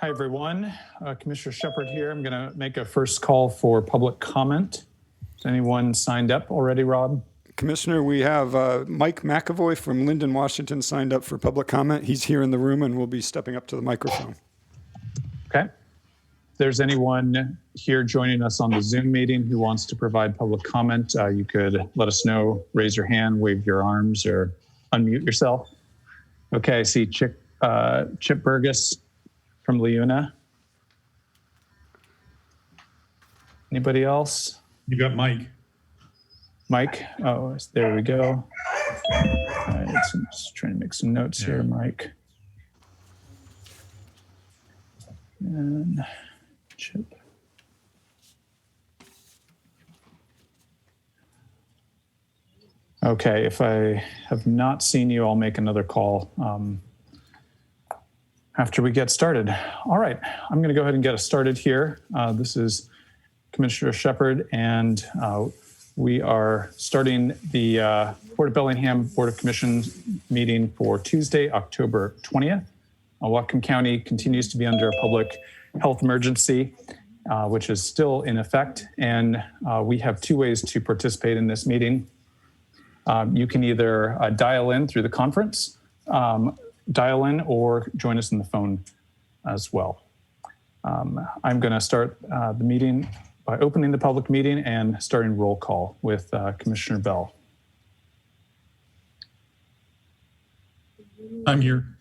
Hi, everyone. Commissioner Shepard here. I'm going to make a first call for public comment. Has anyone signed up already, Rob? Commissioner, we have Mike McAvoy from Linden, Washington signed up for public comment. He's here in the room and will be stepping up to the microphone. Okay. If there's anyone here joining us on the Zoom meeting who wants to provide public comment, you could let us know, raise your hand, wave your arms, or unmute yourself. Okay, I see Chip Burgess from Leuna. Anybody else? You got Mike. Mike, oh, there we go. All right, so I'm just trying to make some notes here, Mike. And Chip. Okay, if I have not seen you, I'll make another call after we get started. All right, I'm going to go ahead and get us started here. This is Commissioner Shepard, and we are starting the Port of Bellingham Board of Commissions meeting for Tuesday, October 20th. Whatcom County continues to be under a public health emergency, which is still in effect, and we have two ways to participate in this meeting. You can either dial in through the conference, dial in, or join us on the phone as well. I'm going to start the meeting by opening the public meeting and starting roll call with Commissioner Bell. I'm here.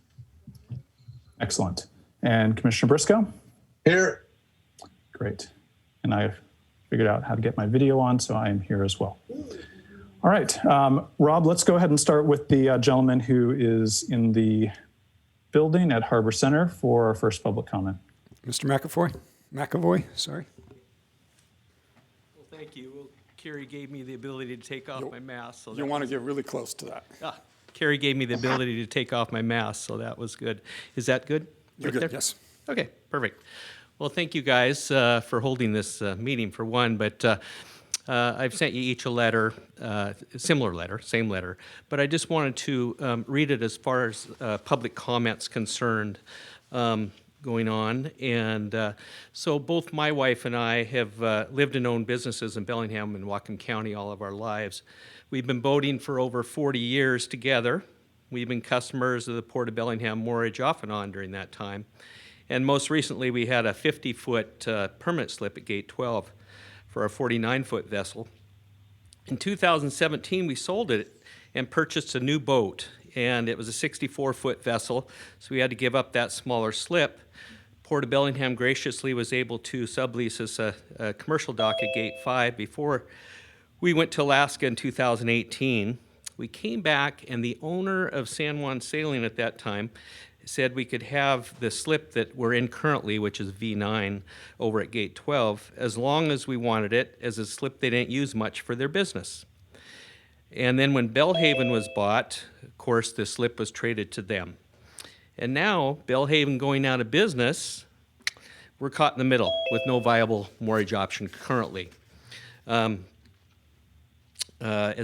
Excellent. And Commissioner Briscoe? Here. Great. And I've figured out how to get my video on, so I am here as well. All right, Rob, let's go ahead and start with the gentleman who is in the building at Harbor Center for our first public comment. Mr. McAvoy, sorry. Well, thank you. Well, Carrie gave me the ability to take off my mask. So You want to get really close to that. Carrie gave me the ability to take off my mask, so that was good. Is that good? You're good, yes. Okay, perfect. Well, thank you guys for holding this meeting for one, but I've sent you each a letter, similar letter, same letter, but I just wanted to read it as far as public comments concerned going on. And so both my wife and I have lived and owned businesses in Bellingham and Whatcom County all of our lives. We've been boating for over 40 years together. We've been customers of the Port of Bellingham Moorage off and on during that time. And most recently, we had a 50-foot permit slip at Gate 12 for a 49-foot vessel. In 2017, we sold it and purchased a new boat, and it was a 64-foot vessel, so we had to give up that smaller slip. Port of Bellingham graciously was able to sublease us a commercial dock at Gate 5 before we went to Alaska in 2018. We came back, and the owner of San Juan Sailing at that time said we could have the slip that we're in currently, which is V9, over at Gate 12, as long as we wanted it, as a slip they didn't use much for their business. And then when Belhaven was bought, of course, the slip was traded to them. And now, Belhaven going out of business, we're caught in the middle with no viable moorage option currently. As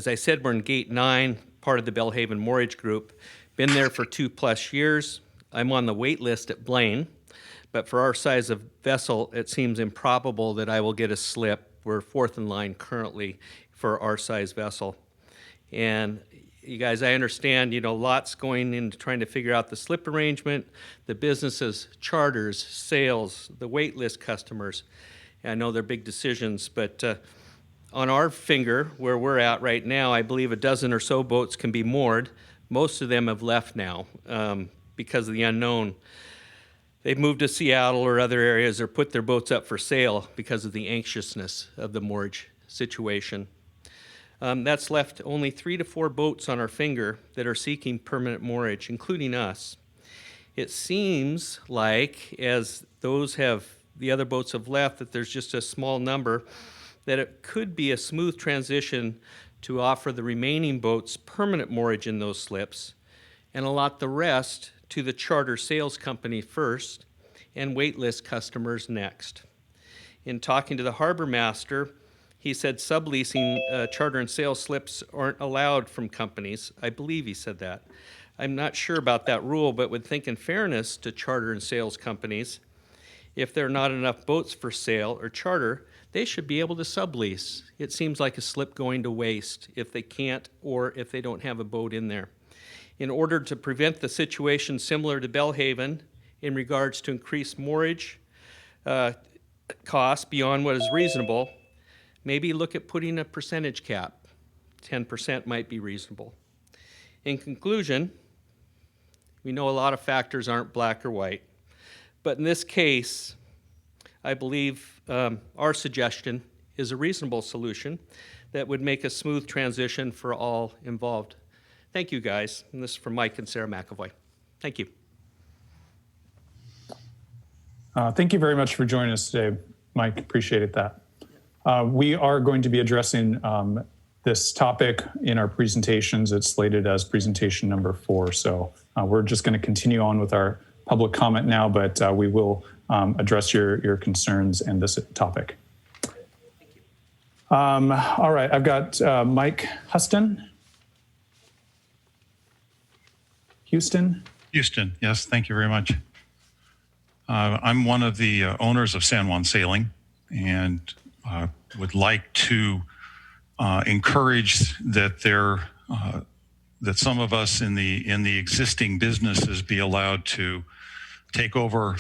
I said, we're in Gate 9, part of the Belhaven Moorage Group. Been there for 2+ years. I'm on the wait list at Blaine, but for our size of vessel, it seems improbable that I will get a slip. We're fourth in line currently for our size vessel. And you guys, I understand, lots going into trying to figure out the slip arrangement, the businesses, charters, sales, the wait list customers. I know they're big decisions, but on our finger, where we're at right now, I believe a dozen or so boats can be moored. Most of them have left now because of the unknown. They've moved to Seattle or other areas or put their boats up for sale because of the anxiousness of the moorage situation. That's left only 3 to 4 boats on our finger that are seeking permanent moorage, including us. It seems like, as the other boats have left, that there's just a small number, that it could be a smooth transition to offer the remaining boats permanent moorage in those slips and allot the rest to the charter sales company first and waitlist customers next. In talking to the harbor master, he said subleasing charter and sales slips aren't allowed from companies. I believe he said that. I'm not sure about that rule, but would think in fairness to charter and sales companies, If there are not enough boats for sale or charter, they should be able to sublease. It seems like a slip going to waste if they can't or if they don't have a boat in there. In order to prevent the situation similar to Bellingham in regards to increased moorage costs beyond what is reasonable, maybe look at putting a percentage cap. 10% might be reasonable. In conclusion, we know a lot of factors aren't black or white, but in this case, I believe our suggestion is a reasonable solution that would make a smooth transition for all involved. Thank you, guys. And this is from Mike and Sarah McAvoy. Thank you. Thank you very much for joining us today, Mike. Appreciate that. We are going to be addressing this topic in our presentations. It's slated as presentation number 4. So we're just going to continue on with our public comment now, but we will address your concerns and this topic. All right, I've got Mike Houston, Houston, yes, thank you very much. I'm one of the owners of San Juan Sailing and would like to encourage that that some of us in the existing businesses be allowed to take over.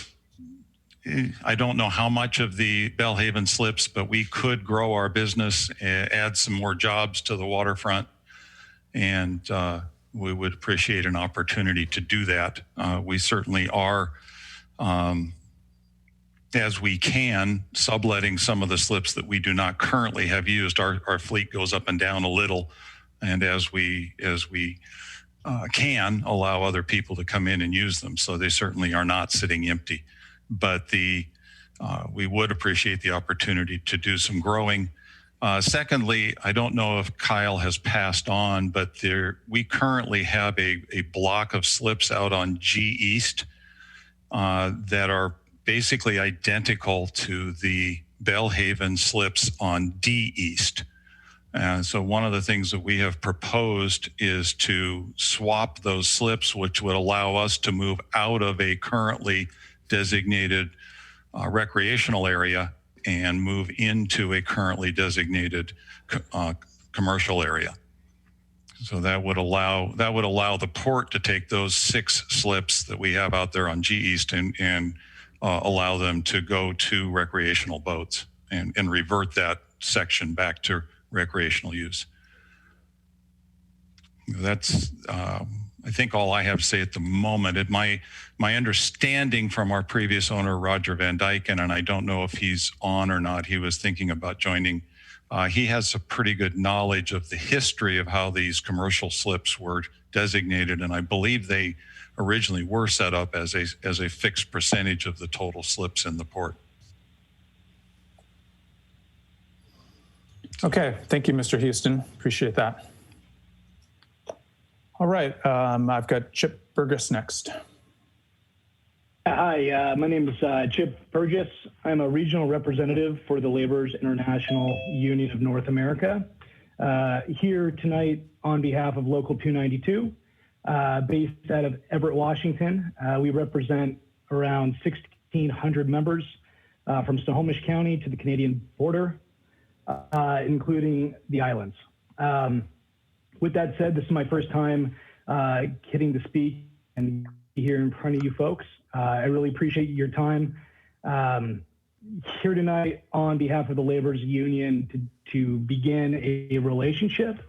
I don't know how much of the Bellingham slips, but we could grow our business, add some more jobs to the waterfront, and we would appreciate an opportunity to do that. We certainly are, as we can, subletting some of the slips that we do not currently have used. Our fleet goes up and down a little, and as we can, allow other people to come in and use them. So they certainly are not sitting empty. But we would appreciate the opportunity to do some growing. Secondly, I don't know if Kyle has passed on, but we currently have a block of slips out on G East that are basically identical to the Bellingham slips on D East. And so one of the things that we have proposed is to swap those slips, which would allow us to move out of a currently designated recreational area and move into a currently designated commercial area. So that would allow the port to take those 6 slips that we have out there on G East and allow them to go to recreational boats and revert that section back to recreational use. That's I think all I have to say at the moment. My understanding from our previous owner, Roger Van Dyken, and I don't know if he's on or not, he was thinking about joining. He has a pretty good knowledge of the history of how these commercial slips were designated, and I believe they originally were set up as a fixed percentage of the total slips in the port. Okay, thank you, Mr. Houston. Appreciate that. All right, I've got Chip Burgess next. Hi, my name is Chip Burgess. I'm a regional representative for the Laborers International Union of North America. Here tonight on behalf of Local 292, based out of Everett, Washington. We represent around 1,600 members from Snohomish County to the Canadian border, including the islands. With that said, this is my first time getting to speak and be here in front of you folks. I really appreciate your time. Here tonight on behalf of the Laborers Union to begin a relationship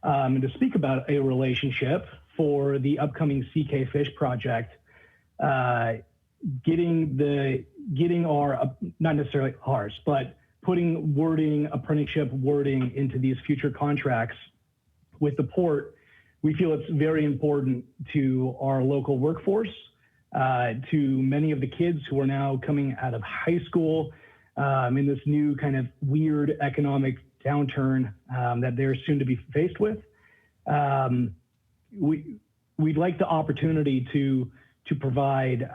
and to speak about a relationship for the upcoming CK Fish project, getting our, not necessarily ours, but putting wording, apprenticeship wording into these future contracts with the port. We feel it's very important to our local workforce, to many of the kids who are now coming out of high school in this new kind of weird economic downturn that they're soon to be faced with. We'd like the opportunity to provide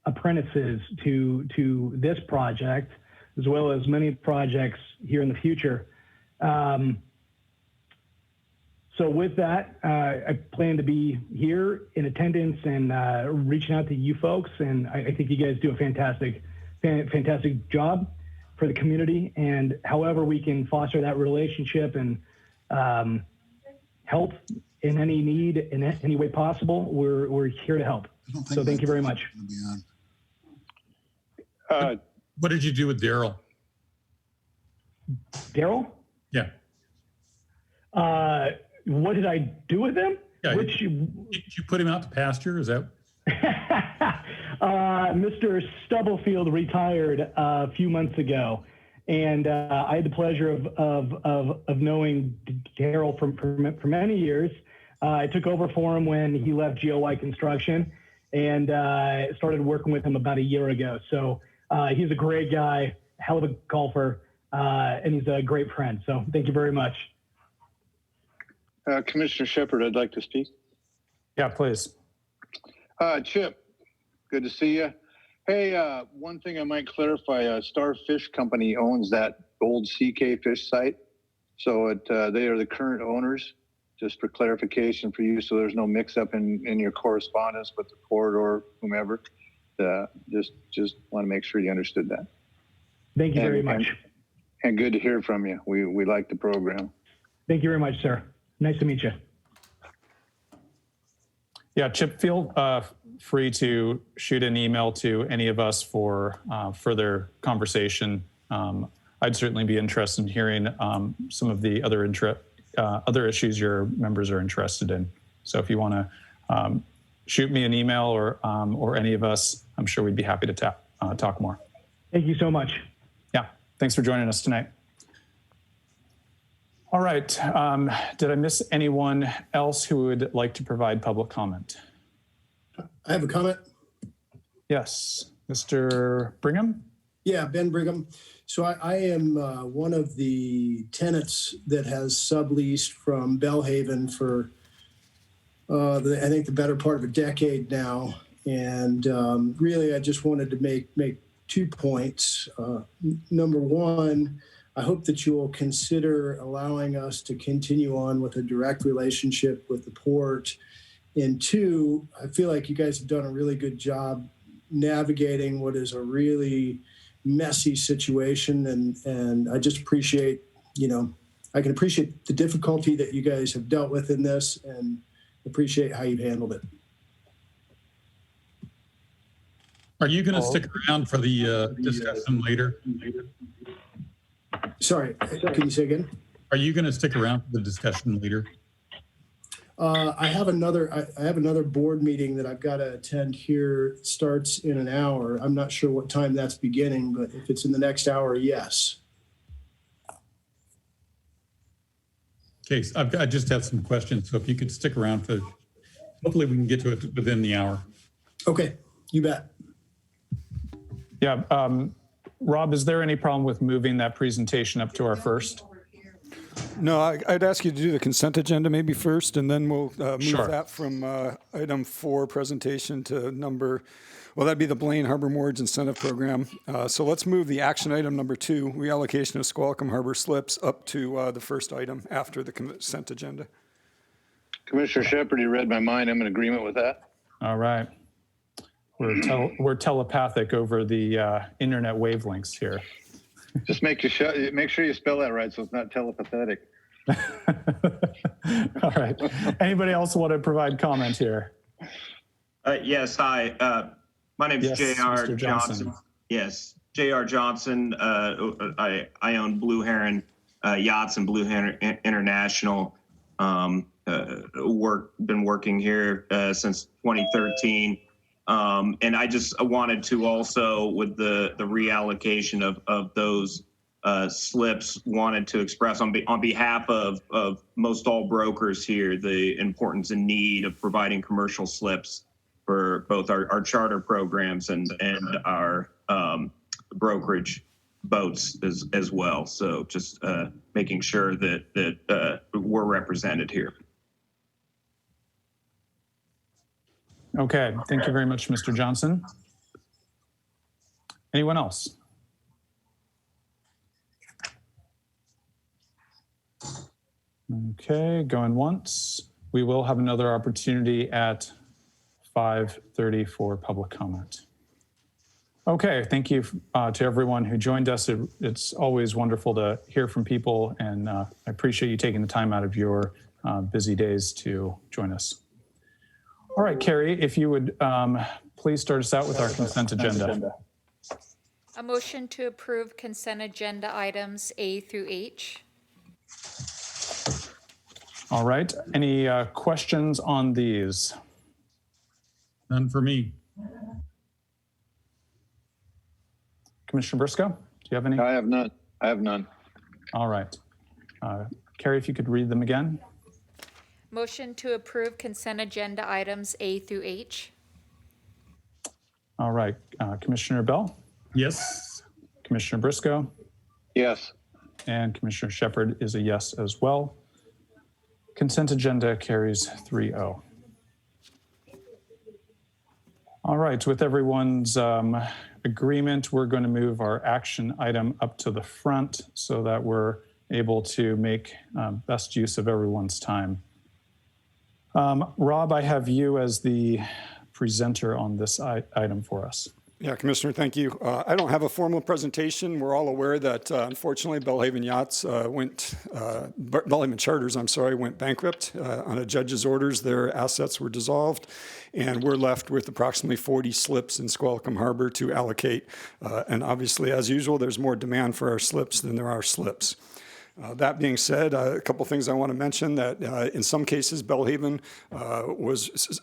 apprentices to this project, as well as many projects here in the future. So with that, I plan to be here in attendance and reaching out to you folks. And I think you guys do a fantastic job for the community. And however we can foster that relationship and help in any need in any way possible, we're here to help. So thank you very much. What did you do with Daryl? Daryl? Yeah. What did I do with him? Yeah. Did you put him out to pasture? Is that? Mr. Stubblefield retired a few months ago, and I had the pleasure of knowing Daryl for many years. I took over for him when he left GOI Construction, and started working with him about a year ago. So he's a great guy, hell of a golfer, and he's a great friend. So thank you very much. Commissioner Shepard, I'd like to speak. Yeah, please. Chip, good to see you. Hey, one thing I might clarify, Star Fish Company owns that old CK fish site. So they are the current owners, just for clarification for you, so there's no mix-up in your correspondence with the court or whomever. Just want to make sure you understood that. Thank you very much. And good to hear from you. We like the program. Thank you very much, sir. Nice to meet you. Yeah, Chip, feel free to shoot an email to any of us for further conversation. I'd certainly be interested in hearing some of the other issues your members are interested in. So if you want to shoot me an email or any of us, I'm sure we'd be happy to talk more. Thank you so much. Yeah, thanks for joining us tonight. All right, did I miss anyone else who would like to provide public comment? I have a comment. Yes, Mr. Brigham? Yeah, Ben Brigham. So I am one of the tenants that has subleased from Belhaven for, I think, the better part of a decade now. And really, I just wanted to make 2 points. Number one, I hope that you will consider allowing us to continue on with a direct relationship with the port. And two, I feel like you guys have done a really good job navigating what is a really messy situation. And I just appreciate, I can appreciate the difficulty that you guys have dealt with in this and appreciate how you've handled it. Are you going to stick around for the discussion later? Sorry, can you say again? Are you going to stick around for the discussion later? I have another board meeting that I've got to attend here. It starts in an hour. I'm not sure what time that's beginning, but if it's in the next hour, yes. Okay, so I just have some questions. So if you could stick around for, hopefully we can get to it within the hour. Okay, you bet. Yeah, Rob, is there any problem with moving that presentation up to our first? No, I'd ask you to do the consent agenda maybe first, and then we'll move Sure. that from item 4 presentation to that'd be the Blaine Harbor Mortgage Incentive Program. So let's move the action item number 2, reallocation of Squalicum Harbor slips, up to the first item after the consent agenda. Commissioner Shepard, you read my mind. I'm in agreement with that. All right. We're telepathic over the internet wavelengths here. Just make sure you spell that right so it's not telepathetic. All right. Anybody else want to provide comment here? Yes, hi. My name is Yes, J.R. Mr. Johnson. Yes, J.R. Johnson. I own Blue Heron Yachts and Blue Heron International. Been working here since 2013. And I just wanted to also, with the reallocation of those slips, wanted to express on behalf of most all brokers here the importance and need of providing commercial slips for both our charter programs and our brokerage boats as well. So just making sure that we're represented here. Okay, thank you very much, Mr. Johnson. Anyone else? Okay, going once. We will have another opportunity at 5:30 for public comment. Okay, thank you to everyone who joined us. It's always wonderful to hear from people, and I appreciate you taking the time out of your busy days to join us. All right, Carrie, if you would please start us out with our consent agenda. A motion to approve consent agenda items A through H. All right, any questions on these? None for me. Commissioner Briscoe, do you have any? I have none. I have none. All right. Carrie, if you could read them again. Motion to approve consent agenda items A through H. All right. Commissioner Bell, Yes. Commissioner Briscoe, Yes. and Commissioner Shepard is a yes as well. Consent agenda carries 3-0. All right, with everyone's agreement, we're going to move our action item up to the front so that we're able to make best use of everyone's time. Rob, I have you as the presenter on this item for us. Yeah, Commissioner, thank you. I don't have a formal presentation. We're all aware that unfortunately Bellingham Charters, went bankrupt. On a judge's orders, their assets were dissolved, and we're left with approximately 40 slips in Squalicum Harbor to allocate. And obviously, as usual, there's more demand for our slips than there are slips. That being said, a couple things I want to mention that in some cases, Bellingham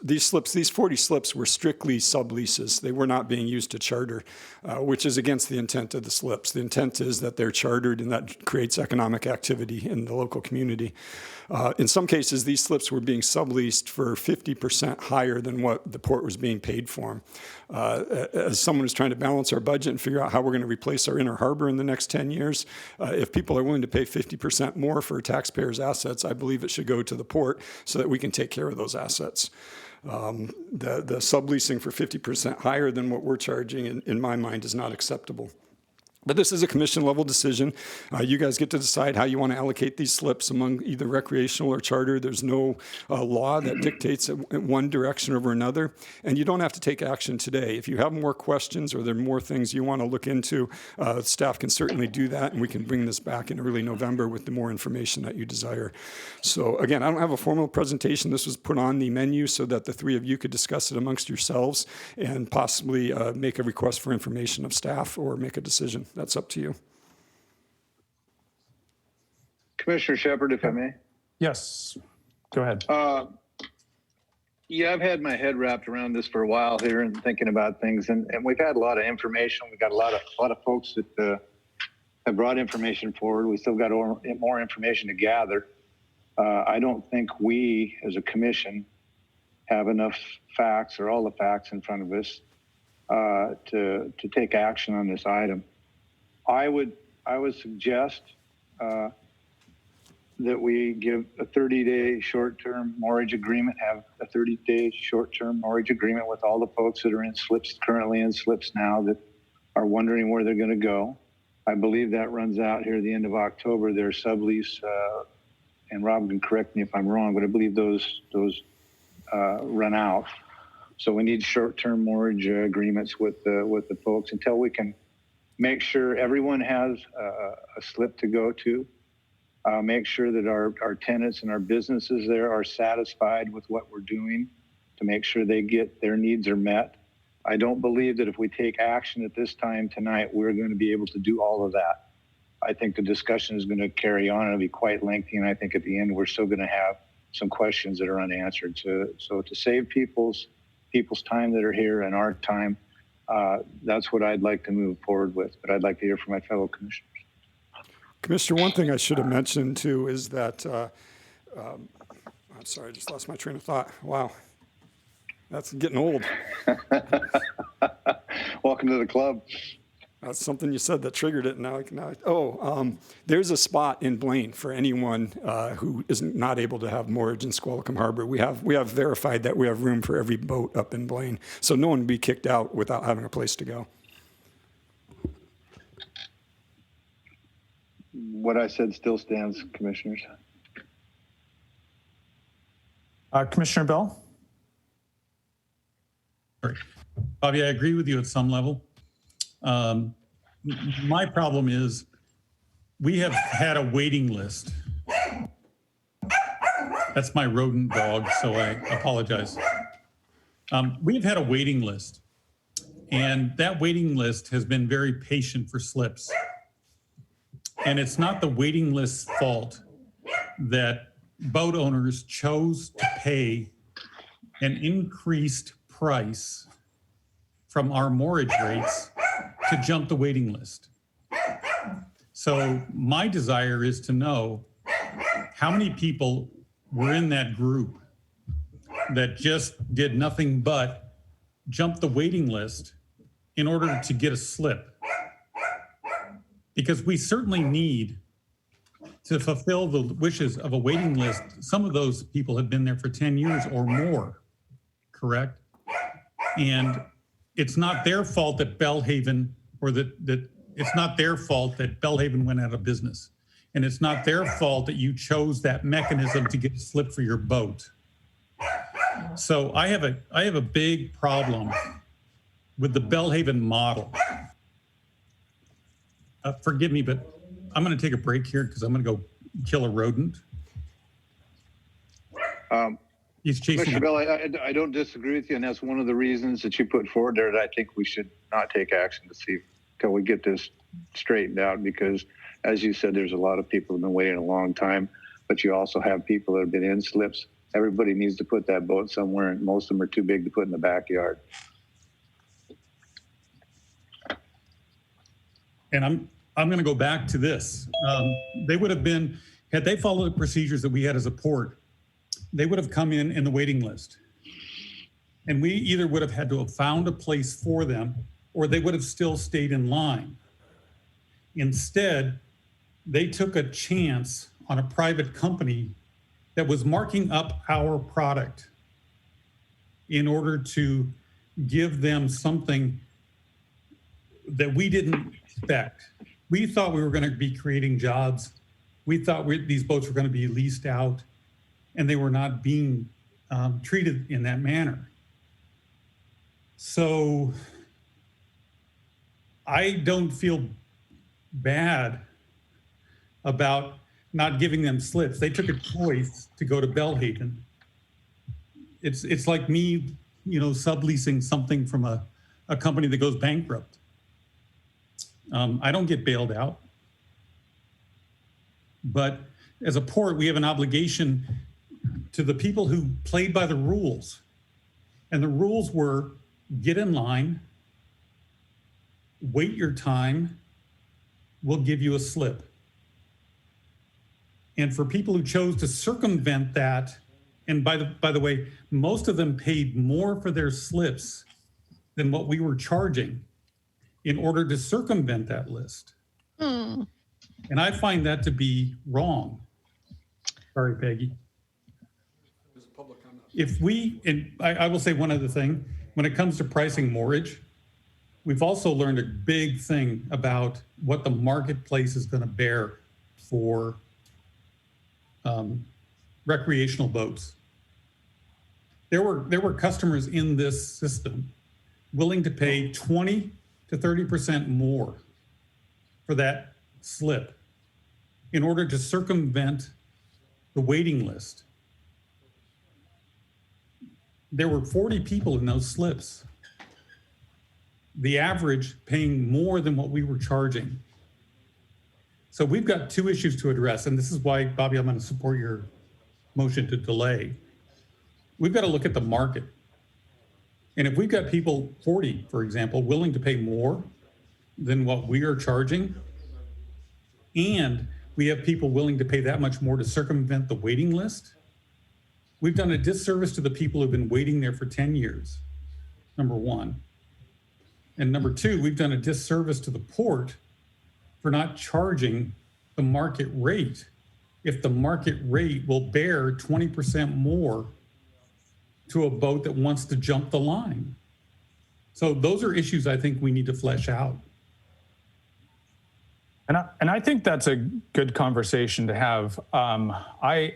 these 40 slips were strictly subleases. They were not being used to charter, which is against the intent of the slips. The intent is that they're chartered and that creates economic activity in the local community. In some cases, these slips were being subleased for 50% higher than what the port was being paid for them. As someone who's trying to balance our budget and figure out how we're going to replace our inner harbor in the next 10 years, if people are willing to pay 50% more for taxpayers' assets, I believe it should go to the port so that we can take care of those assets. The subleasing for 50% higher than what we're charging, in my mind, is not acceptable. But this is a commission-level decision. You guys get to decide how you want to allocate these slips among either recreational or charter. There's no law that dictates one direction over another, and you don't have to take action today. If you have more questions or there are more things you want to look into, staff can certainly do that, and we can bring this back in early November with the more information that you desire. So again, I don't have a formal presentation. This was put on the menu so that the three of you could discuss it amongst yourselves and possibly make a request for information of staff or make a decision. That's up to you. Commissioner Shepard, if I may. Yes, go ahead. Yeah, I've had my head wrapped around this for a while here and thinking about things, and we've had a lot of information. We've got a lot of folks that have brought information forward. We still got more information to gather. I don't think we, as a commission, have enough facts or all the facts in front of us to take action on this item. I would suggest that we give a 30-day short-term mortgage agreement, have a 30-day short-term mortgage agreement with all the folks that are in slips, currently in slips now, that are wondering where they're going to go. I believe that runs out here at the end of October. Their sublease, and Rob can correct me if I'm wrong, but I believe those run out. So we need short-term mortgage agreements with the folks until we can make sure everyone has a slip to go to. Make sure that our tenants and our businesses there are satisfied with what we're doing to make sure their needs are met. I don't believe that if we take action at this time tonight, we're going to be able to do all of that. I think the discussion is going to carry on. It'll be quite lengthy, and I think at the end we're still going to have some questions that are unanswered. So to save people's time that are here and our time, that's what I'd like to move forward with, but I'd like to hear from my fellow commissioners. Commissioner, one thing I should have mentioned too is that, I'm sorry, I just lost my train of thought. Wow, that's getting old. Welcome to the club. That's something you said that triggered it. There's a spot in Blaine for anyone who is not able to have mortgage in Squalicum Harbor. We have verified that we have room for every boat up in Blaine, so no one would be kicked out without having a place to go. What I said still stands, commissioners. Commissioner Bell? Bobby, I agree with you at some level. My problem is we have had a waiting list. That's my rodent dog, so I apologize. We've had a waiting list, and that waiting list has been very patient for slips. And it's not the waiting list's fault that boat owners chose to pay an increased price from our mortgage rates to jump the waiting list. So my desire is to know how many people were in that group that just did nothing but jump the waiting list in order to get a slip. Because we certainly need to fulfill the wishes of a waiting list. Some of those people have been there for 10 years or more, correct? And it's not their fault that Belhaven, or that it's not their fault that Belhaven went out of business. And it's not their fault that you chose that mechanism to get a slip for your boat. So I have a big problem with the Belhaven model. Forgive me, but I'm going to take a break here because I'm going to go kill a rodent. He's chasing. Mr. Bell, I don't disagree with you, and that's one of the reasons that you put forward there that I think we should not take action to see until we get this straightened out, because as you said, there's a lot of people who've been waiting a long time, but you also have people that have been in slips. Everybody needs to put that boat somewhere, and most of them are too big to put in the backyard. And I'm going to go back to this. They would have been, had they followed the procedures that we had as a port, they would have come in the waiting list. And we either would have had to have found a place for them, or they would have still stayed in line. Instead, they took a chance on a private company that was marking up our product in order to give them something that we didn't expect. We thought we were going to be creating jobs. We thought these boats were going to be leased out, and they were not being treated in that manner. So I don't feel bad about not giving them slips. They took a choice to go to Belhaven. It's like me, subleasing something from a company that goes bankrupt. I don't get bailed out. But as a port, we have an obligation to the people who played by the rules. And the rules were get in line, wait your time, we'll give you a slip. And for people who chose to circumvent that, and by the way, most of them paid more for their slips than what we were charging in order to circumvent that list. And I find that to be wrong. Sorry, Peggy. If we, and I will say one other thing, when it comes to pricing mortgage, we've also learned a big thing about what the marketplace is going to bear for recreational boats. There were customers in this system willing to pay 20 to 30% more for that slip in order to circumvent the waiting list. There were 40 people in those slips. The average paying more than what we were charging. So we've got two issues to address, and this is why, Bobby, I'm going to support your motion to delay. We've got to look at the market. And if we've got people, 40, for example, willing to pay more than what we are charging, and we have people willing to pay that much more to circumvent the waiting list, we've done a disservice to the people who've been waiting there for 10 years, number one. And number two, we've done a disservice to the port for not charging the market rate. If the market rate will bear 20% more to a boat that wants to jump the line. So those are issues I think we need to flesh out. And I think that's a good conversation to have. I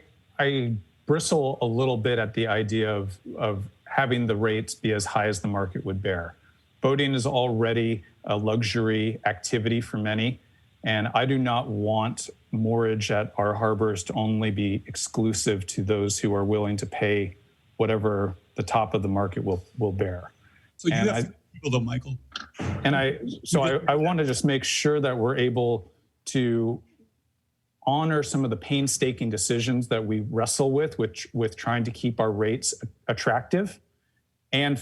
bristle a little bit at the idea of having the rates be as high as the market would bear. Boating is already a luxury activity for many, and I do not want moorage at our harbors to only be exclusive to those who are willing to pay whatever the top of the market will bear. So you have people though, Michael. And I want to just make sure that we're able to honor some of the painstaking decisions that we wrestle with trying to keep our rates attractive, and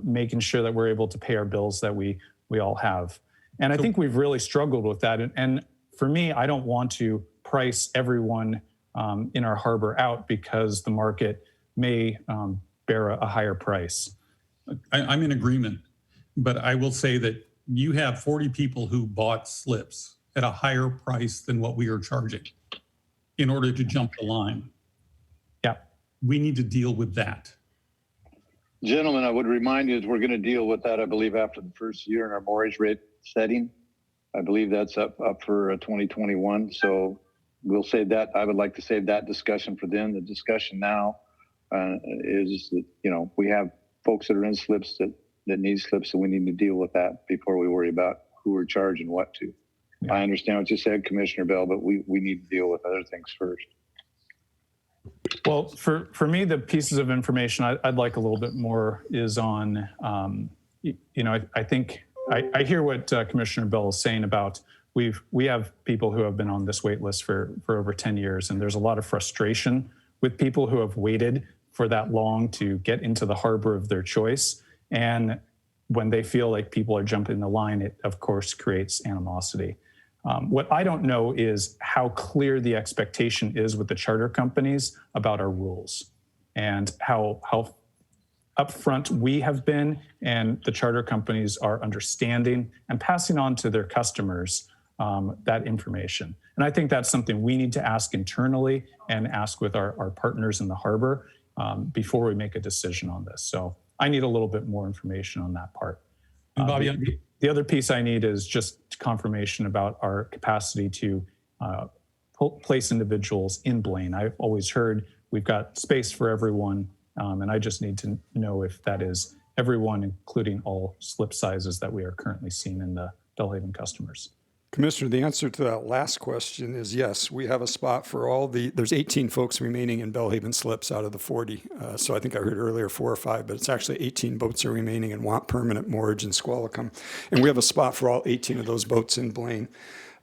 making sure that we're able to pay our bills that we all have. And I think we've really struggled with that. And for me, I don't want to price everyone in our harbor out because the market may bear a higher price. I'm in agreement, but I will say that you have 40 people who bought slips at a higher price than what we are charging in order to jump the line. Yeah. We need to deal with that. Gentlemen, I would remind you that we're going to deal with that, I believe, after the first year in our mortgage rate setting. I believe that's up for 2021. So we'll save that. I would like to save that discussion for then. The discussion now is that, we have folks that are in slips that need slips, and we need to deal with that before we worry about who we're charging what to. Yeah. I understand what you said, Commissioner Bell, but we need to deal with other things first. Well, for me, the pieces of information I'd like a little bit more is on, I think I hear what Commissioner Bell is saying about we have people who have been on this wait list for over 10 years, and there's a lot of frustration with people who have waited for that long to get into the harbor of their choice. And when they feel like people are jumping the line, it of course creates animosity. What I don't know is how clear the expectation is with the charter companies about our rules, and how upfront we have been and the charter companies are understanding and passing on to their customers that information. And I think that's something we need to ask internally and ask with our partners in the harbor before we make a decision on this. So I need a little bit more information on that part. Bobby, the other piece I need is just confirmation about our capacity to place individuals in Blaine. I've always heard we've got space for everyone, and I just need to know if that is everyone, including all slip sizes that we are currently seeing in the Belhaven customers. Commissioner, the answer to that last question is yes. We have a spot for there's 18 folks remaining in Belhaven slips out of the 40. So I think I heard earlier 4 or 5, but it's actually 18 boats are remaining and want permanent moorage in Squalicum. And we have a spot for all 18 of those boats in Blaine.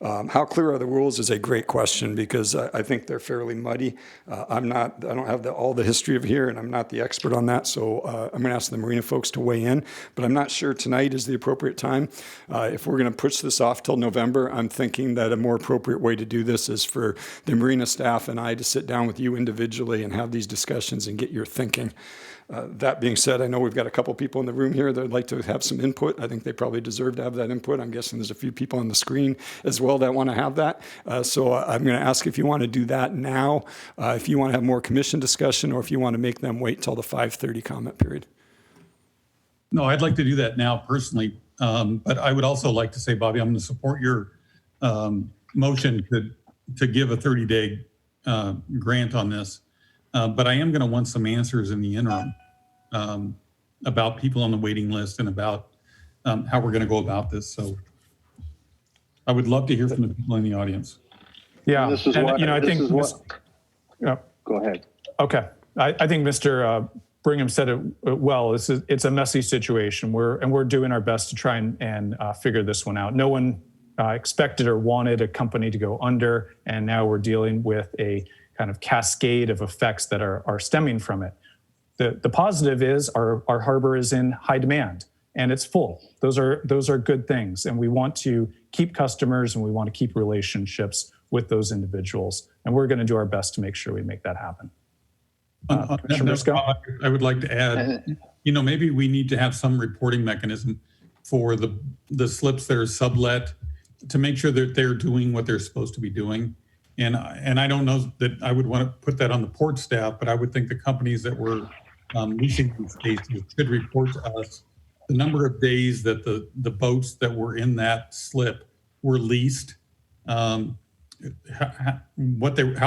How clear are the rules is a great question, because I think they're fairly muddy. I don't have all the history of here, and I'm not the expert on that. So I'm going to ask the marina folks to weigh in, but I'm not sure tonight is the appropriate time. If we're going to push this off till November, I'm thinking that a more appropriate way to do this is for the marina staff and I to sit down with you individually and have these discussions and get your thinking. That being said, I know we've got a couple people in the room here that would like to have some input. I think they probably deserve to have that input. I'm guessing there's a few people on the screen as well that want to have that. So I'm going to ask if you want to do that now, if you want to have more commission discussion, or if you want to make them wait till the 5:30 comment period. No, I'd like to do that now personally. But I would also like to say, Bobby, I'm going to support your motion to give a 30-day grant on this. But I am going to want some answers in the interim about people on the waiting list and about how we're going to go about this. So I would love to hear from the people in the audience. Yeah, this is what, I think. Go ahead. Okay, I think Mr. Brigham said it well. It's a messy situation. We're doing our best to try and figure this one out. No one expected or wanted a company to go under, and now we're dealing with a kind of cascade of effects that are stemming from it. The positive is our harbor is in high demand and it's full. Those are good things, and we want to keep customers and we want to keep relationships with those individuals, and we're going to do our best to make sure we make that happen. I would like to add, maybe we need to have some reporting mechanism for the slips that are sublet to make sure that they're doing what they're supposed to be doing. And I don't know that I would want to put that on the port staff, but I would think the companies that were leasing these spaces should report to us the number of days that the boats that were in that slip were leased, how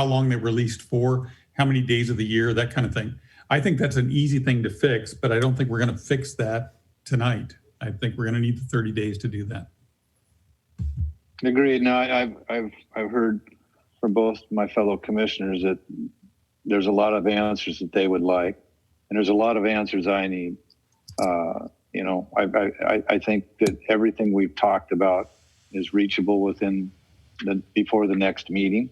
long they were leased for, how many days of the year, that kind of thing. I think that's an easy thing to fix, but I don't think we're going to fix that tonight. I think we're going to need the 30 days to do that. Agreed. No, I've heard from both my fellow commissioners that there's a lot of answers that they would like, and there's a lot of answers I need. I think that everything we've talked about is reachable before the next meeting.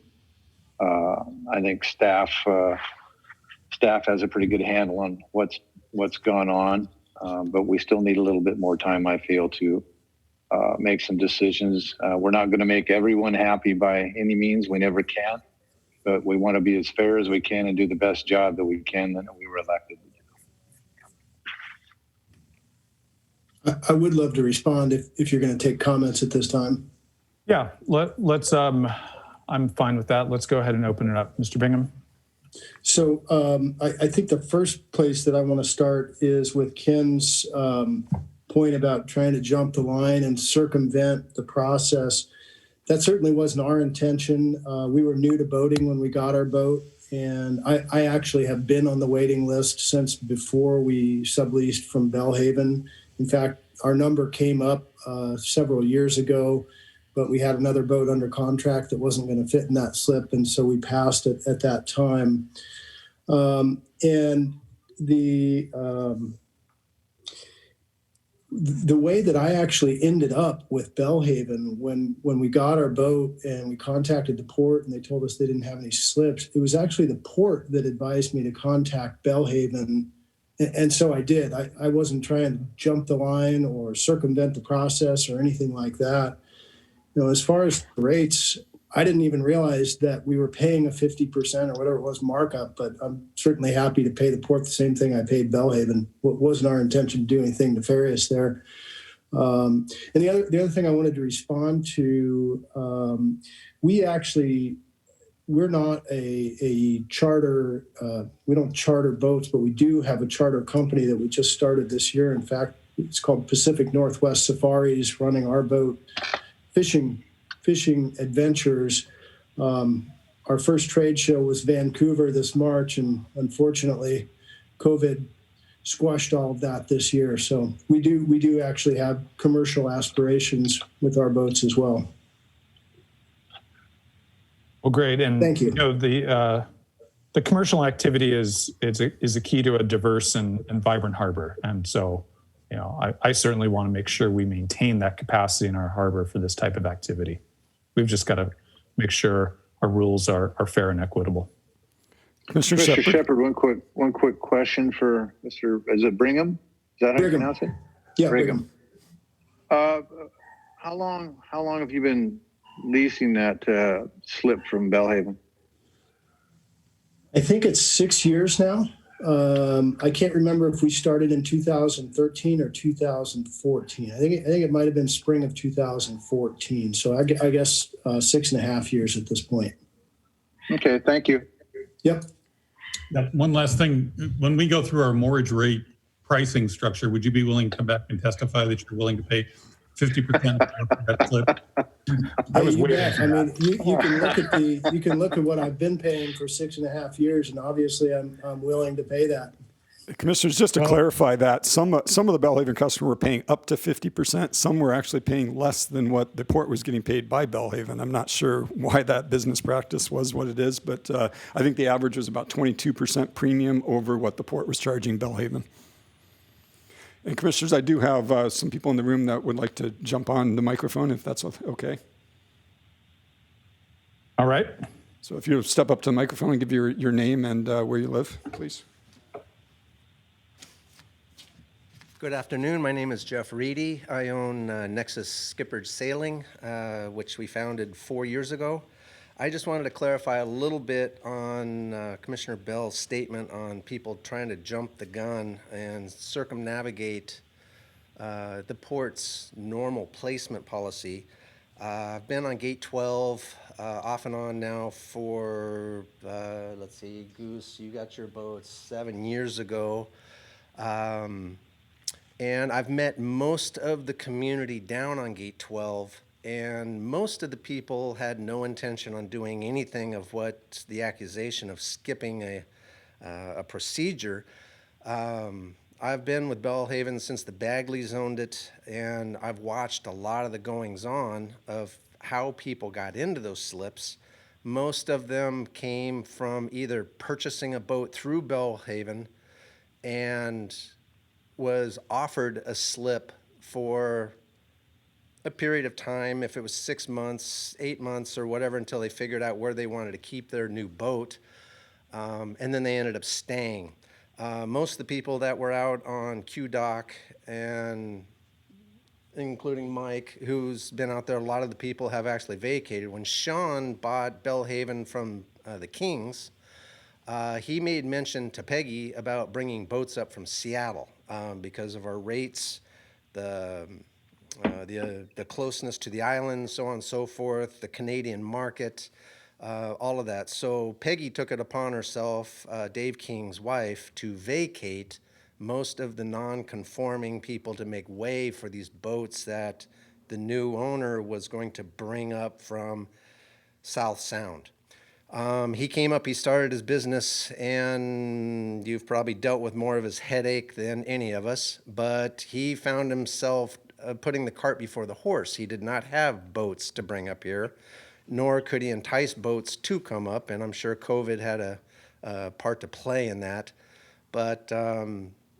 I think staff has a pretty good handle on what's gone on, but we still need a little bit more time, I feel, to make some decisions. We're not going to make everyone happy by any means. We never can, but we want to be as fair as we can and do the best job that we can that we were elected to do. I would love to respond if you're going to take comments at this time. Yeah, let's. I'm fine with that. Let's go ahead and open it up, Mr. Bingham. So I think the first place that I want to start is with Ken's point about trying to jump the line and circumvent the process. That certainly wasn't our intention. We were new to boating when we got our boat, and I actually have been on the waiting list since before we subleased from Bellingham. In fact, our number came up several years ago, but we had another boat under contract that wasn't going to fit in that slip, and so we passed it at that time. And the way that I actually ended up with Bellingham when we got our boat and we contacted the port and they told us they didn't have any slips, it was actually the port that advised me to contact Bellingham. And so I did. I wasn't trying to jump the line or circumvent the process or anything like that. As far as the rates, I didn't even realize that we were paying a 50% or whatever it was markup, but I'm certainly happy to pay the port the same thing I paid Bellingham. It wasn't our intention to do anything nefarious there. And the other thing I wanted to respond to, we're not a charter, we don't charter boats, but we do have a charter company that we just started this year. In fact, it's called Pacific Northwest Salaries, running our boat fishing adventures. Our first trade show was Vancouver this March, and unfortunately, COVID squashed all of that this year. So we do actually have commercial aspirations with our boats as well. Well, great, and thank you. The commercial activity is a key to a diverse and vibrant harbor, and so I certainly want to make sure we maintain that capacity in our harbor for this type of activity. We've just got to make sure our rules are fair and equitable. Mr. Shepard, one quick question for Mr. Is it Brigham? Is that how you pronounce it? Yeah, Brigham. How long have you been leasing that slip from Bellingham? I think it's 6 years now. I can't remember if we started in 2013 or 2014. I think it might have been spring of 2014. So I guess 6.5 years at this point. Okay, thank you. Yep. One last thing. When we go through our mortgage rate pricing structure, would you be willing to come back and testify that you're willing to pay 50% for that slip? I was waiting. I mean, you can look at what I've been paying for 6.5 years, and obviously I'm willing to pay that. Commissioners, just to clarify that, some of the Bellingham customers were paying up to 50%. Some were actually paying less than what the port was getting paid by Bellingham. I'm not sure why that business practice was what it is, but I think the average was about 22% premium over what the port was charging Bellingham. And Commissioners, I do have some people in the room that would like to jump on the microphone, if that's okay. All right. So if you step up to the microphone and give your name and where you live, please. Good afternoon. My name is Jeff Reedy. I own Nexus Skipper's Sailing, which we founded 4 years ago. I just wanted to clarify a little bit on Commissioner Bell's statement on people trying to jump the gun and circumnavigate the port's normal placement policy. I've been on Gate 12 off and on now for, let's see, Goose, you got your boat 7 years ago. And I've met most of the community down on Gate 12 and most of the people had no intention on doing anything of what the accusation of skipping a procedure. I've been with Belhaven since the Bagleys owned it, and I've watched a lot of the goings-on of how people got into those slips. Most of them came from either purchasing a boat through Belhaven and was offered a slip for a period of time, if it was 6 months, 8 months, or whatever, until they figured out where they wanted to keep their new boat, and then they ended up staying. Most of the people that were out on QDoc, and including Mike, who's been out there, a lot of the people have actually vacated. When Sean bought Belhaven from the Kings, he made mention to Peggy about bringing boats up from Seattle because of our rates, the closeness to the island, so on and so forth, the Canadian market, all of that. So Peggy took it upon herself, Dave King's wife, to vacate most of the non-conforming people to make way for these boats that the new owner was going to bring up from South Sound. He came up, he started his business, and you've probably dealt with more of his headache than any of us, but he found himself putting the cart before the horse. He did not have boats to bring up here, nor could he entice boats to come up, and I'm sure COVID had a part to play in that. But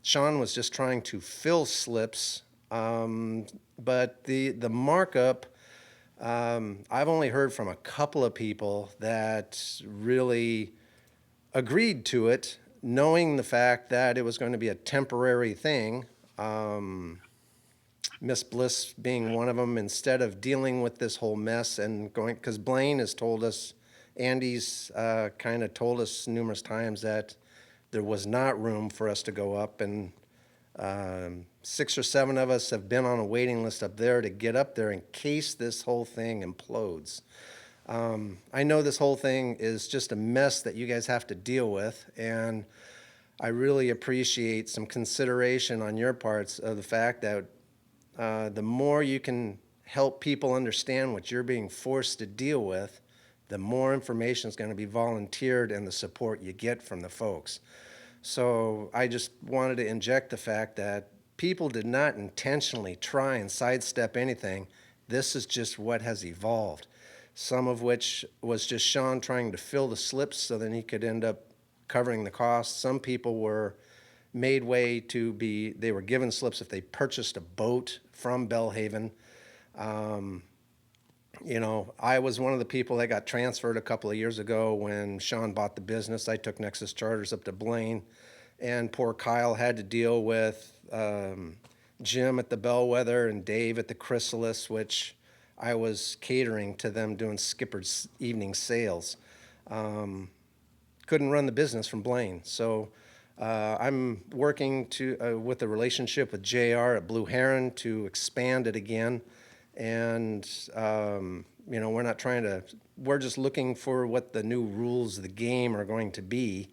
Sean was just trying to fill slips, but the markup, I've only heard from a couple of people that really agreed to it, knowing the fact that it was going to be a temporary thing. Miss Bliss being one of them, instead of dealing with this whole mess and going, because Blaine has told us, Andy's kind of told us numerous times that there was not room for us to go up, and 6 or 7 of us have been on a waiting list up there to get up there in case this whole thing implodes. I know this whole thing is just a mess that you guys have to deal with, and I really appreciate some consideration on your parts of the fact that the more you can help people understand what you're being forced to deal with, the more information is going to be volunteered and the support you get from the folks. So I just wanted to inject the fact that people did not intentionally try and sidestep anything. This is just what has evolved, some of which was just Sean trying to fill the slips so then he could end up covering the costs. Some people were made way to be, they were given slips if they purchased a boat from Belhaven. You know, I was one of the people that got transferred a couple of years ago when Sean bought the business. I took Nexus Charters up to Blaine, and poor Kyle had to deal with Jim at the Bellwether and Dave at the Chrysalis, which I was catering to them doing skipper's evening sales. Couldn't run the business from Blaine. So I'm working with a relationship with JR at Blue Heron to expand it again. And, you know, we're not trying to, we're just looking for what the new rules of the game are going to be,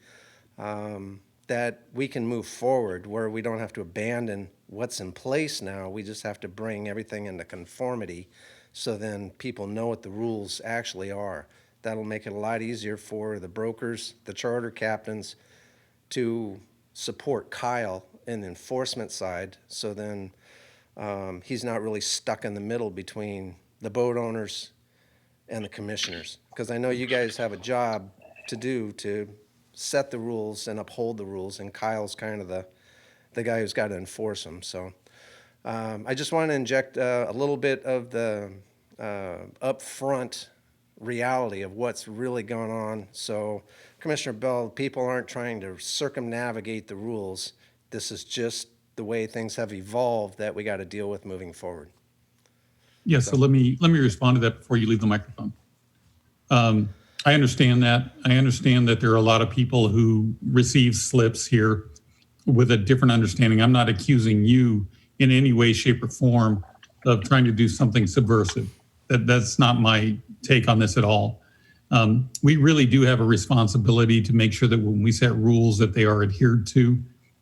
that we can move forward where we don't have to abandon what's in place now. We just have to bring everything into conformity so then people know what the rules actually are. That'll make it a lot easier for the brokers, the charter captains, to support Kyle in the enforcement side, so then he's not really stuck in the middle between the boat owners and the commissioners. Because I know you guys have a job to do to set the rules and uphold the rules, and Kyle's kind of the guy who's got to enforce them. So I just want to inject a little bit of the upfront reality of what's really going on. So Commissioner Bell, people aren't trying to circumnavigate the rules. This is just the way things have evolved that we got to deal with moving forward. Yes, so let me respond to that before you leave the microphone. I understand that. I understand that there are a lot of people who receive slips here with a different understanding. I'm not accusing you in any way, shape, or form of trying to do something subversive. That's not my take on this at all. We really do have a responsibility to make sure that when we set rules that they are adhered to.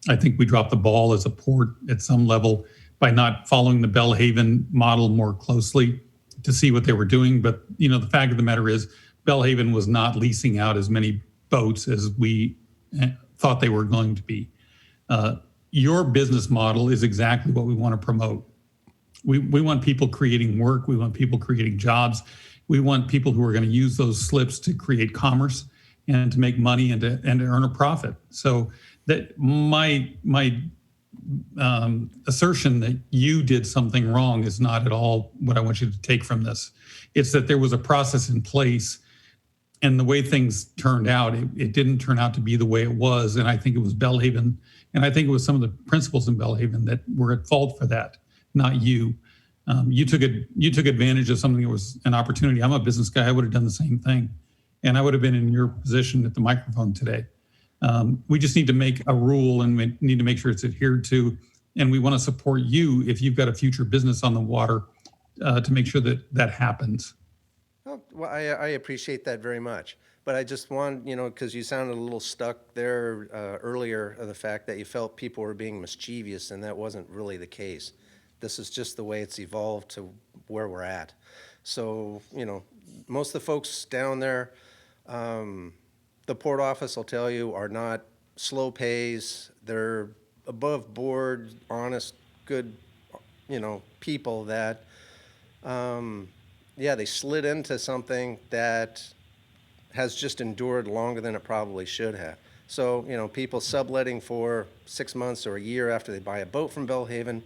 I think we dropped the ball as a port at some level by not following the Belhaven model more closely. to see what they were doing. But, the fact of the matter is Belhaven was not leasing out as many boats as we thought they were going to be. Your business model is exactly what we want to promote. We want people creating work. We want people creating jobs. We want people who are going to use those slips to create commerce and to make money and to earn a profit. So that my assertion that you did something wrong is not at all what I want you to take from this. It's that there was a process in place, and the way things turned out, it didn't turn out to be the way it was. And I think it was Belhaven, and I think it was some of the principals in Belhaven that were at fault for that, not you. You took advantage of something that was an opportunity. I'm a business guy. I would have done the same thing, and I would have been in your position at the microphone today. We just need to make a rule, and we need to make sure it's adhered to. And we want to support you if you've got a future business on the water to make sure that that happens. Well, I appreciate that very much. But I just want, because you sounded a little stuck there earlier of the fact that you felt people were being mischievous, and that wasn't really the case. This is just the way it's evolved to where we're at. So, most of the folks down there, the port office will tell you, are not slow pays. They're above board, honest, good, people that, they slid into something that has just endured longer than it probably should have. So, people subletting for 6 months or a year after they buy a boat from Belhaven,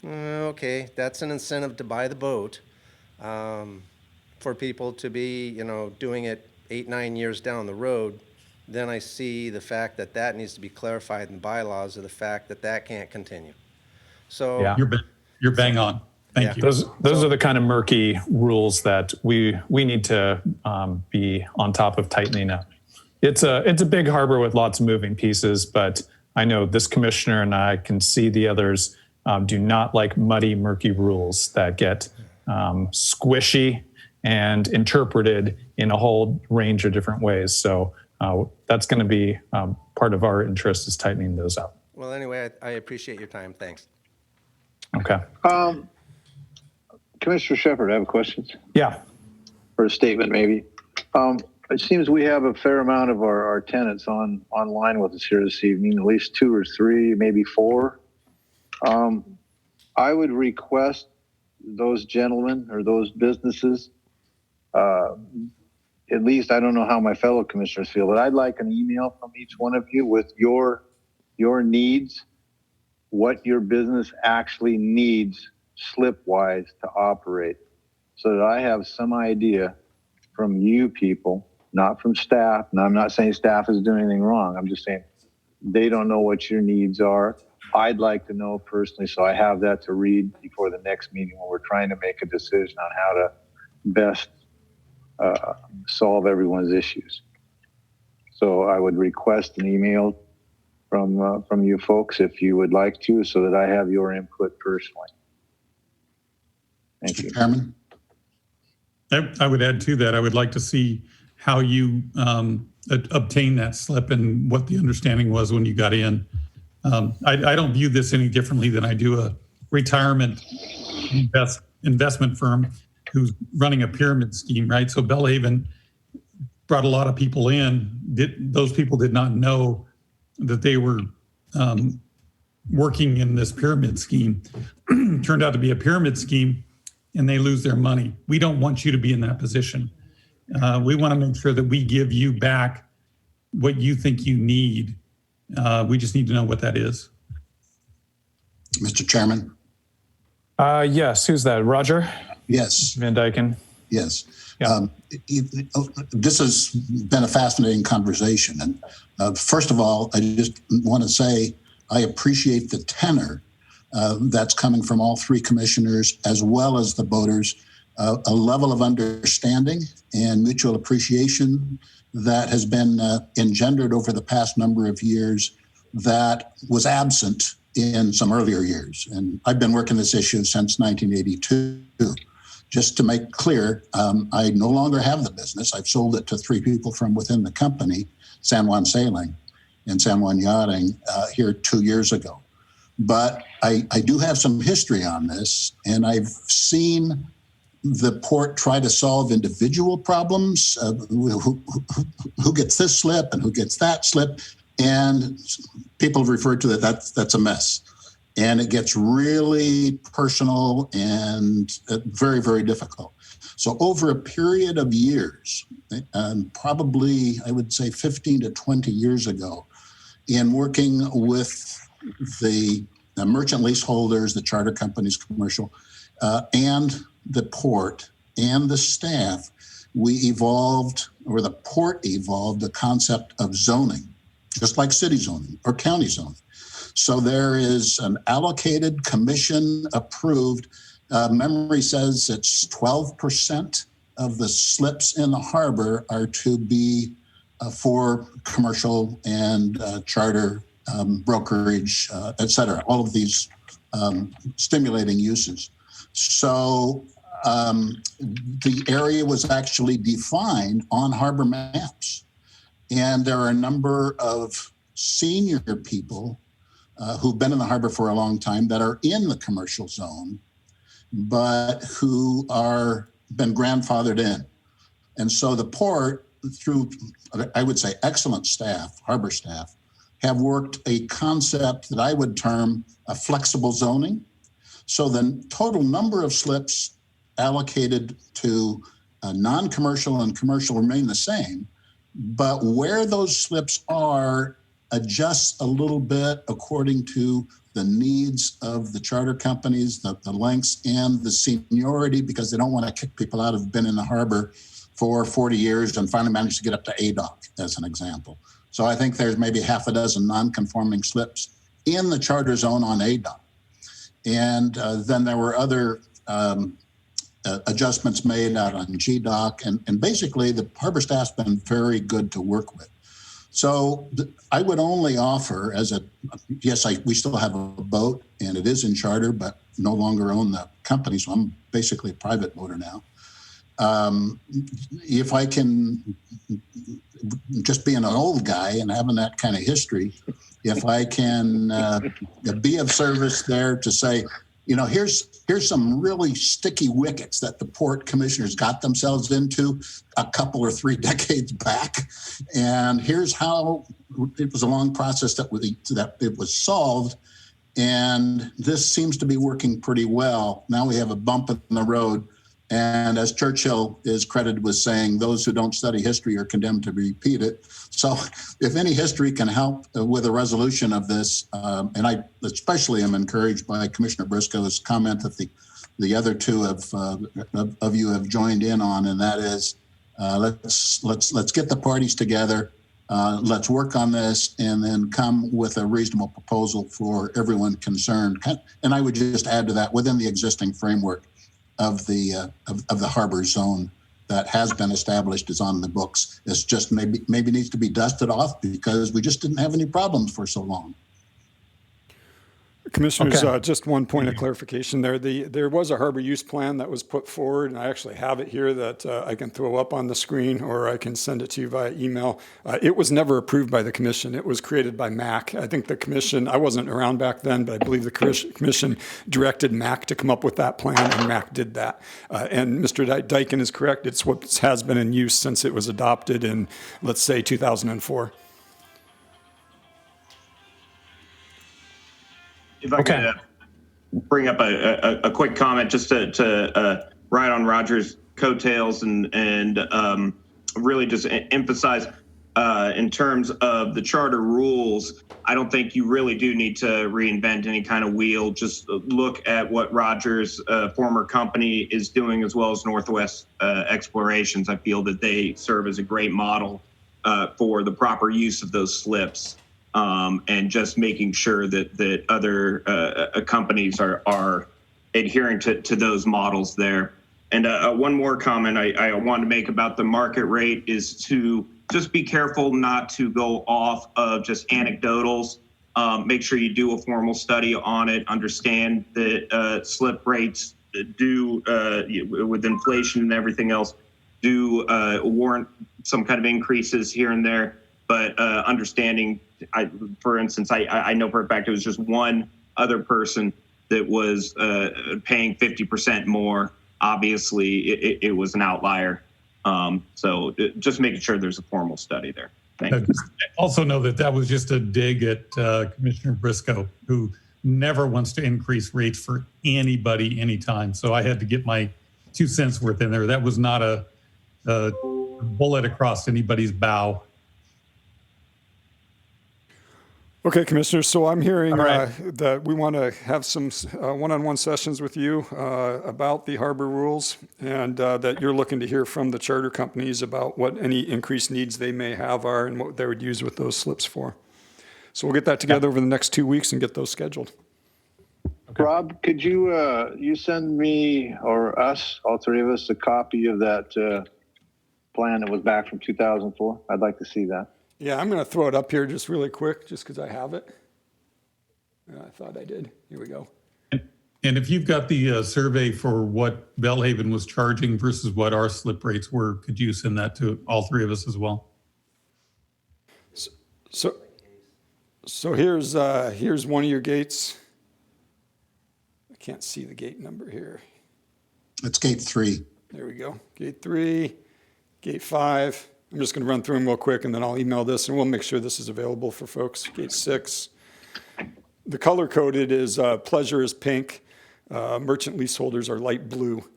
okay, that's an incentive to buy the boat. For people to be, doing it 8-9 years down the road, then I see the fact that needs to be clarified in the bylaws of the fact that can't continue. So Yeah. You're bang on. Thank you. Those are the kind of murky rules that we need to be on top of tightening up. It's a big harbor with lots of moving pieces, but I know this commissioner and I can see the others do not like muddy, murky rules that get squishy and interpreted in a whole range of different ways. So that's going to be part of our interest, is tightening those up. Well, anyway, I appreciate your time. Thanks. Okay. Commissioner Shepherd, I have questions. Yeah. Or a statement, maybe. It seems we have a fair amount of our tenants online with us here this evening, at least 2 or 3, maybe 4. I would request those gentlemen or those businesses, at least I don't know how my fellow commissioners feel, but I'd like an email from each one of you with your needs, what your business actually needs slip-wise to operate, so that I have some idea from you people, not from staff. And I'm not saying staff is doing anything wrong. I'm just saying they don't know what your needs are. I'd like to know personally, so I have that to read before the next meeting when we're trying to make a decision on how to best solve everyone's issues. So I would request an email from you folks if you would like to, so that I have your input personally. Thank you. Chairman? I would add to that, I would like to see how you obtained that slip and what the understanding was when you got in. I don't view this any differently than I do a retirement investment firm who's running a pyramid scheme, right? So Belhaven brought a lot of people in. Those people did not know that they were working in this pyramid scheme. Turned out to be a pyramid scheme, and they lose their money. We don't want you to be in that position. We want to make sure that we give you back what you think you need. We just need to know what that is. Mr. Chairman? Yes, who's that? Roger? Yes. Van Dyken? Yes. Yeah. This has been a fascinating conversation. And first of all, I just want to say I appreciate the tenor that's coming from all 3 commissioners, as well as the boaters, a level of understanding and mutual appreciation that has been engendered over the past number of years that was absent in some earlier years. And I've been working this issue since 1982. Just to make clear, I no longer have the business. I've sold it to 3 people from within the company, San Juan Sailing and San Juan Yachting, here 2 years ago. But I do have some history on this, and I've seen the port try to solve individual problems, who gets this slip and who gets that slip, and people have referred to that's a mess. And it gets really personal and very, very difficult. So over a period of years, probably I would say 15 to 20 years ago, in working with the merchant leaseholders, the charter companies, commercial, and the port and the staff, we evolved, or the port evolved, the concept of zoning, just like city zoning or county zoning. So there is an allocated, commission approved, memory says it's 12% of the slips in the harbor are to be for commercial and charter brokerage, et cetera, all of these stimulating uses. So the area was actually defined on harbor maps. And there are a number of senior people who've been in the harbor for a long time that are in the commercial zone, but who are been grandfathered in. And so the port, through, I would say, excellent staff, harbor staff, have worked a concept that I would term a flexible zoning. So the total number of slips allocated to non-commercial and commercial remain the same, but where those slips are adjusts a little bit according to the needs of the charter companies, the lengths and the seniority, because they don't want to kick people out who've been in the harbor for 40 years and finally managed to get up to ADOC, as an example. So I think there's maybe half a dozen non-conforming slips in the charter zone on ADOC. And then there were other adjustments made out on GDOC, and basically the harbor staff's been very good to work with. So I would only offer we still have a boat and it is in charter, but no longer own the company. So I'm basically a private boater now. If I can, just being an old guy and having that kind of history, if I can be of service there to say, here's some really sticky wickets that the port commissioners got themselves into a couple or 3 decades back. And here's how it was a long process that it was solved. And this seems to be working pretty well. Now we have a bump in the road. And as Churchill is credited with saying, those who don't study history are condemned to repeat it. So if any history can help with a resolution of this, and I especially am encouraged by Commissioner Briscoe's comment that the other two of you have joined in on, and that is let's get the parties together, let's work on this, and then come with a reasonable proposal for everyone concerned. And I would just add to that, within the existing framework of the harbor zone that has been established, is on the books. It's just maybe needs to be dusted off because we just didn't have any problems for so long. Commissioners, just one point of clarification there. There was a harbor use plan that was put forward, and I actually have it here that I can throw up on the screen, or I can send it to you via email. It was never approved by the commission. It was created by MAC. I think the commission, I wasn't around back then, but I believe the commission directed MAC to come up with that plan, and MAC did that. And Mr. Dyken is correct. It's what has been in use since it was adopted in, let's say, 2004. If I could bring up a quick comment just to ride on Roger's coattails and really just emphasize in terms of the charter rules, I don't think you really do need to reinvent any kind of wheel. Just look at what Roger's former company is doing, as well as Northwest Explorations. I feel that they serve as a great model for the proper use of those slips. And just making sure that other companies are adhering to those models there. And one more comment I want to make about the market rate is to just be careful not to go off of just anecdotals. Make sure you do a formal study on it, understand that slip rates do, with inflation and everything else, do warrant some kind of increases here and there. But understanding, for instance, I know for a fact it was just one other person that was paying 50% more obviously it was an outlier. So just making sure there's a formal study there. Thank you. Also know that was just a dig at Commissioner Briscoe, who never wants to increase rates for anybody anytime. So I had to get my 2 cents worth in there. That was not a bullet across anybody's bow. Okay, Commissioner, so I'm hearing right. that we want to have some one-on-one sessions with you about the harbor rules, and that you're looking to hear from the charter companies about what any increased needs they may have are and what they would use with those slips for. So we'll get that together over the next 2 weeks and get those scheduled. Okay. Rob, could you you send me or us, all three of us, a copy of that plan that was back from 2004? I'd like to see that. Yeah, I'm going to throw it up here just really quick, just because I have it. I thought I did. Here we go. And if you've got the survey for what Belhaven was charging versus what our slip rates were, could you send that to all three of us as well? So here's one of your gates. I can't see the gate number here. It's gate 3. There we go. Gate 3, gate 5. I'm just going to run through them real quick, and then I'll email this, and we'll make sure this is available for folks. Gate 6. The color coded is pleasure is pink. Merchant leaseholders are light blue.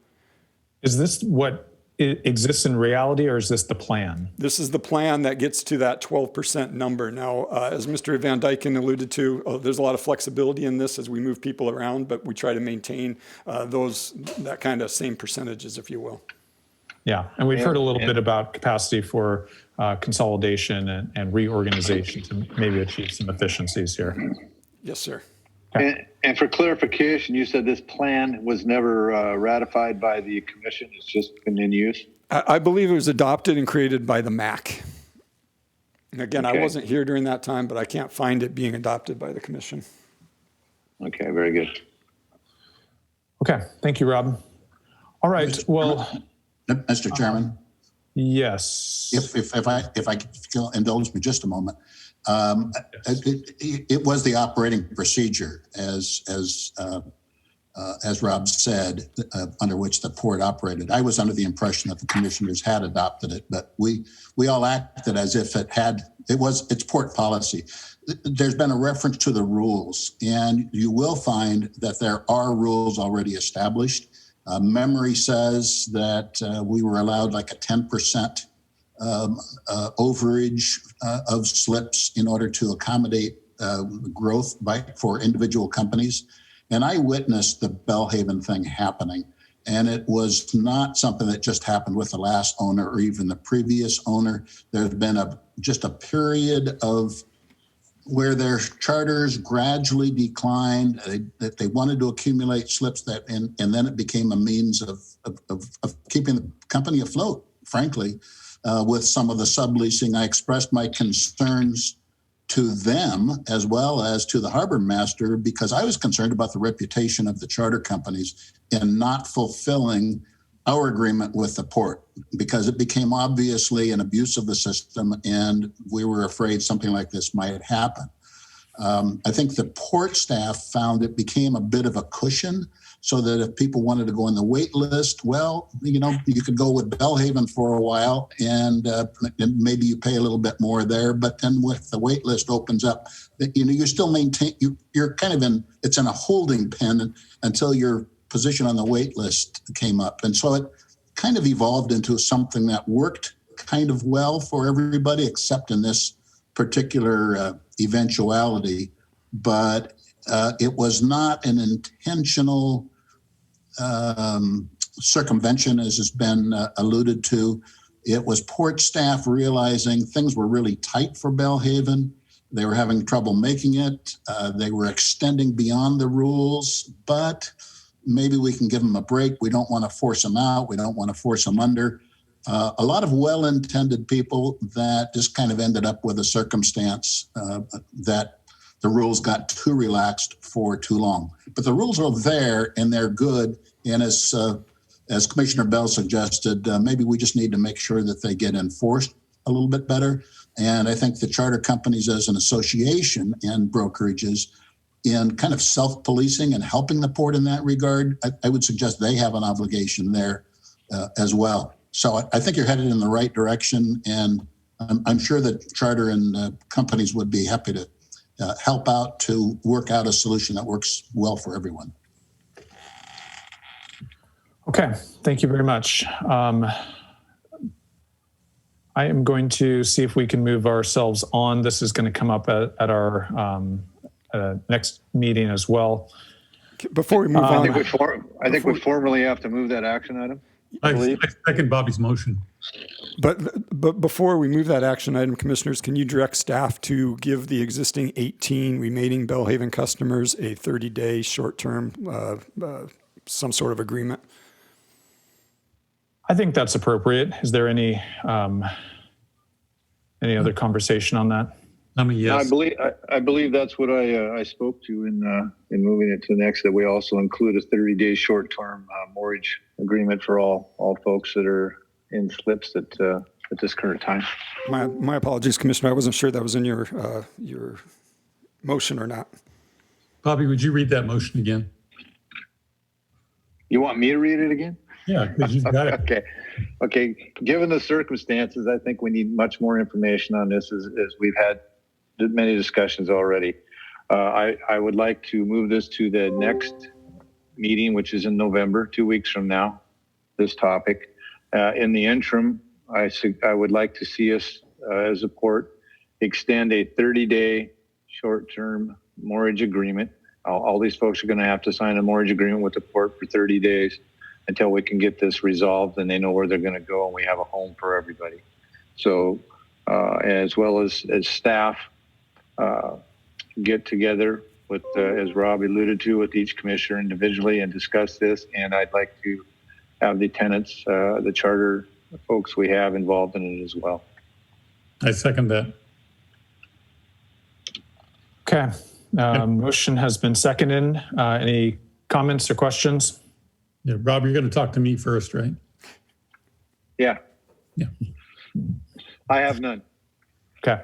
Is this what exists in reality, or is this the plan? This is the plan that gets to that 12% number. Now, as Mr. Van Dyken alluded to, there's a lot of flexibility in this as we move people around, but we try to maintain that kind of same percentages, if you will. Yeah, and we've heard a little bit about capacity for consolidation and reorganization to maybe achieve some efficiencies here. Yes, sir. And for clarification, you said this plan was never ratified by the commission. It's just been in use? I believe it was adopted and created by the MAC. And again, Okay. I wasn't here during that time, but I can't find it being adopted by the commission. Okay, very good. Okay, thank you, Rob. All right, well, Mr. Chairman, yes. if I could indulge me just a moment. It was the operating procedure, as Rob said, under which the port operated. I was under the impression that the commissioners had adopted it, but we all acted as if it's port policy. There's been a reference to the rules, and you will find that there are rules already established. Memory says that we were allowed like a 10% overage of slips in order to accommodate growth for individual companies. And I witnessed the Belhaven thing happening. And it was not something that just happened with the last owner or even the previous owner. There's been just a period of where their charters gradually declined, that they wanted to accumulate slips and then it became a means of keeping the company afloat, frankly. With some of the subleasing, I expressed my concerns to them as well as to the harbor master because I was concerned about the reputation of the charter companies in not fulfilling our agreement with the port because it became obviously an abuse of the system and we were afraid something like this might happen. I think the port staff found it became a bit of a cushion so that if people wanted to go on the wait list, well, you could go with Belhaven for a while and maybe you pay a little bit more there. But then with the wait list opens up, you still maintain, you're kind of it's in a holding pen until your position on the wait list came up. And so it kind of evolved into something that worked kind of well for everybody, except in this particular eventuality. But it was not an intentional circumvention, as has been alluded to. It was port staff realizing things were really tight for Belhaven. They were having trouble making it. They were extending beyond the rules, but maybe we can give them a break. We don't want to force them out. We don't want to force them under. A lot of well-intended people that just kind of ended up with a circumstance that the rules got too relaxed for too long. But the rules are there and they're good. And as Commissioner Bell suggested, maybe we just need to make sure that they get enforced a little bit better. And I think the charter companies as an association and brokerages in kind of self-policing and helping the port in that regard, I would suggest they have an obligation there as well. So I think you're headed in the right direction, and I'm sure that charter and companies would be happy to help out to work out a solution that works well for everyone. Okay, thank you very much. I am going to see if we can move ourselves on. This is going to come up at our next meeting as well. Before we move on, I think we formally have to move that action item. I second Bobby's motion. but before we move that action item, commissioners, can you direct staff to give the existing 18 remaining Belhaven customers a 30-day short-term, some sort of agreement? I think that's appropriate. Is there any other conversation on that? I mean, yes. I believe that's what I spoke to in moving it to the next, that we also include a 30-day short-term mortgage agreement for all folks that are in slips at this current time. My apologies, Commissioner. I wasn't sure that was in your motion or not. Bobby, would you read that motion again? You want me to read it again? Yeah, because you've got it. Okay. Given the circumstances, I think we need much more information on this, as we've had many discussions already. I would like to move this to the next meeting, which is in November, 2 weeks from now, this topic. In the interim, I would like to see us, as a port, extend a 30-day short-term mortgage agreement. All these folks are going to have to sign a mortgage agreement with the port for 30 days until we can get this resolved and they know where they're going to go and we have a home for everybody. So as well as staff get together with, as Rob alluded to, with each commissioner individually and discuss this. And I'd like to have the tenants, the charter folks we have involved in it as well. I second that. Okay. Motion has been seconded. Any comments or questions? Yeah, Rob, you're going to talk to me first, right? Yeah. Yeah. I have none. Okay.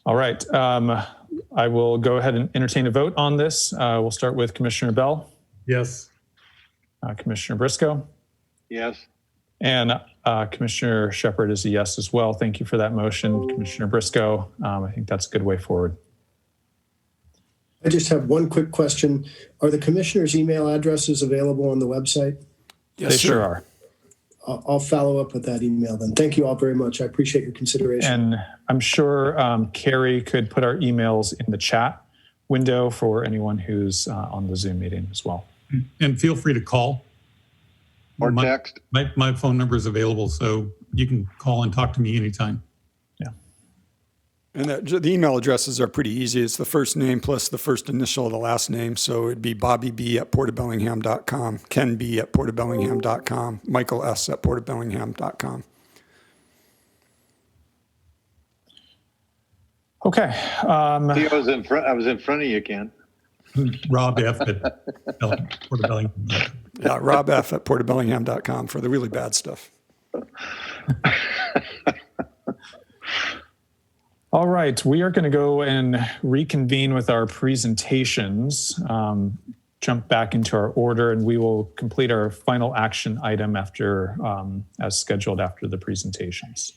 All right. I will go ahead and entertain a vote on this. We'll start with Commissioner Bell. Yes. Commissioner Briscoe. Yes. And Commissioner Shepard is a yes as well. Thank you for that motion, Commissioner Briscoe. I think that's a good way forward. I just have one quick question. Are the commissioners' email addresses available on the website? Yes, they sir. sure are. I'll follow up with that email then. Thank you all very much. I appreciate your consideration. And I'm sure Carrie could put our emails in the chat window for anyone who's on the Zoom meeting as well. And feel free to call. Or text. My phone number is available, so you can call and talk to me anytime. And the email addresses are pretty easy. It's the first name plus the first initial of the last name. So it'd be BobbyB@portofbellingham.com, KenB@portofbellingham.com, Michael S@portofbellingham.com. Okay. See, I was in front of you, Ken. Rob F@portofbellingham. Yeah, Rob F@portofbellingham.com for the really bad stuff. All right, we are going to go and reconvene with our presentations, jump back into our order, and we will complete our final action item after, as scheduled after the presentations.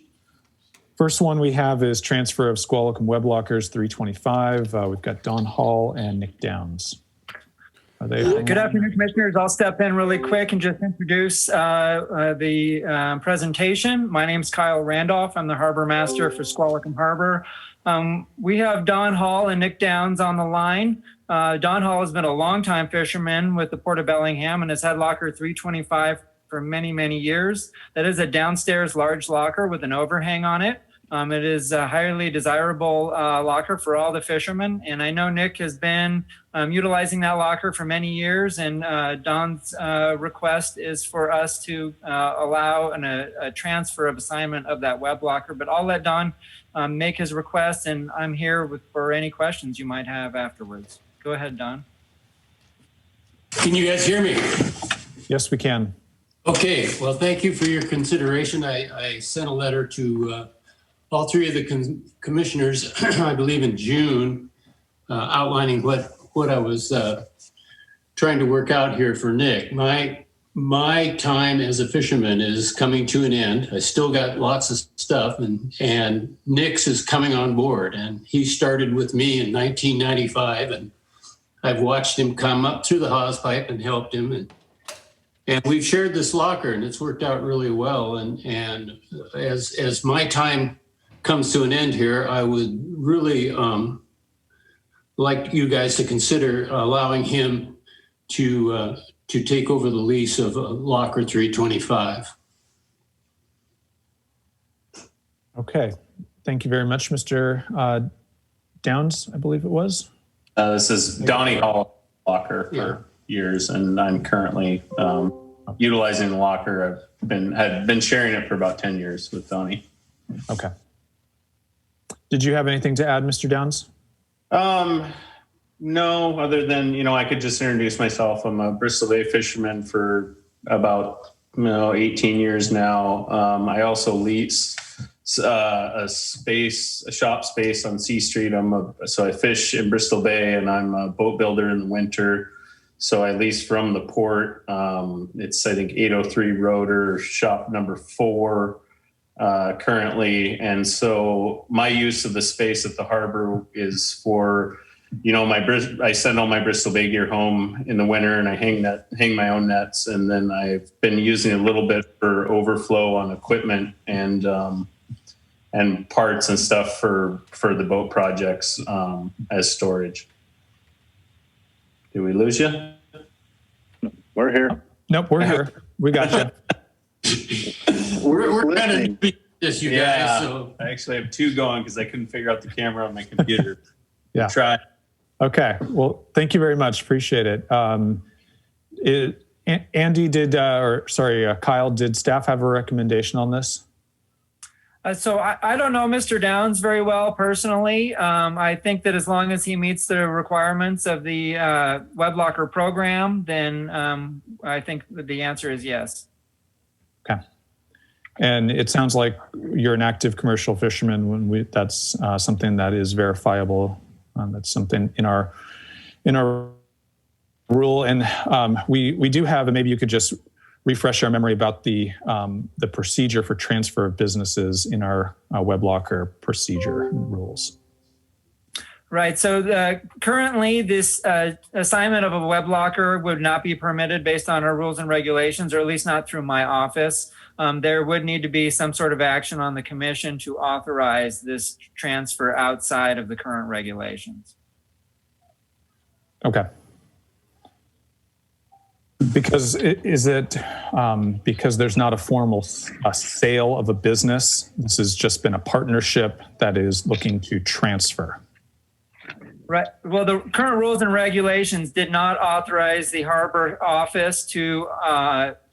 First one we have is transfer of Squalicum web lockers 325. We've got Don Hall and Nick Downs. Are they Good afternoon, commissioners. I'll step in really quick and just introduce the presentation. My name is Kyle Randolph. I'm the harbor master for Squalicum Harbor. We have Don Hall and Nick Downs on the line. Don Hall has been a longtime fisherman with the Port of Bellingham and has had locker 325 for many, many years. That is a downstairs large locker with an overhang on it. It is a highly desirable locker for all the fishermen. And I know Nick has been utilizing that locker for many years. And Don's request is for us to allow a transfer of assignment of that web locker. But I'll let Don make his request, and I'm here for any questions you might have afterwards. Go ahead, Don. Can you guys hear me? Yes, we can. Okay, well, thank you for your consideration. I sent a letter to all three of the commissioners, I believe in June, outlining what I was trying to work out here for Nick. My time as a fisherman is coming to an end. I still got lots of stuff, and Nick's is coming on board. And he started with me in 1995, and I've watched him come up through the hose pipe and helped him. And we've shared this locker, and it's worked out really well. And as my time comes to an end here, I would really like you guys to consider allowing him to take over the lease of locker 325. Okay. Thank you very much, Mr. Downs, I believe it was. This is Donnie Hall locker for years, and I'm currently utilizing the locker. I've been sharing it for about 10 years with Donnie. Okay. Did you have anything to add, Mr. Downs? No, other than, I could just introduce myself. I'm a Bristol Bay fisherman for about 18 years now. I also lease a shop space on C Street. So I fish in Bristol Bay, and I'm a boat builder in the winter. So I lease from the port. It's, I think, 803 Rotor, shop number 4 currently. And so my use of the space at the harbor is for, I send all my Bristol Bay gear home in the winter, and I hang my own nets. And then I've been using a little bit for overflow on equipment and parts and stuff for the boat projects as storage. Did we lose you? We're here. Nope, we're here. We got you. We're kind of this, you guys. So I actually have 2 going because I couldn't figure out the camera on my computer. Yeah. Try. Okay. Well, thank you very much. Appreciate it. Andy Kyle, did staff have a recommendation on this? So I don't know Mr. Downs very well personally. I think that as long as he meets the requirements of the WebLocker program, then I think that the answer is yes. Okay. And it sounds like you're an active commercial fisherman. That's something that is verifiable. That's something in our rule. And we do have, and maybe you could just refresh our memory about the procedure for transfer of businesses in our WebLocker procedure rules. Right. So currently, this assignment of a WebLocker would not be permitted based on our rules and regulations, or at least not through my office. There would need to be some sort of action on the commission to authorize this transfer outside of the current regulations. Okay. Because because there's not a formal sale of a business. This has just been a partnership that is looking to transfer. Right. Well, the current rules and regulations did not authorize the harbor office to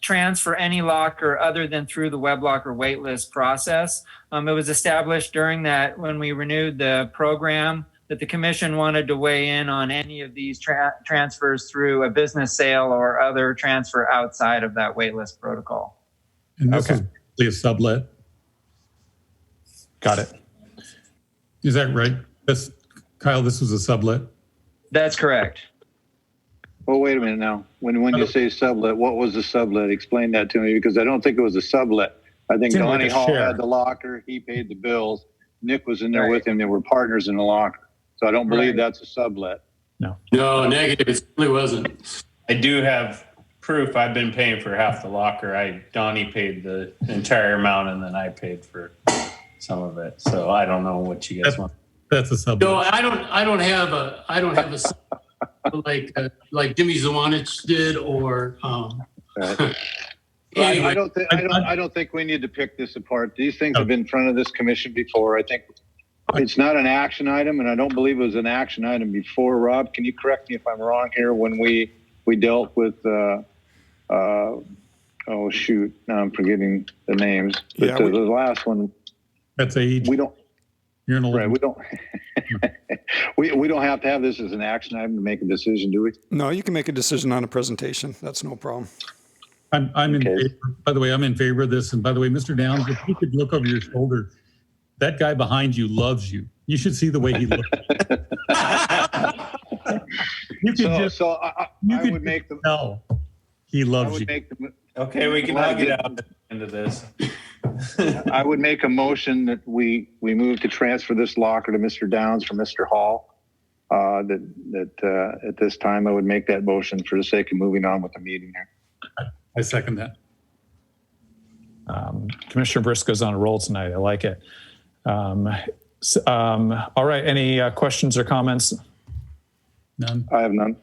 transfer any locker other than through the WebLocker waitlist process. It was established during that when we renewed the program that the commission wanted to weigh in on any of these transfers through a business sale or other transfer outside of that waitlist protocol. And this is a sublet. Got it. Is that right? Kyle, this was a sublet? That's correct. Well, wait a minute now. When you say sublet, what was the sublet? Explain that to me, because I don't think it was a sublet. I think Donnie Hall had the locker. He paid the bills. Nick was in there with him. They were partners in the locker. So I don't believe that's a sublet. No, negative. It really wasn't. I do have proof. I've been paying for half the locker. Donnie paid the entire amount, and then I paid for some of it. So I don't know what you guys want. That's a sublet. No, I don't have a like Jimmy Zawanich did, or anyway. I don't think we need to pick this apart. These things have been in front of this commission before. I think it's not an action item, and I don't believe it was an action item before. Rob, can you correct me if I'm wrong here? When we dealt with oh shoot, now I'm forgetting the names. But the last one, that's age. We don't. You're in a right. We don't. we don't have to have this as an action item to make a decision, do we? No, you can make a decision on a presentation. That's no problem. I'm in favor. By the way, I'm in favor of this. And by the way, Mr. Downs, if you could look over your shoulder, that guy behind you loves you. You should see the way he looked. You could just, So I would make the. tell he I loves would you. make the. Okay, we can hug it out at the end of this. I would make a motion that we move to transfer this locker to Mr. Downs from Mr. Hall. That at this time I would make that motion for the sake of moving on with the meeting here. I second that. Commissioner Briscoe's on a roll tonight. I like it. All right. Any questions or comments? None. I have none.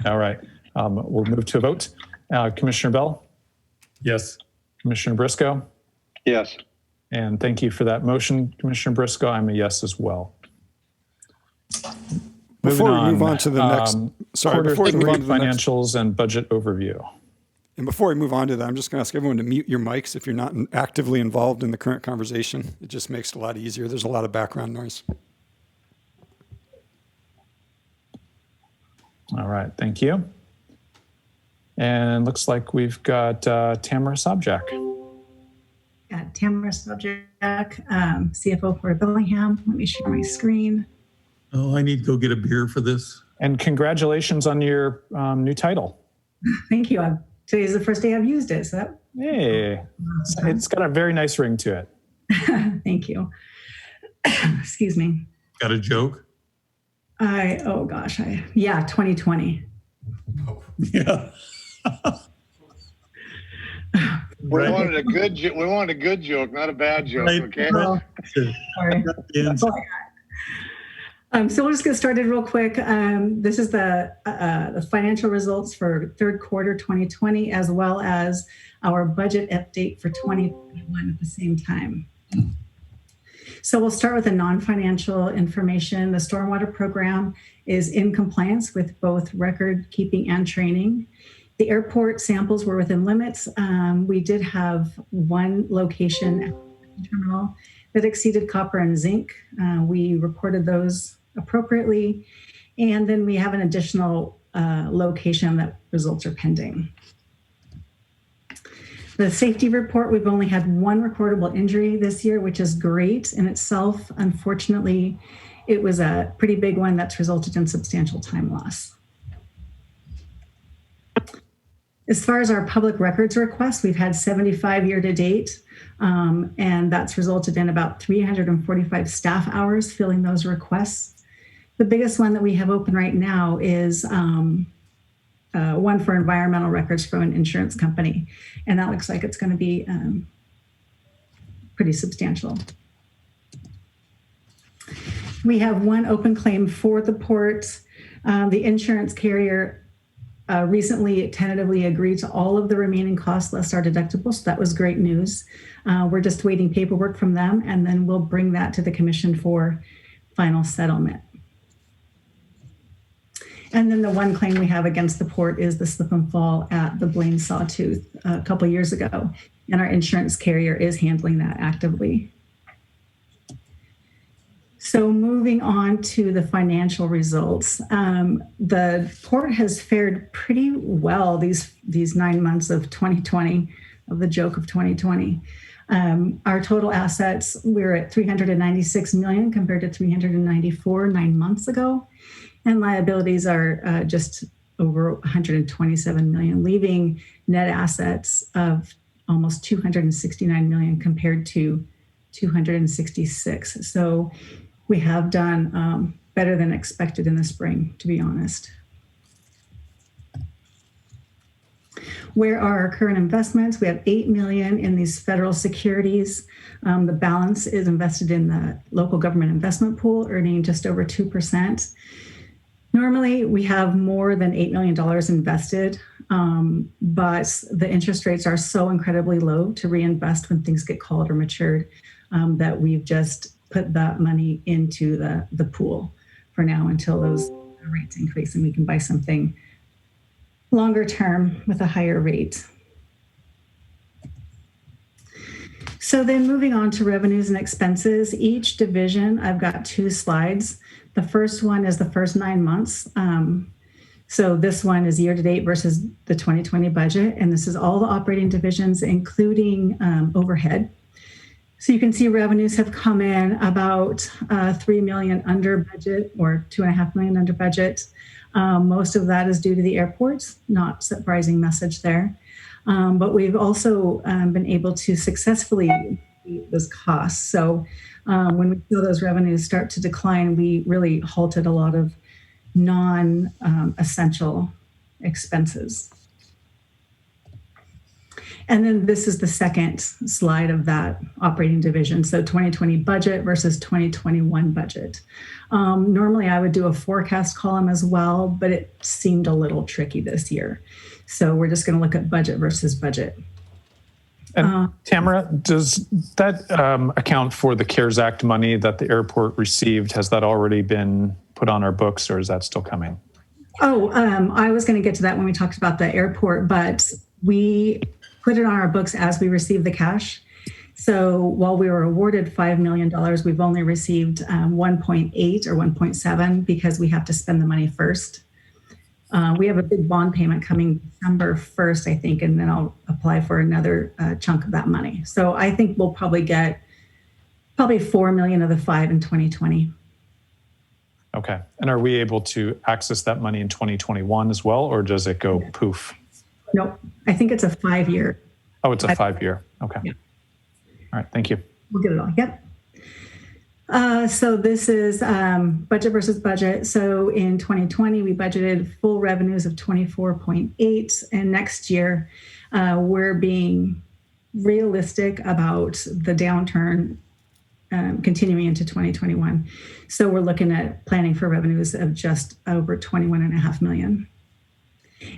All right. We'll move to a vote. Commissioner Bell? Yes. Commissioner Briscoe? Yes. And thank you for that motion, Commissioner Briscoe. I'm a yes as well. Before we move on to the next, Quarter before we three move on to the next, financials and budget overview. and before we move on to that, I'm just going to ask everyone to mute your mics if you're not actively involved in the current conversation. It just makes it a lot easier. There's a lot of background noise. All right. Thank you. And looks like we've got Tamara Sobczak. Yeah, Tamara Sobczak, CFO for Bellingham. Let me share my screen. Oh, I need to go get a beer for this. And congratulations on your new title. Thank you. Today's the first day I've used it. So that, Hey, it's got a very nice ring to it. thank you. Excuse me. Got a joke? Oh gosh, 2020. Yeah. We wanted a good joke, not a bad joke. Right. Okay. Oh, sorry. So we'll just get started real quick. This is the financial results for third quarter 2020, as well as our budget update for 2021 at the same time. So we'll start with the non-financial information. The stormwater program is in compliance with both record keeping and training. The airport samples were within limits. We did have one location at the terminal that exceeded copper and zinc. We reported those appropriately. And then we have an additional location that results are pending. The safety report, we've only had one recordable injury this year, which is great in itself. Unfortunately, it was a pretty big one that's resulted in substantial time loss. As far as our public records requests, we've had 75 year to date, and that's resulted in about 345 staff hours filling those requests. The biggest one that we have open right now is one for environmental records from an insurance company, and that looks like it's going to be pretty substantial. We have one open claim for the port. The insurance carrier recently tentatively agreed to all of the remaining costs less our deductible, so that was great news. We're just waiting paperwork from them, and then we'll bring that to the commission for final settlement. And then the one claim we have against the port is the slip and fall at the Blaine Sawtooth a couple of years ago, and our insurance carrier is handling that actively. So moving on to the financial results, the port has fared pretty well these 9 months of 2020, of the joke of 2020. Our total assets, we're at $396 million compared to $394 9 months ago. And liabilities are just over $127 million, leaving net assets of almost $269 million compared to $266. So we have done better than expected in the spring, to be honest. Where are our current investments? We have $8 million in these federal securities. The balance is invested in the local government investment pool, earning just over 2%. Normally, we have more than $8 million invested, but the interest rates are so incredibly low to reinvest when things get called or matured that we've just put that money into the pool for now until those rates increase and we can buy something longer term with a higher rate. So then moving on to revenues and expenses, each division, I've got 2 slides. The first one is the first 9 months. So this one is year to date versus the 2020 budget. And this is all the operating divisions, including overhead. So you can see revenues have come in about 3 million under budget, or 2.5 million under budget. Most of that is due to the airports, not surprising message there. But we've also been able to successfully meet those costs. So when we saw those revenues start to decline, we really halted a lot of non-essential expenses. And then this is the second slide of that operating division. So 2020 budget versus 2021 budget. Normally I would do a forecast column as well, but it seemed a little tricky this year. So we're just going to look at budget versus budget. And Tamara, does that account for the CARES Act money that the airport received? Has that already been put on our books, or is that still coming? Oh, I was going to get to that when we talked about the airport, but we put it on our books as we received the cash. So while we were awarded $5 million, we've only received 1.8 or 1.7 because we have to spend the money first. We have a big bond payment coming December 1st, I think, and then I'll apply for another chunk of that money. So I think we'll probably get 4 million of the 5 in 2020. Okay. And are we able to access that money in 2021 as well, or does it go poof? No, I think it's a 5-year. Oh, it's a 5-year. Okay. Yeah. All right. Thank you. We'll get it all. Yep. So this is budget versus budget. So in 2020, we budgeted full revenues of 24.8, and next year we're being realistic about the downturn continuing into 2021. So we're looking at planning for revenues of just over 21.5 million.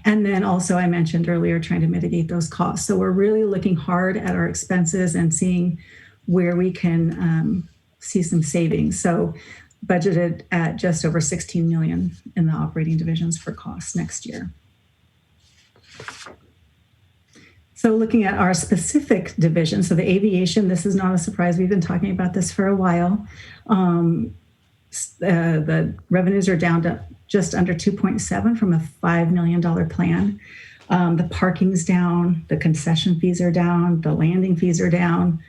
And then also I mentioned earlier, trying to mitigate those costs. So we're really looking hard at our expenses and seeing where we can see some savings. So budgeted at just over 16 million in the operating divisions for costs next year. So looking at our specific division, so the aviation, this is not a surprise. We've been talking about this for a while. The revenues are down to just under 2.7 from a $5 million plan. The parking's down, the concession fees are down, the landing fees are down.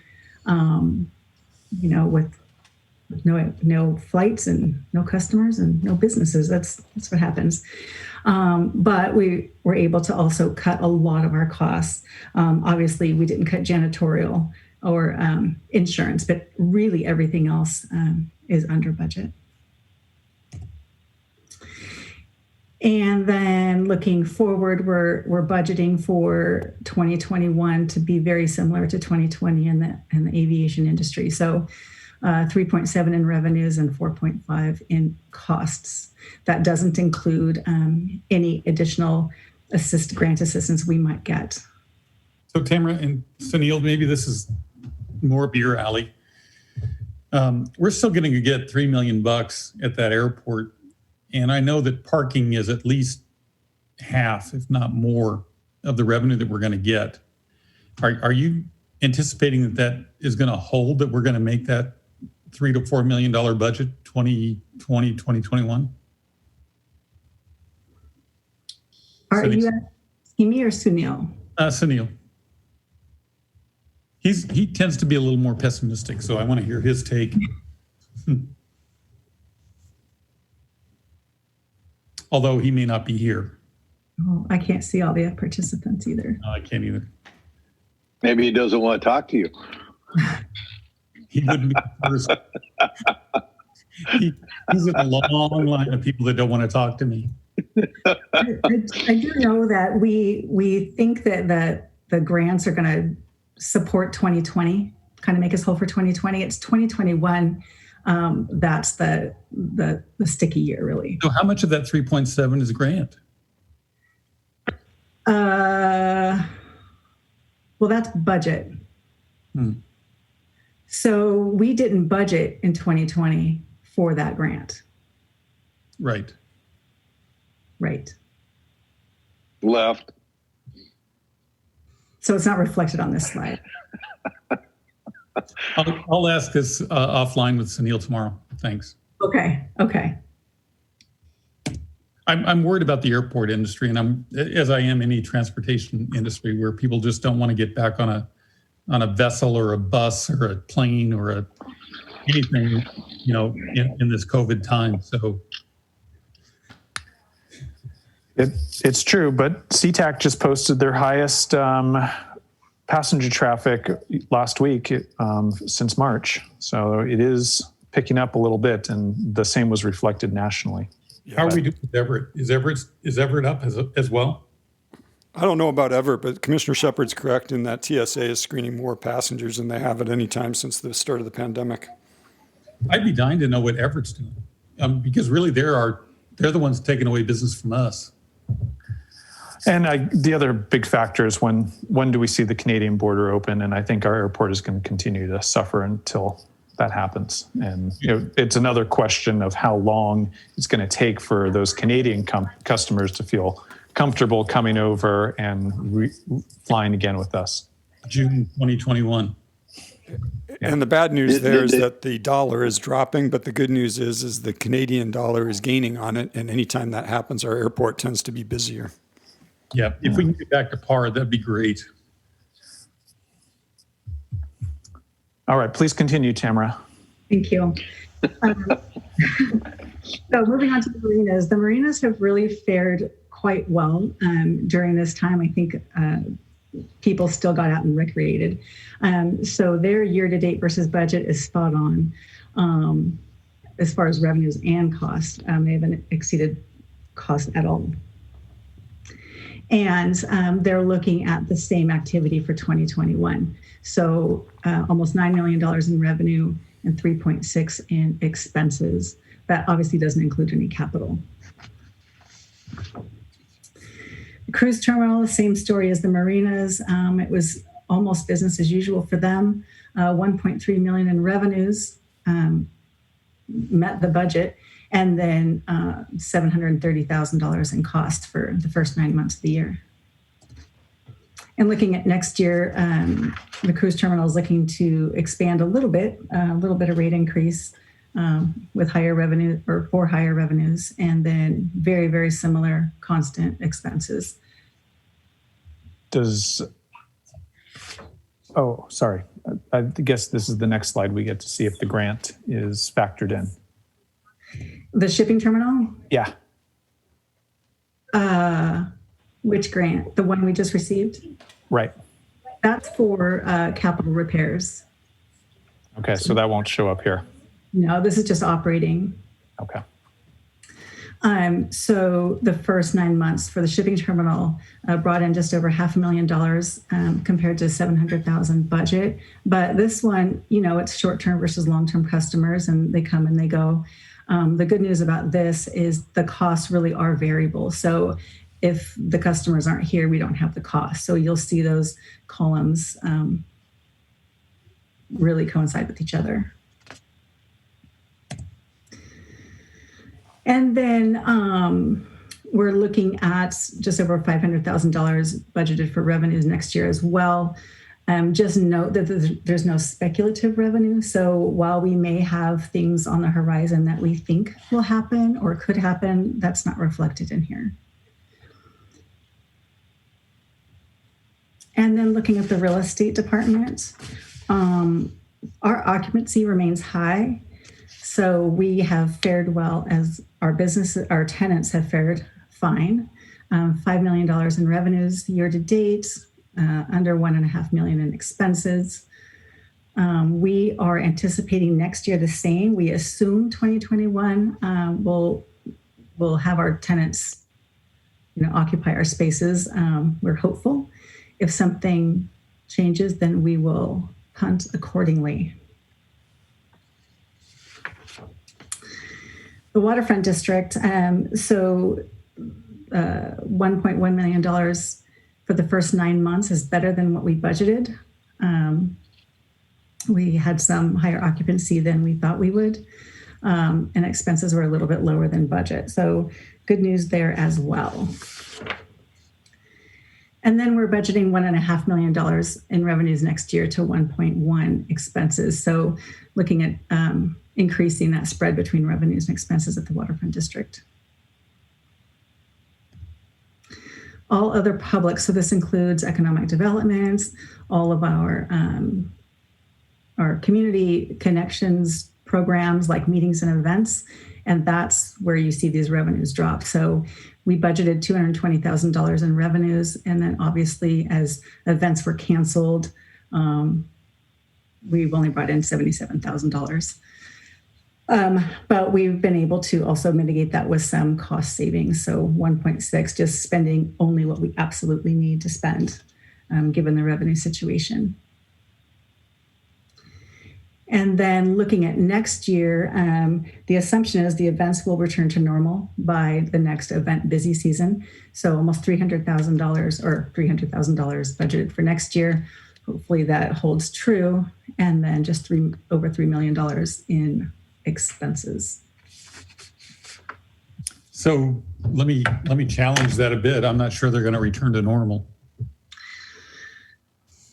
With no flights and no customers and no businesses, that's what happens. But we were able to also cut a lot of our costs. Obviously, we didn't cut janitorial or insurance, but really everything else is under budget. And then looking forward, we're budgeting for 2021 to be very similar to 2020 in the aviation industry. So 3.7 in revenues and 4.5 in costs. That doesn't include any additional grant assistance we might get. So Tamara and Sunil, maybe this is more up your alley. We're still going to get $3 million at that airport. And I know that parking is at least half, if not more, of the revenue that we're going to get. Are you anticipating that is going to hold, that we're going to make that $3 to $4 million budget 2020, 2021? Are you asking me or Sunil? Sunil. He tends to be a little more pessimistic, so I want to hear his take. Although he may not be here. Oh, I can't see all the participants either. No, I can't either. Maybe he doesn't want to talk to you. He wouldn't be the first. He's in a long line of people that don't want to talk to me. I do know that we think that the grants are going to support 2020, kind of make us whole for 2020. It's 2021. That's the sticky year, really. So how much of that 3.7 is grant? Well, that's budget. So we didn't budget in 2020 for that grant. Right. Right. Left. So it's not reflected on this slide. I'll ask this offline with Sunil tomorrow. Thanks. Okay. I'm worried about the airport industry, and as I am any transportation industry, where people just don't want to get back on on a vessel or a bus or a plane or anything, in this COVID time. So it's true, but SeaTac just posted their highest passenger traffic last week since March. So it is picking up a little bit, and the same was reflected nationally. How are we doing with Everett? Is Everett up as well? I don't know about Everett, but Commissioner Shepard's correct in that TSA is screening more passengers than they have at any time since the start of the pandemic. I'd be dying to know what Everett's doing, because really they're the ones taking away business from us. And the other big factor is when do we see the Canadian border open? And I think our airport is going to continue to suffer until that happens. And it's another question of how long it's going to take for those Canadian customers to feel comfortable coming over and flying again with us. June 2021. And the bad news there is that the dollar is dropping, but the good news is the Canadian dollar is gaining on it. And anytime that happens, our airport tends to be busier. Yeah, if we can get back to par, that'd be great. All right, please continue, Tamara. Thank you. So moving on to the marinas. The marinas have really fared quite well during this time. I think people still got out and recreated. So their year-to-date versus budget is spot on as far as revenues and costs. They haven't exceeded costs at all. And they're looking at the same activity for 2021. So almost $9 million in revenue and 3.6 in expenses. That obviously doesn't include any capital. The cruise terminal, the same story as the marinas. It was almost business as usual for them. 1.3 million in revenues, met the budget, and then $730,000 in cost for the first 9 months of the year. And looking at next year, the cruise terminal is looking to expand a little bit of rate increase with higher revenue or for higher revenues, and then very, very similar constant expenses. Sorry. I guess this is the next slide. We get to see if the grant is factored in. The shipping terminal? Yeah. Which grant? The one we just received? Right. That's for capital repairs. Okay, so that won't show up here. No, this is just operating. Okay. So the first 9 months for the shipping terminal brought in just over $500,000 compared to $700,000 budget. But this one, it's short-term versus long-term customers, and they come and they go. The good news about this is the costs really are variable. So if the customers aren't here, we don't have the cost. So you'll see those columns really coincide with each other. And then we're looking at just over $500,000 budgeted for revenues next year as well. Just note that there's no speculative revenue. So while we may have things on the horizon that we think will happen or could happen, that's not reflected in here. And then looking at the real estate department, our occupancy remains high. So we have fared well as our tenants have fared fine. $5 million in revenues year to date, under $1.5 million in expenses. We are anticipating next year the same. We assume 2021 we'll have our tenants, occupy our spaces. We're hopeful. If something changes, then we will hunt accordingly. The waterfront district, so $1.1 million for the first 9 months is better than what we budgeted. We had some higher occupancy than we thought we would, and expenses were a little bit lower than budget. So good news there as well. And then we're budgeting $1.5 million in revenues next year to 1.1 expenses. So looking at increasing that spread between revenues and expenses at the waterfront district. All other public, so this includes economic developments, all of our community connections programs like meetings and events, and that's where you see these revenues drop. So we budgeted $220,000 in revenues, and then obviously as events were canceled, we've only brought in $77,000. But we've been able to also mitigate that with some cost savings. So 1.6, just spending only what we absolutely need to spend, given the revenue situation. And then looking at next year, the assumption is the events will return to normal by the next event busy season. So almost $300,000 or $300,000 budgeted for next year. Hopefully that holds true. And then just over $3 million in expenses. So let me challenge that a bit. I'm not sure they're going to return to normal.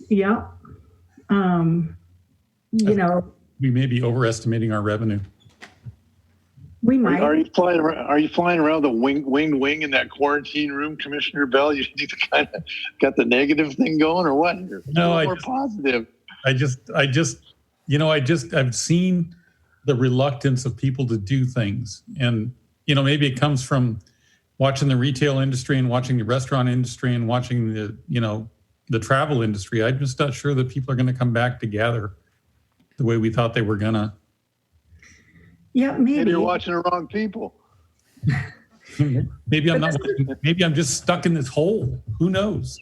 Yeah. You know, we may be overestimating our revenue. We might. Are you flying around the wing in that quarantine room, Commissioner Bell? You need to kind of got the negative thing going, or what? No, more positive. I've seen the reluctance of people to do things, and maybe it comes from watching the retail industry and watching the restaurant industry and watching the travel industry. I'm just not sure that people are going to come back together the way we thought they were gonna. Yeah, maybe. Maybe you're watching the wrong people. Maybe I'm not. Maybe I'm just stuck in this hole. Who knows?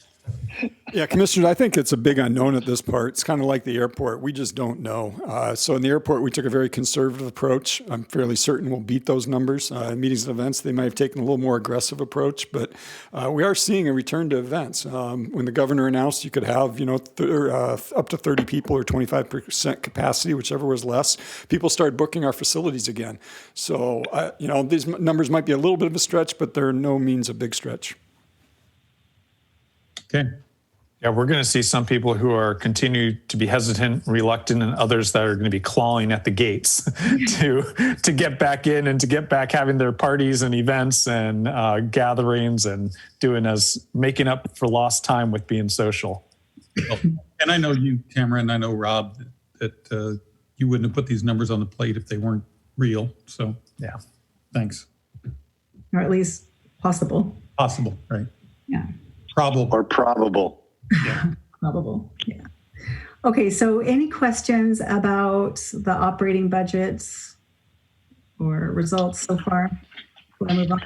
Yeah, Commissioner, I think it's a big unknown at this part. It's kind of like the airport. We just don't know. So in the airport, we took a very conservative approach. I'm fairly certain we'll beat those numbers. In meetings and events, they might have taken a little more aggressive approach, but we are seeing a return to events. When the governor announced you could have, up to 30 people or 25% capacity, whichever was less, people started booking our facilities again. So, these numbers might be a little bit of a stretch, but they're no means a big stretch. Okay. Yeah, we're going to see some people who are continue to be hesitant, reluctant, and others that are going to be clawing at the gates to get back in and to get back having their parties and events and gatherings and making up for lost time with being social. And I know you, Cameron, I know Rob, that you wouldn't have put these numbers on the plate if they weren't real. So yeah, Or thanks. at least possible. Possible, right? Yeah. Probable. Yeah. Probable. Yeah. Okay. So any questions about the operating budgets or results so far? Before I move on?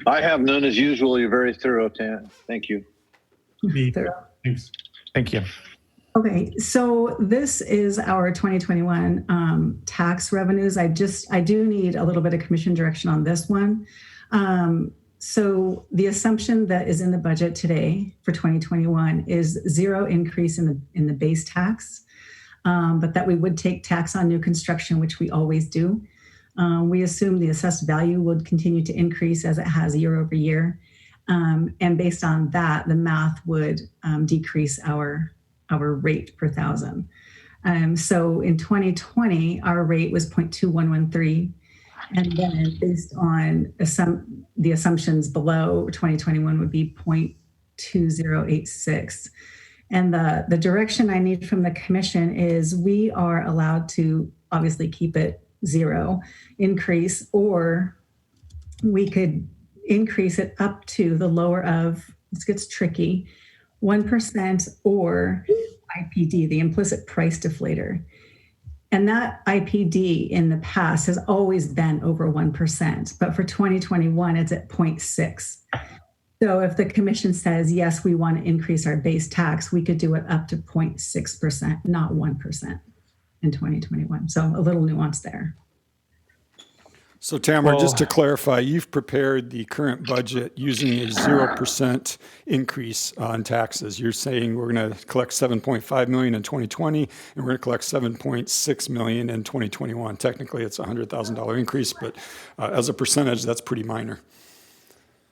I have none as usual. You're very thorough, Tan. Thank you. Thorough. Thanks. Thank you. Okay, so this is our 2021 tax revenues. I do need a little bit of commission direction on this one. So the assumption that is in the budget today for 2021 is zero increase in the base tax, but that we would take tax on new construction, which we always do. We assume the assessed value would continue to increase as it has year over year. And based on that, the math would decrease our rate per thousand. So in 2020, our rate was 0.2113. And then based on the assumptions below, 2021 would be 0.2086. And the direction I need from the commission is we are allowed to obviously keep it zero, increase, or we could increase it up to the lower of, this gets tricky, 1% or IPD, the implicit price deflator. And that IPD in the past has always been over 1%, but for 2021, it's at 0.6. So if the commission says, yes, we want to increase our base tax, we could do it up to 0.6%, not 1% in 2021. So a little nuance there. So Tamara, just to clarify, you've prepared the current budget using a 0% increase on taxes. You're saying we're going to collect $7.5 million in 2020, and we're going to collect $7.6 million in 2021. Technically, it's a $100,000 increase, but as a percentage, that's pretty minor.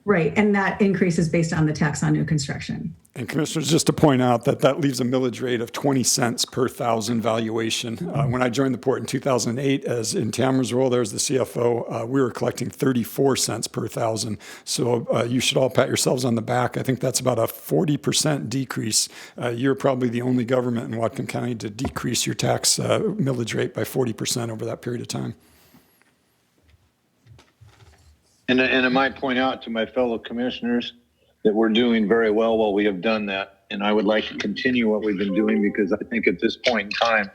Right, and that increase is based on the tax on new construction. And Commissioners, just to point out that leaves a millage rate of 20 cents per thousand valuation. When I joined the port in 2008, as in Tamara's role there as the CFO, we were collecting 34 cents per thousand. So you should all pat yourselves on the back. I think that's about a 40% decrease. You're probably the only government in Whatcom County to decrease your tax millage rate by 40% over that period of time. And I might point out to my fellow commissioners that we're doing very well while we have done that. And I would like to continue what we've been doing, because I think at this point in time,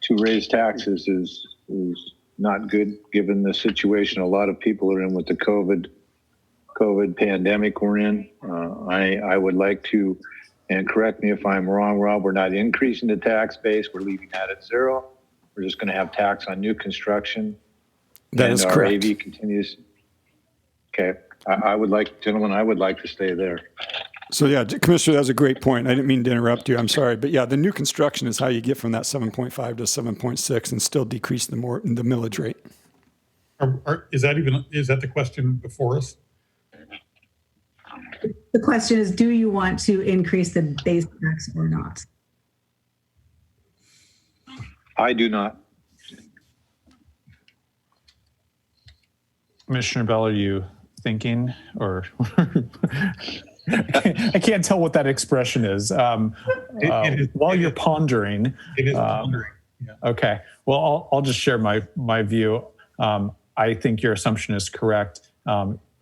to raise taxes is not good given the situation a lot of people are in with the COVID pandemic we're in. I would like to, and correct me if I'm wrong, Rob, we're not increasing the tax base. We're leaving that at zero. We're just going to have tax on new construction. That is correct. Our AV continues. Okay. I would like, gentlemen, I would like to stay there. So yeah, Commissioner, that was a great point. I didn't mean to interrupt you. I'm sorry. But yeah, the new construction is how you get from that 7.5 to 7.6 and still decrease the millage rate. Is that the question before us? The question is, do you want to increase the base tax or not? I do not. Commissioner Bell, are you thinking, or I can't tell what that expression is. While you're pondering. It is pondering. Yeah. Okay. Well, I'll just share my view. I think your assumption is correct.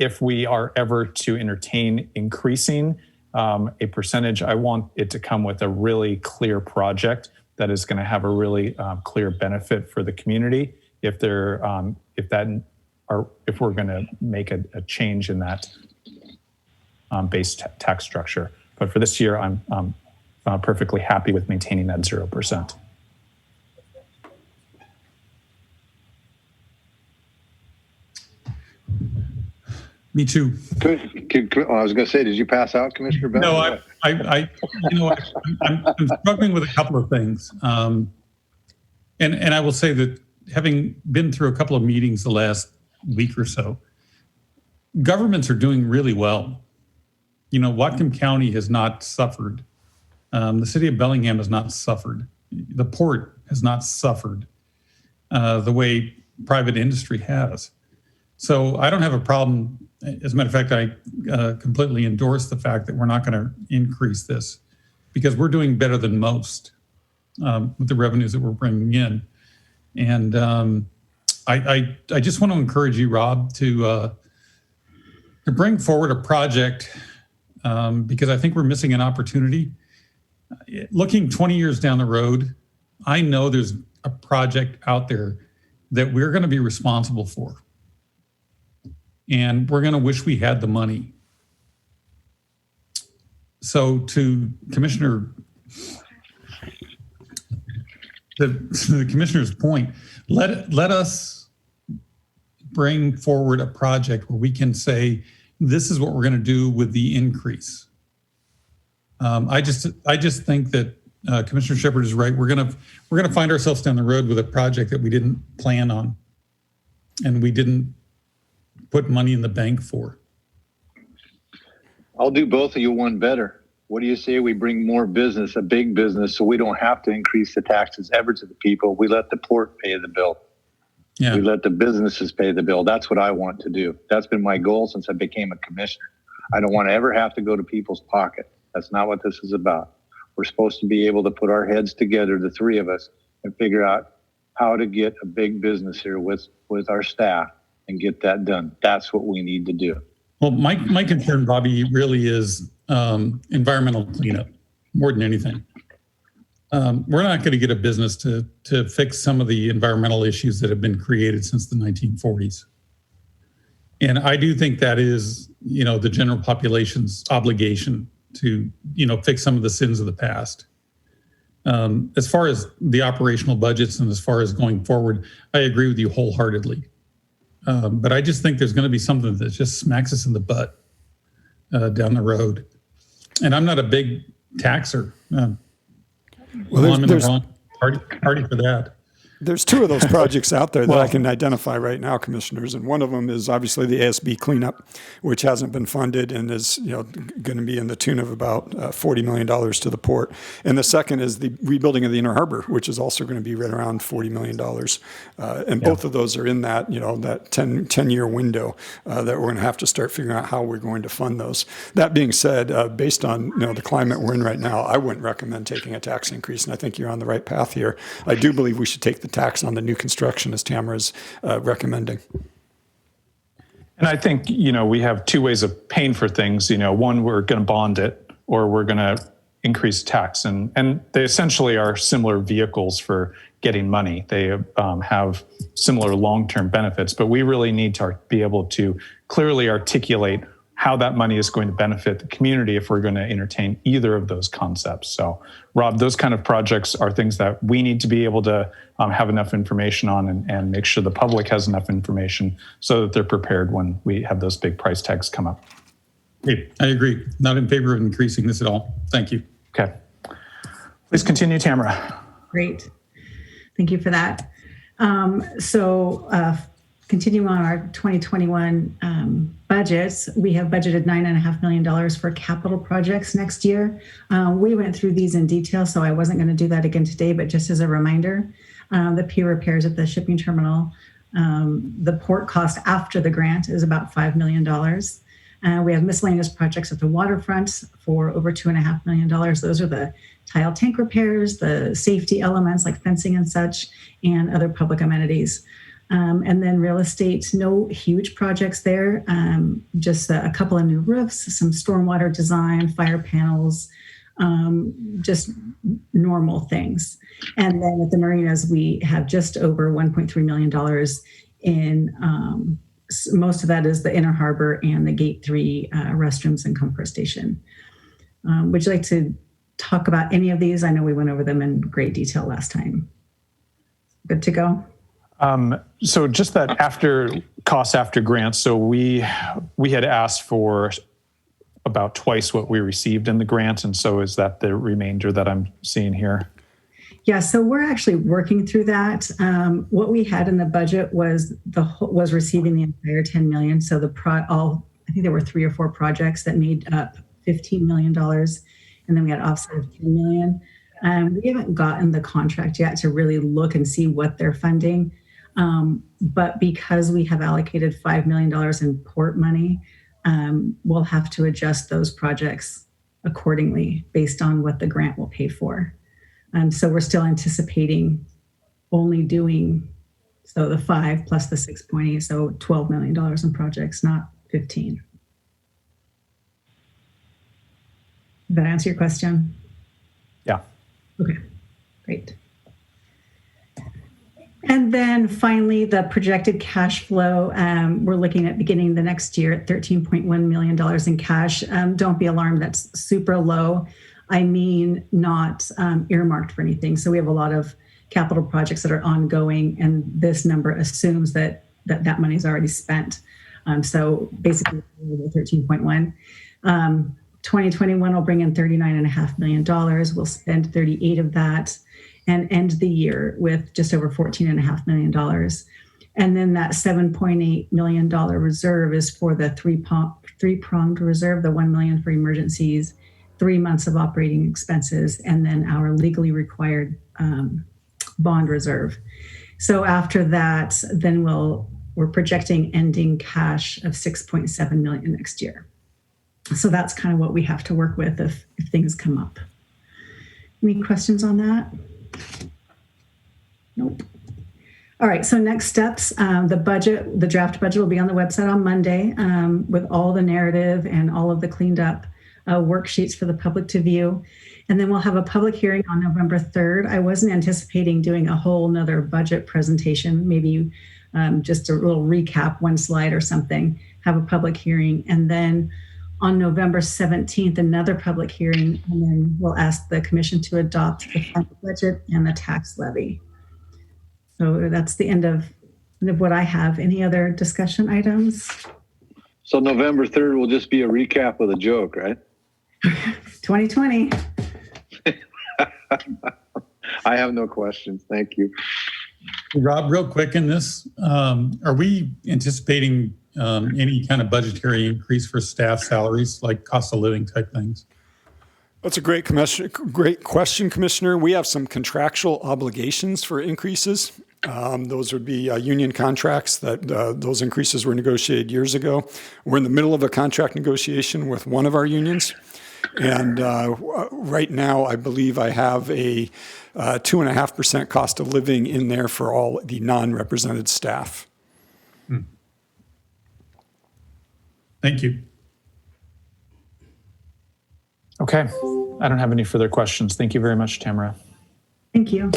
If we are ever to entertain increasing a percentage, I want it to come with a really clear project that is going to have a really clear benefit for the community. If we're going to make a change in that base tax structure. But for this year, I'm perfectly happy with maintaining that 0%. Me too. I was going to say, did you pass out, Commissioner Bell? No, I'm struggling with a couple of things. And I will say that having been through a couple of meetings the last week or so, governments are doing really well. Whatcom County has not suffered. The city of Bellingham has not suffered. The port has not suffered the way private industry has. So I don't have a problem. As a matter of fact, I completely endorse the fact that we're not going to increase this, because we're doing better than most with the revenues that we're bringing in. And I just want to encourage you, Rob, to bring forward a project, because I think we're missing an opportunity. Looking 20 years down the road, I know there's a project out there that we're going to be responsible for. And we're going to wish we had the money. So to the commissioner's point, let us bring forward a project where we can say, this is what we're going to do with the increase. I just think that Commissioner Shepherd is right. We're going to find ourselves down the road with a project that we didn't plan on, and we didn't put money in the bank for. I'll do both of you one better. What do you say we bring more business, a big business, so we don't have to increase the taxes ever to the people? We let the port pay the bill. Yeah. We let the businesses pay the bill. That's what I want to do. That's been my goal since I became a commissioner. I don't want to ever have to go to people's pocket. That's not what this is about. We're supposed to be able to put our heads together, the three of us, and figure out how to get a big business here with our staff and get that done. That's what we need to do. Well, my concern, Bobby, really is environmental cleanup more than anything. We're not going to get a business to fix some of the environmental issues that have been created since the 1940s. And I do think that is, the general population's obligation to, fix some of the sins of the past. As far as the operational budgets and as far as going forward, I agree with you wholeheartedly. But I just think there's going to be something that just smacks us in the butt down the road. And I'm not a big taxer. Well, I'm in the wrong party for that. There's two of those projects out there that I can identify right now, commissioners, and one of them is obviously the ASB cleanup, which hasn't been funded and is going to be in the tune of about $40 million to the port. And the second is the rebuilding of the Inner Harbor, which is also going to be right around $40 million. And both of those are in that that 10-year window that we're going to have to start figuring out how we're going to fund those. That being said, based on the climate we're in right now, I wouldn't recommend taking a tax increase, and I think you're on the right path here. I do believe we should take the tax on the new construction, as Tamara's recommending. And I think, we have two ways of paying for things. One, we're going to bond it, or we're going to increase tax. And they essentially are similar vehicles for getting money. They have similar long-term benefits, but we really need to be able to clearly articulate how that money is going to benefit the community if we're going to entertain either of those concepts. So, Rob, those kind of projects are things that we need to be able to have enough information on and make sure the public has enough information so that they're prepared when we have those big price tags come up. Hey, I agree. Not in favor of increasing this at all. Thank you. Okay. Please continue, Tamara. Great. Thank you for that. Continuing on our 2021 budgets, we have budgeted $9.5 million for capital projects next year. We went through these in detail, so I wasn't going to do that again today, but just as a reminder, the pier repairs at the shipping terminal, the port cost after the grant is about $5 million. We have miscellaneous projects at the waterfront for over $2.5 million. Those are the tile tank repairs, the safety elements like fencing and such, and other public amenities. And then real estate, no huge projects there, just a couple of new roofs, some stormwater design, fire panels, just normal things. And then at the Marinas, we have just over $1.3 million in, most of that is the Inner Harbor and the Gate 3 restrooms and comfort station. Would you like to talk about any of these? I know we went over them in great detail last time. Good to go? So just that costs after grants. So we had asked for about twice what we received in the grant. And so is that the remainder that I'm seeing here? Yeah, so we're actually working through that. What we had in the budget was receiving the entire $10 million. So I think there were 3 or 4 projects that made up $15 million. And then we had offset of $10 million. We haven't gotten the contract yet to really look and see what they're funding. But because we have allocated $5 million in port money, we'll have to adjust those projects accordingly based on what the grant will pay for. So we're still anticipating only doing the 5 plus the 6.8, so $12 million in projects, not 15. Did that answer your question? Yeah. Okay, great. And then finally, the projected cash flow, we're looking at beginning the next year at $13.1 million in cash. Don't be alarmed, that's super low. I mean, not earmarked for anything. So we have a lot of capital projects that are ongoing, and this number assumes that money is already spent. So basically, 13.1. 2021 will bring in $39.5 million. We'll spend 38 of that and end the year with just over $14.5 million. And then that $7.8 million reserve is for the three-pronged reserve, the $1 million for emergencies, 3 months of operating expenses, and then our legally required bond reserve. So after that, then we're projecting ending cash of $6.7 million next year. So that's kind of what we have to work with if things come up. Any questions on that? Nope. All right, so next steps, the draft budget will be on the website on Monday with all the narrative and all of the cleaned up worksheets for the public to view. And then we'll have a public hearing on November 3rd. I wasn't anticipating doing a whole nother budget presentation, maybe just a little recap, 1 slide or something, have a public hearing. And then on November 17th, another public hearing, and then we'll ask the commission to adopt the final budget and the tax levy. So that's the end of what I have. Any other discussion items? So November 3rd will just be a recap with a joke, right? 2020. I have no questions. Thank you. Rob, real quick in this, are we anticipating any kind of budgetary increase for staff salaries, like cost of living type things? That's a great question, Commissioner. We have some contractual obligations for increases. Those would be union contracts that those increases were negotiated years ago. We're in the middle of a contract negotiation with one of our unions. And right now, I believe I have a 2.5% cost of living in there for all the non-represented staff. Thank you. Okay. I don't have any further questions. Thank you very much, Tamara. Thank you.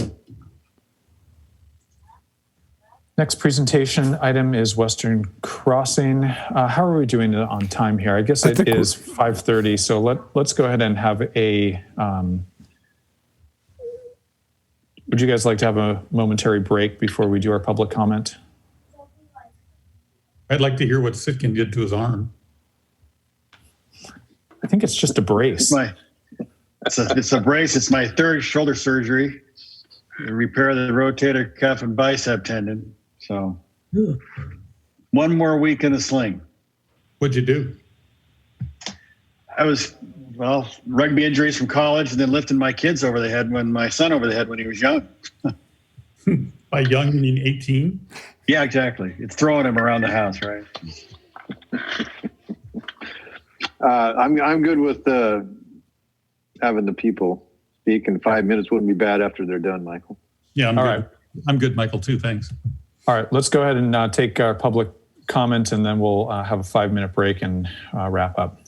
Next presentation item is Western Crossing. How are we doing on time here? I guess it is 5:30, so let's go ahead and have a, would you guys like to have a momentary break before we do our public comment? I'd like to hear what Sitkin did to his arm. I think it's just a brace. It's a brace. It's my third shoulder surgery. Repair the rotator cuff and bicep tendon. So one more week in the sling. What'd you do? I was, rugby injuries from college and then lifting my kids over the head when my son over the head when he was young. By young, you mean 18? Yeah, exactly. It's throwing him around the house, right? I'm good with having the people speak, and 5 minutes wouldn't be bad after they're done, Michael. Yeah, I'm All good. right. I'm good, Michael, too. Thanks. All right, let's go ahead and take our public comment, and then we'll have a 5-minute break and wrap up.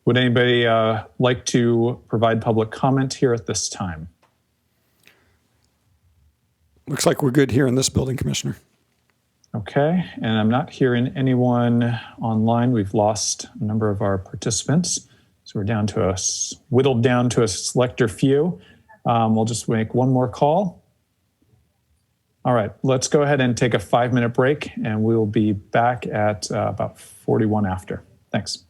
Would anybody like to provide public comment here at this time? Looks like we're good here in this building, Commissioner. Okay, and I'm not hearing anyone online. We've lost a number of our participants. So we're down to whittled down to a selector few. We'll just make one more call. All right, let's go ahead and take a 5-minute break, and we'll be back at about 41 after. Thanks.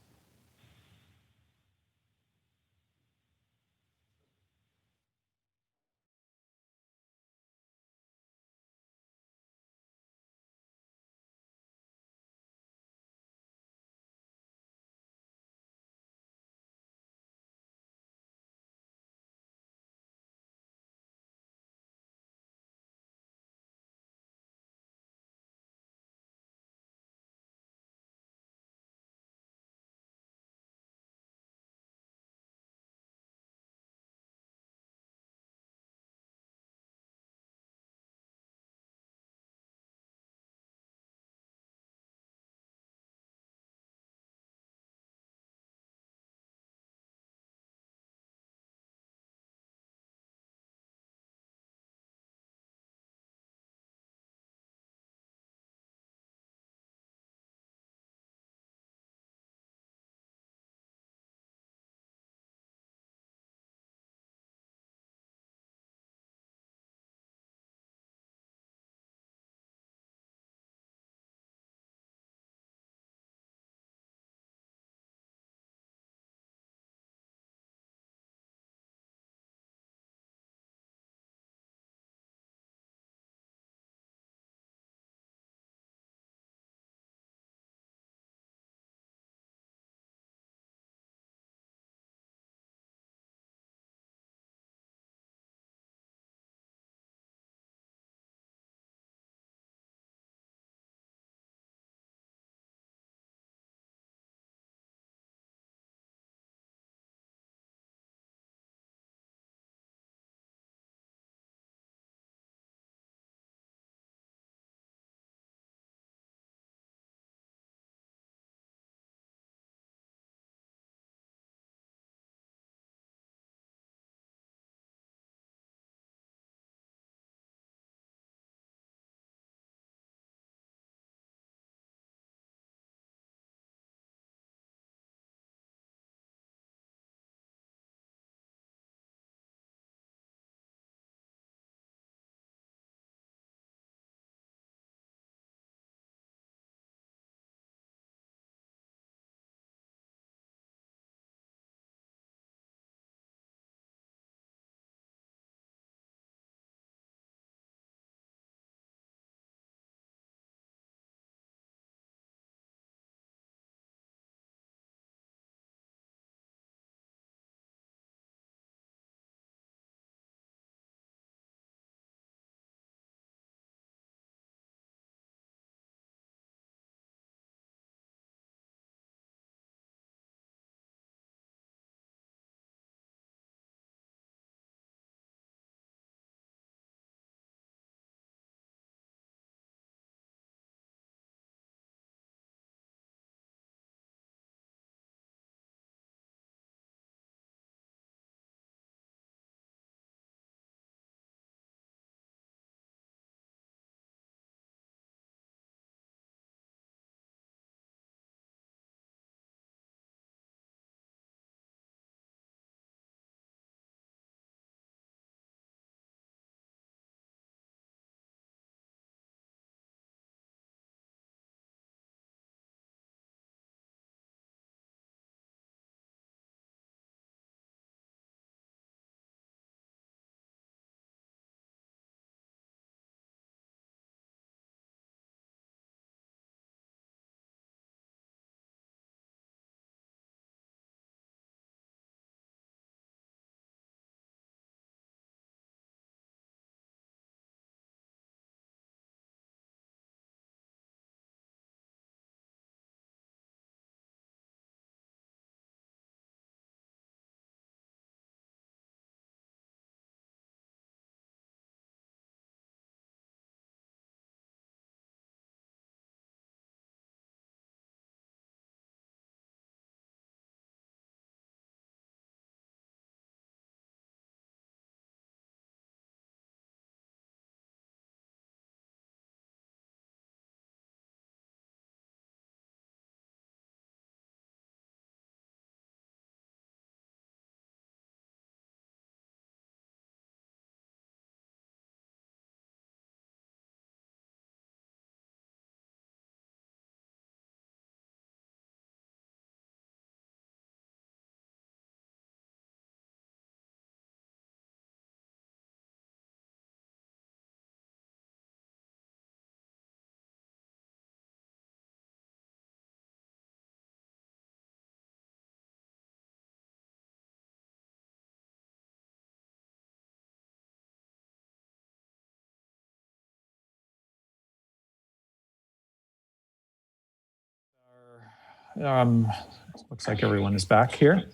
Looks like everyone is back here.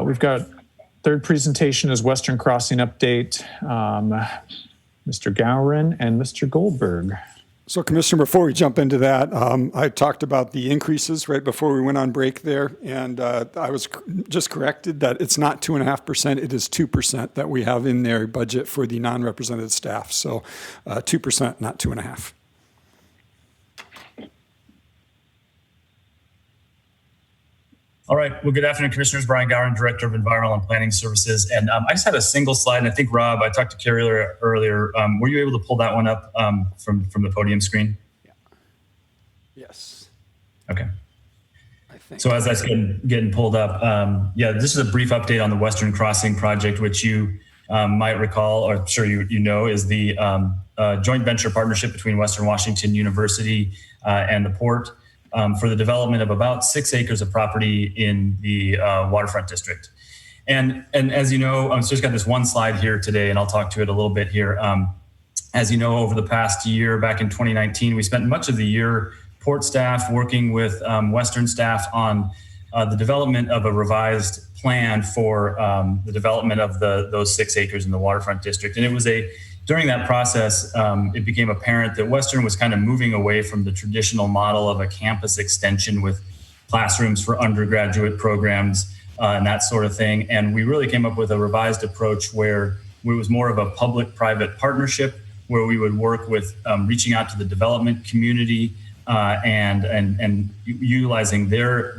We've got third presentation is Western Crossing update. Mr. Gowron and Mr. Goldberg. So, Commissioner, before we jump into that, I talked about the increases right before we went on break there, and I was just corrected that it's not 2.5%, it is 2% that we have in their budget for the non-represented staff. So 2%, not 2.5%. All right. Well, good afternoon, Commissioners. Brian Gowron, Director of Environmental and Planning Services. And I just had a single slide, and I think, Rob, I talked to Carrie earlier. Were you able to pull that one up from the podium screen? Yeah. Yes. Okay. So as that's getting pulled up, yeah, this is a brief update on the Western Crossing project, which you might recall, or I'm sure you know, is the joint venture partnership between Western Washington University and the port. For the development of about 6 acres of property in the waterfront district. And as you know, so just got this one slide here today, and I'll talk to it a little bit here. As you know, over the past year, back in 2019, we spent much of the year, port staff working with Western staff on the development of a revised plan for the development of those 6 acres in the waterfront district. And it was during that process, it became apparent that Western was kind of moving away from the traditional model of a campus extension with classrooms for undergraduate programs and that sort of thing. And we really came up with a revised approach where it was more of a public-private partnership, where we would work with reaching out to the development community and utilizing their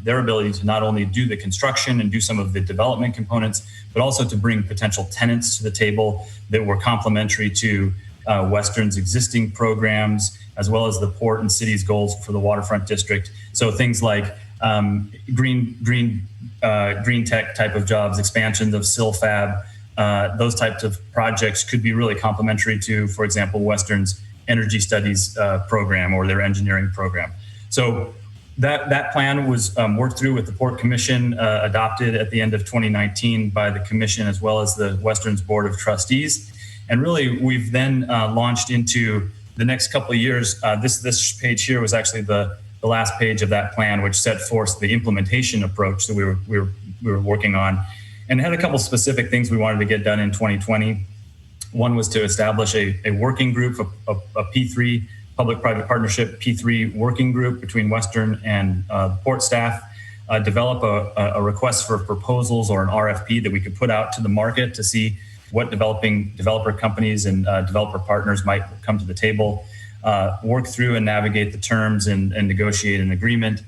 ability to not only do the construction and do some of the development components, but also to bring potential tenants to the table that were complementary to Western's existing programs, as well as the port and city's goals for the waterfront district. So things like green tech type of jobs, expansions of SILFAB, those types of projects could be really complementary to, for example, Western's energy studies program or their engineering program. So that plan was worked through with the Port Commission, adopted at the end of 2019 by the Commission as well as the Western's Board of Trustees. And really, we've then launched into the next couple of years. This page here was actually the last page of that plan, which set forth the implementation approach that we were working on, and had a couple specific things we wanted to get done in 2020. One was to establish a working group, a P3 public-private partnership P3 working group between Western and port staff, develop a request for proposals or an RFP that we could put out to the market to see what developer companies and developer partners might come to the table, work through and navigate the terms and negotiate an agreement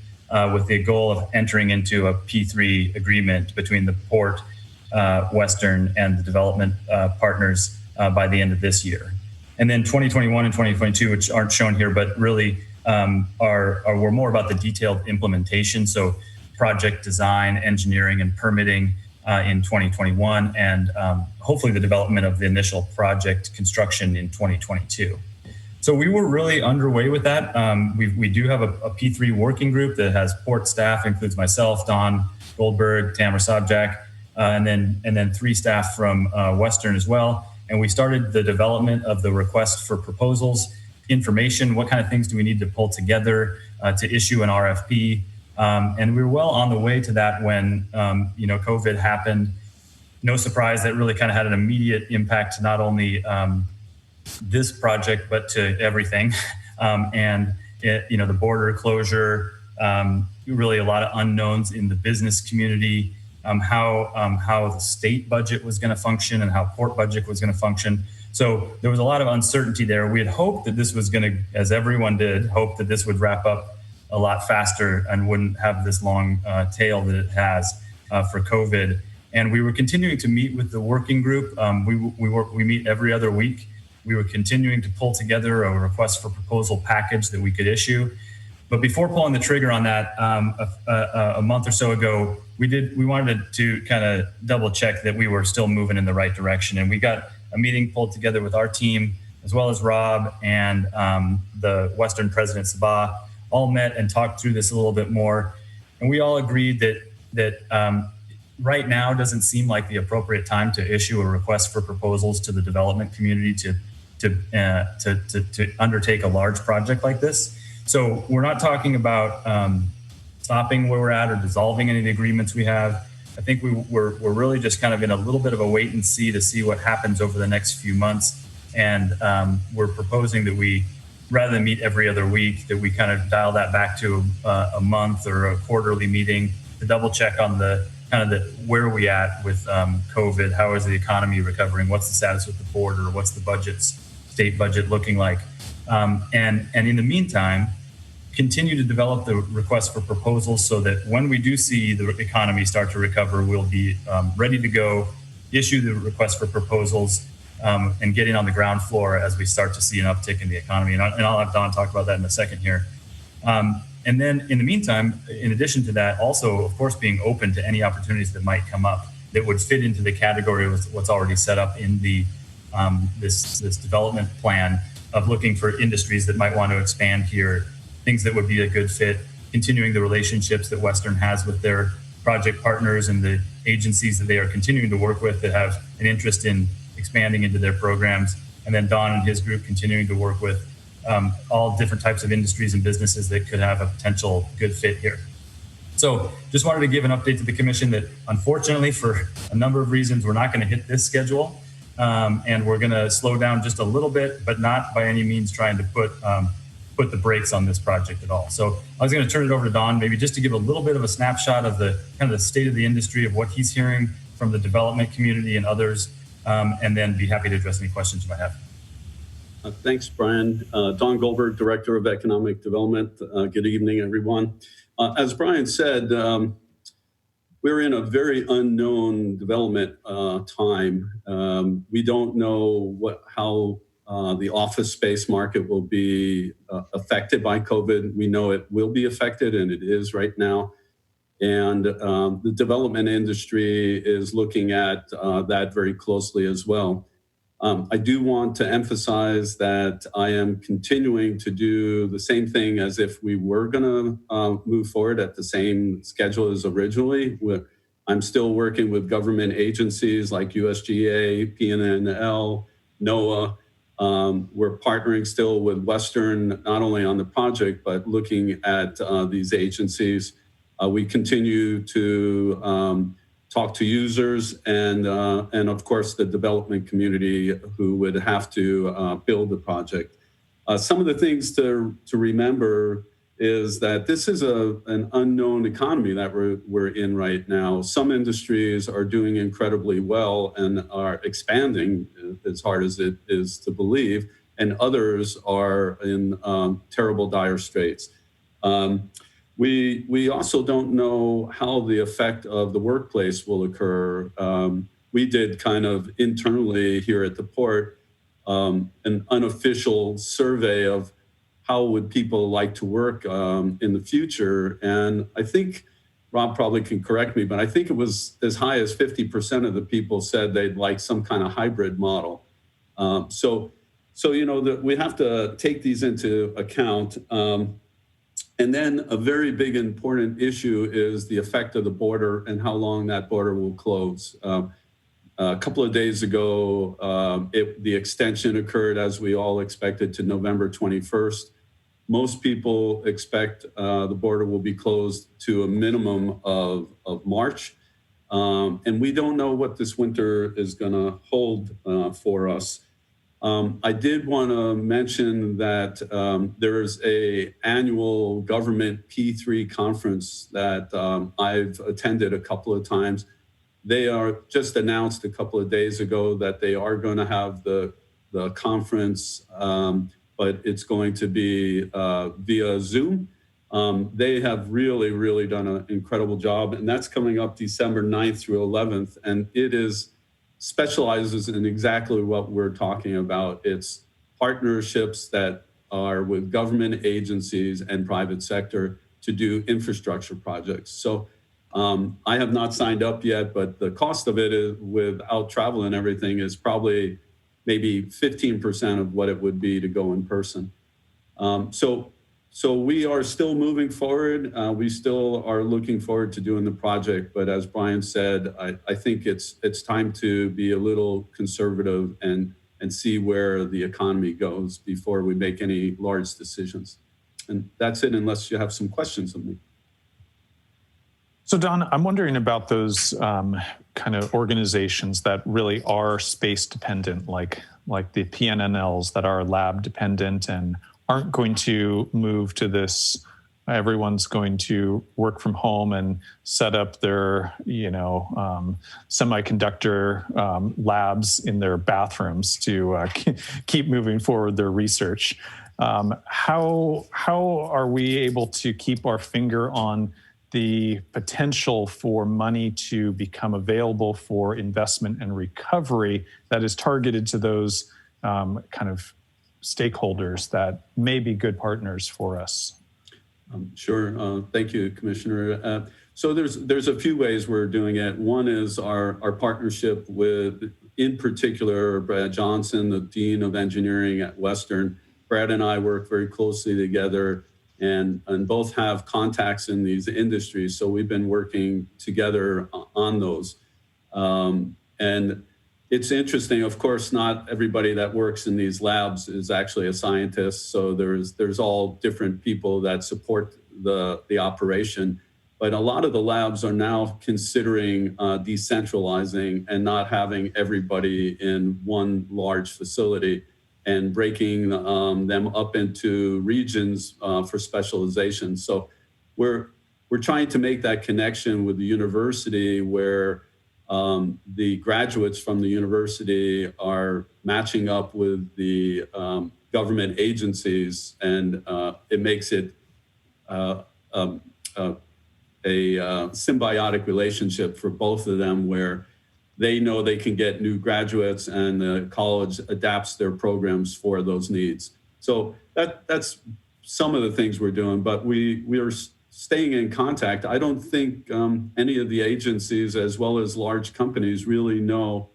with the goal of entering into a P3 agreement between the port, Western, and the development partners by the end of this year. And then 2021 and 2022, which aren't shown here, but really were more about the detailed implementation. So project design, engineering, and permitting in 2021, and hopefully the development of the initial project construction in 2022. So we were really underway with that. We do have a P3 working group that has port staff, includes myself, Don Goldberg, Tamara Sobjak, and then 3 staff from Western as well. And we started the development of the request for proposals, information, what kind of things do we need to pull together to issue an RFP. And we were well on the way to that when, COVID happened. No surprise, that really kind of had an immediate impact to not only this project, but to everything. The border closure, really a lot of unknowns in the business community, how the state budget was going to function and how port budget was going to function. So there was a lot of uncertainty there. We had hoped that this was going to, as everyone did, hope that this would wrap up a lot faster and wouldn't have this long tail that it has for COVID. And we were continuing to meet with the working group. We meet every other week. We were continuing to pull together a request for proposal package that we could issue. But before pulling the trigger on that, a month or so ago, we wanted to kind of double check that we were still moving in the right direction. And we got a meeting pulled together with our team, as well as Rob and the Western President Sabah, all met and talked through this a little bit more. And we all agreed that right now doesn't seem like the appropriate time to issue a request for proposals to the development community to undertake a large project like this. So we're not talking about stopping where we're at or dissolving any of the agreements we have. I think we're really just kind of in a little bit of a wait and see to see what happens over the next few months. And we're proposing that we, rather than meet every other week, that we kind of dial that back to a month or a quarterly meeting to double check on the kind of where are we at with COVID, how is the economy recovering, what's the status with the border, what's the state budget looking like. And in the meantime, continue to develop the request for proposals so that when we do see the economy start to recover, we'll be ready to go, issue the request for proposals, and getting on the ground floor as we start to see an uptick in the economy. And I'll have Don talk about that in a second here. And then in the meantime, in addition to that, also, of course, being open to any opportunities that might come up that would fit into the category of what's already set up in the this development plan of looking for industries that might want to expand here, things that would be a good fit, continuing the relationships that Western has with their project partners and the agencies that they are continuing to work with that have an interest in expanding into their programs. And then Don and his group continuing to work with all different types of industries and businesses that could have a potential good fit here. So just wanted to give an update to the commission that unfortunately for a number of reasons, we're not going to hit this schedule. And we're going to slow down just a little bit, but not by any means trying to put the brakes on this project at all. So I was going to turn it over to Don, maybe just to give a little bit of a snapshot of the kind of the state of the industry, of what he's hearing from the development community and others, and then be happy to address any questions you might have. Thanks, Brian. Don Goldberg, Director of Economic Development. Good evening, everyone. As Brian said, we're in a very unknown development time. We don't know how the office space market will be affected by COVID. We know it will be affected, and it is right now. And the development industry is looking at that very closely as well. I do want to emphasize that I am continuing to do the same thing as if we were going to move forward at the same schedule as originally. I'm still working with government agencies like USGA, PNNL, NOAA. We're partnering still with Western, not only on the project, but looking at these agencies. We continue to talk to users and of course the development community who would have to build the project. Some of the things to remember is that this is an unknown economy that we're in right now. Some industries are doing incredibly well and are expanding as hard as it is to believe, and others are in terrible dire straits. We also don't know how the effect of the workplace will occur. We did kind of internally here at the port an unofficial survey of how would people like to work in the future. And I think, Rob probably can correct me, but I think it was as high as 50% of the people said they'd like some kind of hybrid model. So you know, we have to take these into account. And then a very big important issue is the effect of the border and how long that border will close. A couple of days ago, the extension occurred as we all expected to November 21st. Most people expect the border will be closed to a minimum of March. And we don't know what this winter is going to hold for us. I did want to mention that there's an annual government P3 conference that I've attended a couple of times. They are just announced a couple of days ago that they are going to have the conference, but it's going to be via Zoom. They have really done an incredible job, and that's coming up December 9th through 11th, and it specializes in exactly what we're talking about. It's partnerships that are with government agencies and private sector to do infrastructure projects. So I have not signed up yet, but the cost of it is, without travel and everything, is probably maybe 15% of what it would be to go in person. So we are still moving forward. We still are looking forward to doing the project. But as Brian said, I think it's time to be a little conservative and see where the economy goes before we make any large decisions. And that's it, unless you have some questions of me. So Don, I'm wondering about those kind of organizations that really are space dependent, like the PNNLs that are lab dependent and aren't going to move to this. Everyone's going to work from home and set up their, semiconductor labs in their bathrooms to keep moving forward their research. How are we able to keep our finger on the potential for money to become available for investment and recovery that is targeted to those kind of stakeholders that may be good partners for us? Sure. Thank you, Commissioner. So there's a few ways we're doing it. One is our partnership with, in particular, Brad Johnson, the Dean of Engineering at Western. Brad and I work very closely together and both have contacts in these industries. So we've been working together on those. And it's interesting, of course, not everybody that works in these labs is actually a scientist. So there's all different people that support the operation. But a lot of the labs are now considering decentralizing and not having everybody in one large facility and breaking them up into regions for specialization. So we're trying to make that connection with the university where the graduates from the university are matching up with the government agencies, and it makes it a symbiotic relationship for both of them where they know they can get new graduates and the college adapts their programs for those needs. So that's some of the things we're doing, but we are staying in contact. I don't think any of the agencies as well as large companies really know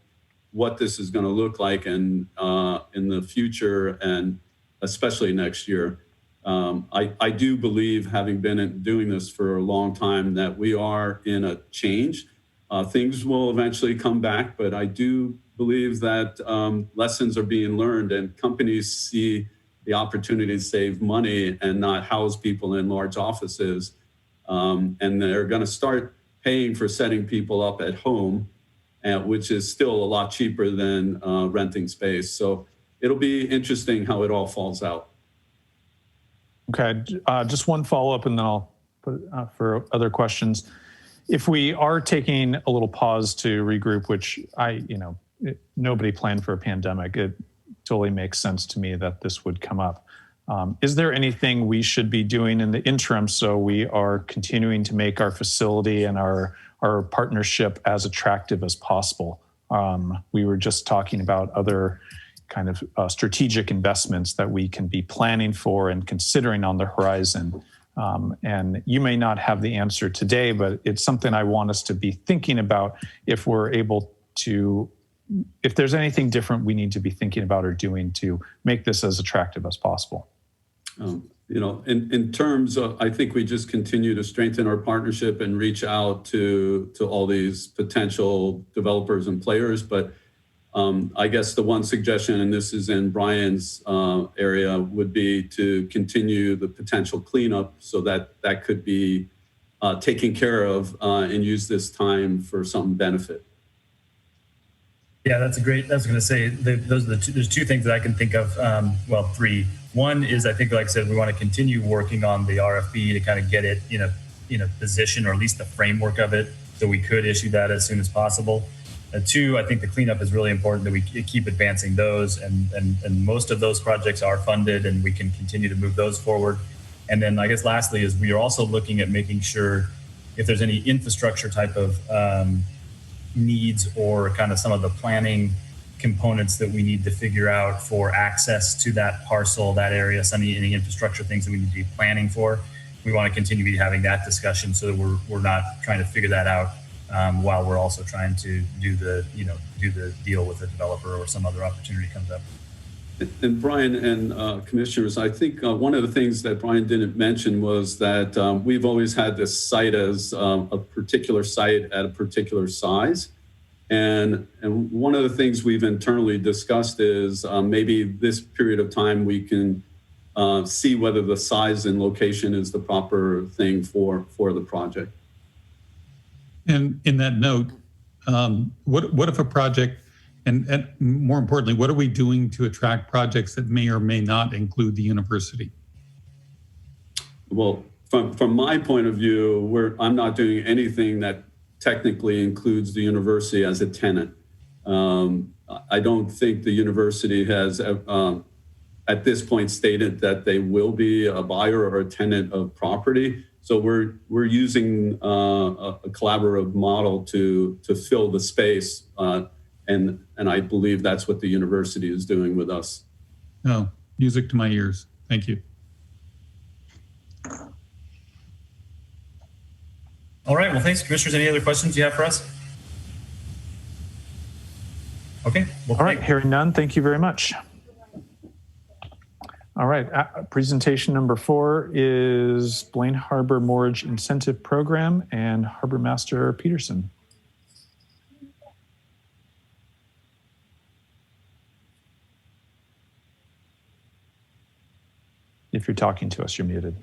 what this is going to look like in the future and especially next year. I do believe, having been doing this for a long time, that we are in a change. Things will eventually come back, but I do believe that lessons are being learned and companies see the opportunity to save money and not house people in large offices. And they're going to start paying for setting people up at home, which is still a lot cheaper than renting space. So it'll be interesting how it all falls out. Okay, just one follow-up and then I'll put it for other questions. If we are taking a little pause to regroup, which nobody planned for a pandemic, it totally makes sense to me that this would come up. Is there anything we should be doing in the interim so we are continuing to make our facility and our partnership as attractive as possible? We were just talking about other kind of strategic investments that we can be planning for and considering on the horizon. And you may not have the answer today, but it's something I want us to be thinking about if we're able to, if there's anything different we need to be thinking about or doing to make this as attractive as possible. In terms of, I think we just continue to strengthen our partnership and reach out to all these potential developers and players. But I guess the one suggestion, and this is in Brian's area, would be to continue the potential cleanup so that could be taken care of and use this time for some benefit. Yeah, that's I was going to say, those are there's two things that I can think of. Well, three. One is, I think, like I said, we want to continue working on the RFP to kind of get it in a position, or at least the framework of it, so we could issue that as soon as possible. Two, I think the cleanup is really important, that we keep advancing those, and most of those projects are funded and we can continue to move those forward. And then I guess lastly is we are also looking at making sure if there's any infrastructure type of needs or kind of some of the planning components that we need to figure out for access to that parcel, that area, any infrastructure things that we need to be planning for. We want to continue to be having that discussion so that we're not trying to figure that out while we're also trying to do the deal with the developer or some other opportunity comes up. And Brian and commissioners, I think one of the things that Brian didn't mention was that we've always had this site as a particular site at a particular size. And one of the things we've internally discussed is maybe this period of time we can see whether the size and location is the proper thing for the project. And in that note, what if a project, and more importantly, what are we doing to attract projects that may or may not include the university? Well, from my point of view, I'm not doing anything that technically includes the university as a tenant. I don't think the university has, at this point, stated that they will be a buyer or a tenant of property. So we're using a collaborative model to fill the space, and I believe that's what the university is doing with us. Oh, music to my ears. Thank you. All right. Well, thanks, Commissioners. Any other questions you have for us? Okay. Well, all right. Hearing none, thank you very much. All right. Presentation number 4 is Blaine Harbor Mortgage Incentive Program and Harbor Master Peterson. If you're talking to us, you're muted.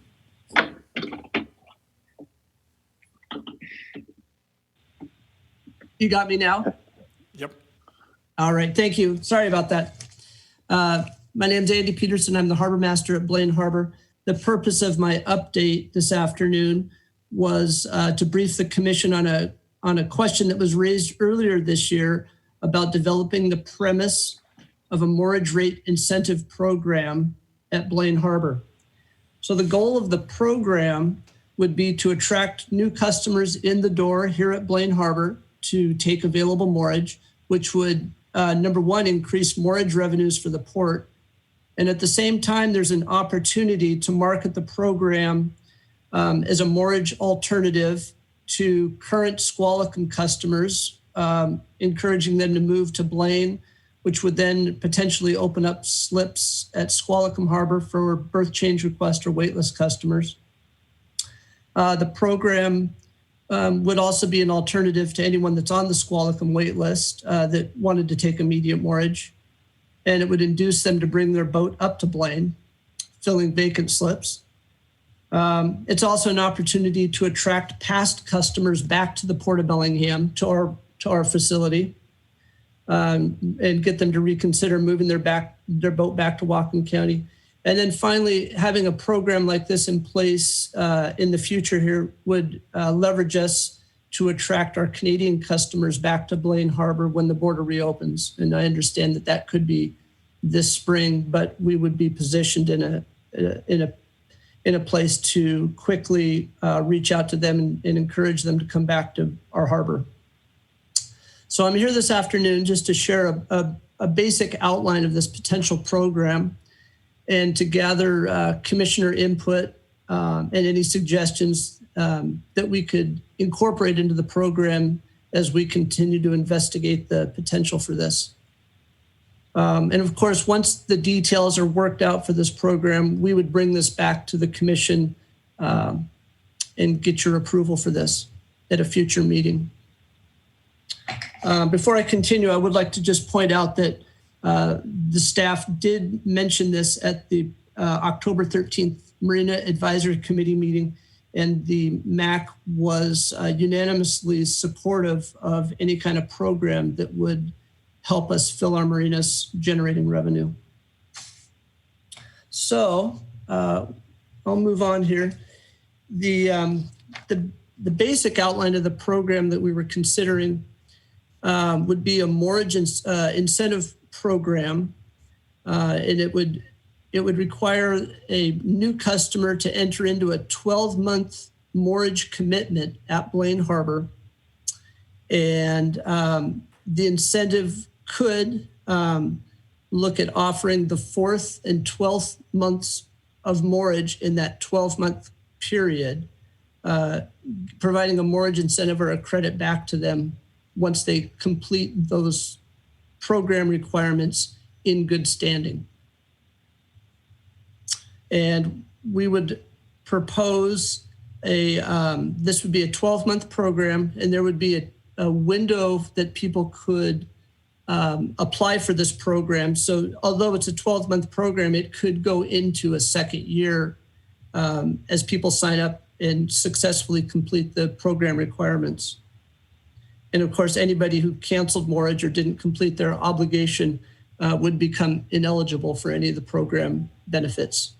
You got me now? Yep. All right, thank you. Sorry about that. My name's Andy Peterson. I'm the harbor master at Blaine Harbor. The purpose of my update this afternoon was to brief the commission on a question that was raised earlier this year about developing the premise of a mortgage rate incentive program at Blaine Harbor. So the goal of the program would be to attract new customers in the door here at Blaine Harbor to take available mortgage, which would, number one, increase mortgage revenues for the port. And at the same time, there's an opportunity to market the program as a mortgage alternative to current Squalicum customers, encouraging them to move to Blaine, which would then potentially open up slips at Squalicum Harbor for berth change request or waitlist customers. The program would also be an alternative to anyone that's on the Squalicum wait list that wanted to take immediate mortgage. And it would induce them to bring their boat up to Blaine, filling vacant slips. It's also an opportunity to attract past customers back to the Port of Bellingham, to our facility, and get them to reconsider moving their boat back to Whatcom County. And then finally, having a program like this in place in the future here would leverage us to attract our Canadian customers back to Blaine Harbor when the border reopens. And I understand that that could be this spring, but we would be positioned in a place to quickly reach out to them and encourage them to come back to our harbor. So I'm here this afternoon just to share a basic outline of this potential program, and to gather commissioner input and any suggestions that we could incorporate into the program as we continue to investigate the potential for this. And of course, once the details are worked out for this program, we would bring this back to the commission and get your approval for this at a future meeting. Before I continue, I would like to just point out that the staff did mention this at the October 13th Marina Advisory Committee meeting, and the MAC was unanimously supportive of any kind of program that would help us fill our marinas generating revenue. So I'll move on here. The basic outline of the program that we were considering would be a mortgage incentive program, and it would require a new customer to enter into a 12-month mortgage commitment at Blaine Harbor, and the incentive could look at offering the 4th and 12th months of mortgage in that 12-month period, providing a mortgage incentive or a credit back to them once they complete those program requirements in good standing. And we would propose this would be a 12-month program, and there would be a window that people could apply for this program. So although it's a 12-month program, it could go into a second year as people sign up and successfully complete the program requirements. And of course, anybody who canceled mortgage or didn't complete their obligation would become ineligible for any of the program benefits.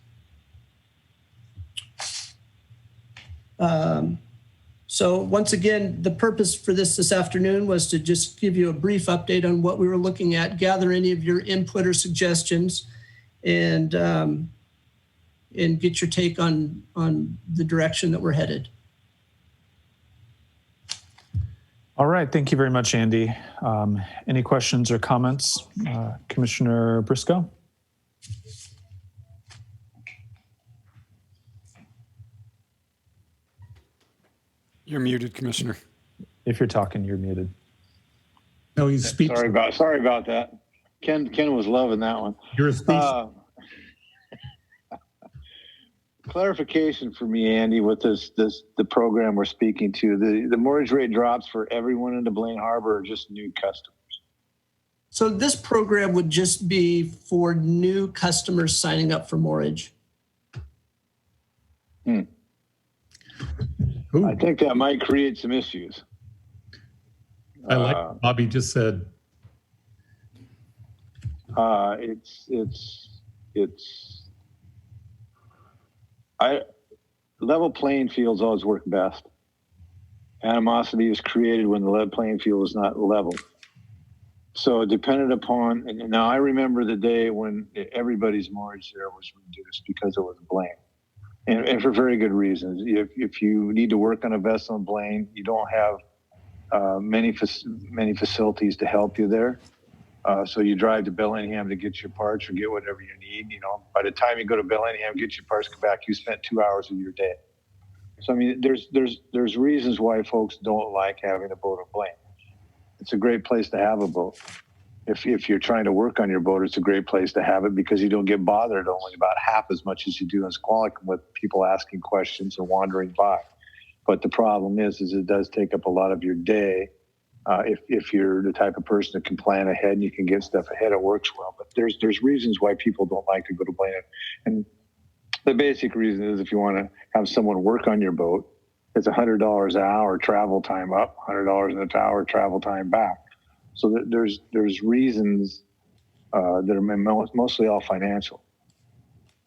So once again, the purpose for this afternoon was to just give you a brief update on what we were looking at, gather any of your input or suggestions, and get your take on the direction that we're headed. All right, thank you very much, Andy. Any questions or comments? Commissioner Briscoe? You're muted, Commissioner. If you're talking, you're muted. No, he's speaking. Sorry about that. Ken was loving that one. You're a speech. Clarification for me, Andy, with the program we're speaking to. The mortgage rate drops for everyone into Blaine Harbor or just new customers? So this program would just be for new customers signing up for mortgage. I think that might create some issues. I like what Bobby just said. Level playing fields always work best. Animosity is created when the level playing field is not level. So dependent upon, and now I remember the day when everybody's mortgage there was reduced because it was Blaine. And for very good reasons. If you need to work on a vessel in Blaine, you don't have many facilities to help you there. So you drive to Bellingham to get your parts or get whatever you need. You know, by the time you go to Bellingham, get your parts, come back, you spent 2 hours of your day. So I mean, there's reasons why folks don't like having a boat in Blaine. It's a great place to have a boat. If you're trying to work on your boat, it's a great place to have it because you don't get bothered only about half as much as you do in Squalicum with people asking questions and wandering by. But the problem is it does take up a lot of your day. If you're the type of person that can plan ahead and you can get stuff ahead, it works well. But there's reasons why people don't like to go to Blaine. And the basic reason is if you want to have someone work on your boat, it's $100 an hour travel time up, $100 an hour travel time back. So there's reasons that are mostly all financial.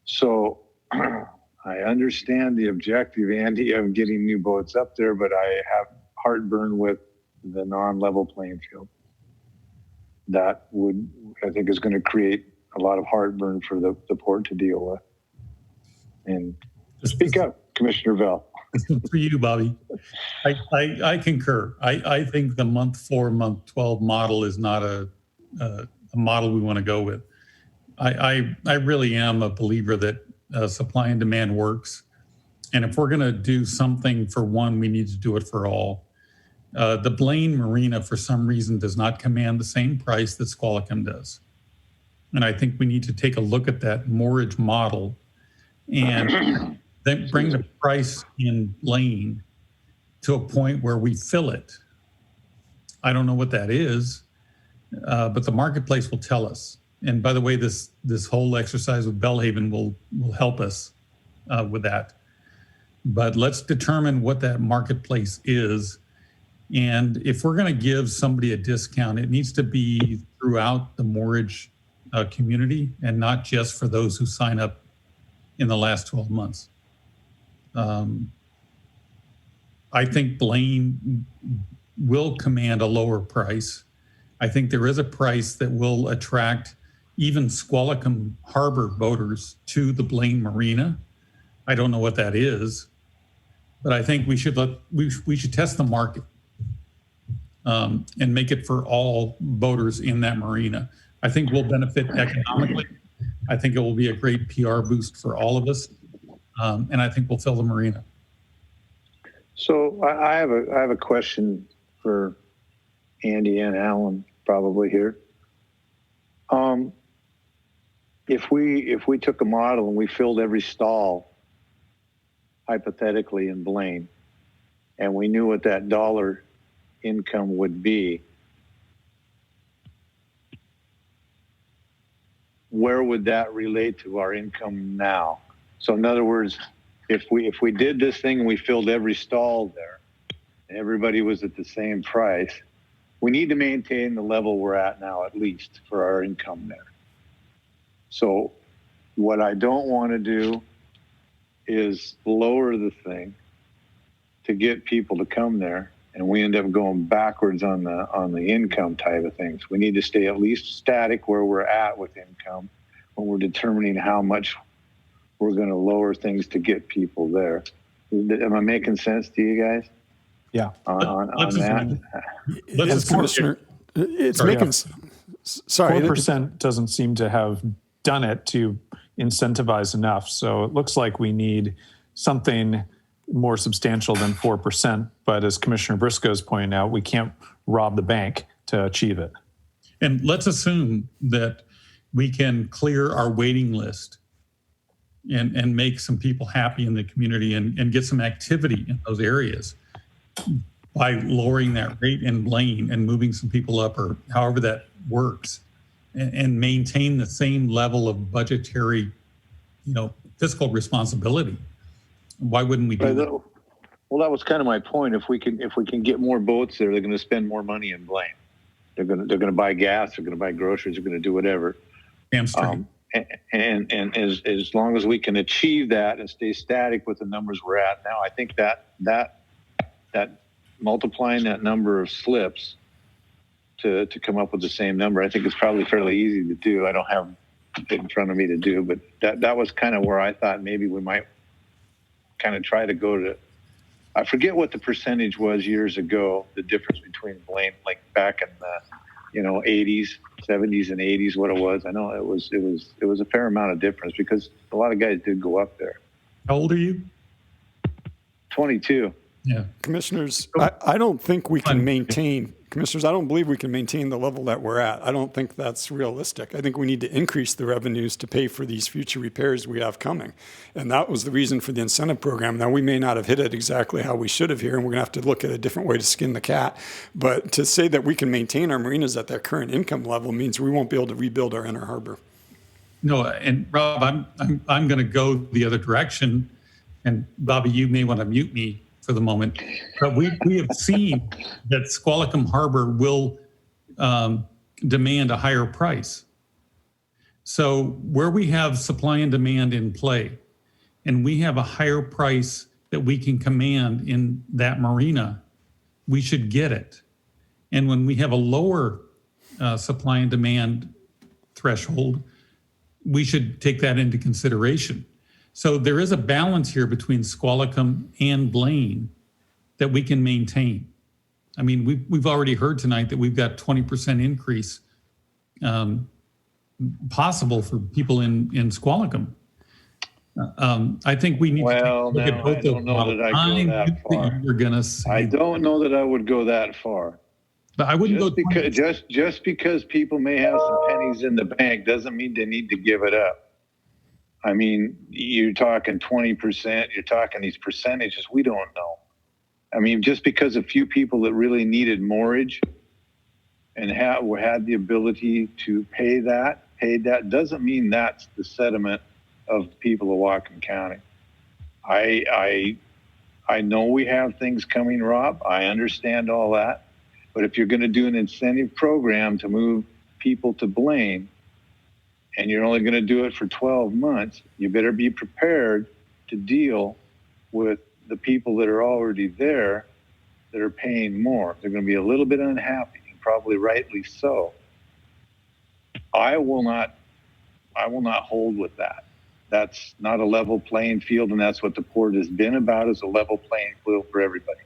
So I understand the objective, Andy, of getting new boats up there, but I have heartburn with the non-level playing field. That I think is going to create a lot of heartburn for the port to deal with. And speak up, Commissioner Vell. For you, Bobby. I concur. I think the month 4, month 12 model is not a model we want to go with. I really am a believer that supply and demand works. And if we're going to do something for one, we need to do it for all. The Blaine Marina, for some reason, does not command the same price that Squalicum does. And I think we need to take a look at that mortgage model and then bring the price in Blaine to a point where we fill it. I don't know what that is, but the marketplace will tell us. And by the way, this whole exercise with Bellingham will help us with that. But let's determine what that marketplace is. And if we're going to give somebody a discount, it needs to be throughout the mortgage community and not just for those who sign up in the last 12 months. I think Blaine will command a lower price. I think there is a price that will attract even Squalicum Harbor boaters to the Blaine Marina. I don't know what that is, but I think we should test the market and make it for all boaters in that marina. I think we'll benefit economically. I think it will be a great PR boost for all of us. And I think we'll fill the marina. So I have a question for Andy and Alan probably here. If we took a model and we filled every stall hypothetically in Blaine, and we knew what that dollar income would be, where would that relate to our income now? So in other words, if we did this thing and we filled every stall there, and everybody was at the same price, we need to maintain the level we're at now, at least for our income there. So what I don't want to do is lower the thing to get people to come there, and we end up going backwards on the income type of things. We need to stay at least static where we're at with income when we're determining how much we're going to lower things to get people there. Am I making sense to you guys? Yeah. On that? Commissioner, it's making. Sorry, 4% doesn't seem to have done it to incentivize enough. So it looks like we need something more substantial than 4%. But as Commissioner Briscoe is pointing out, we can't rob the bank to achieve it. And let's assume that we can clear our waiting list and make some people happy in the community and get some activity in those areas by lowering that rate in Blaine and moving some people up, or however that works, and maintain the same level of budgetary, fiscal responsibility. Why wouldn't we do that? Well, that was kind of my point. If we can get more boats there, they're going to spend more money in Blaine. They're going to buy gas. They're going to buy groceries. They're going to do whatever. Damn straight. And as long as we can achieve that and stay static with the numbers we're at now, I think that multiplying that number of slips to come up with the same number, I think it's probably fairly easy to do. I don't have it in front of me to do, but that was kind of where I thought maybe we might kind of try to go to. I forget what the percentage was years ago, the difference between Blaine, like back in the 80s, 70s and 80s, what it was. I know it was a fair amount of difference because a lot of guys did go up there. How old are you? 22. Yeah. Commissioners, I don't think we can maintain, Commissioners, I don't believe we can maintain the level that we're at. I don't think that's realistic. I think we need to increase the revenues to pay for these future repairs we have coming. And that was the reason for the incentive program. Now, we may not have hit it exactly how we should have here, and we're going to have to look at a different way to skin the cat. But to say that we can maintain our marinas at their current income level means we won't be able to rebuild our inner harbor. No, and Rob, I'm going to go the other direction. And Bobby, you may want to mute me for the moment, but we have seen that Squalicum Harbor will demand a higher price. So where we have supply and demand in play, and we have a higher price that we can command in that marina, we should get it. And when we have a lower supply and demand threshold, we should take that into consideration. So there is a balance here between Squalicum and Blaine that we can maintain. I mean, we've already heard tonight that we've got 20% increase possible for people in Squalicum. I think we need to look at both of them. I don't know that I would go that far. But I wouldn't go just because people may have some pennies in the bank doesn't mean they need to give it up. I mean, you're talking 20%, you're talking these percentages, we don't know. I mean, just because a few people that really needed mortgage and had the ability to paid that doesn't mean that's the sentiment of people of Whatcom County. I know we have things coming, Rob. I understand all that. But if you're going to do an incentive program to move people to Blaine, and you're only going to do it for 12 months, you better be prepared to deal with the people that are already there that are paying more. They're going to be a little bit unhappy, and probably rightly so. I will not hold with that. That's not a level playing field, and that's what the port has been about, is a level playing field for everybody.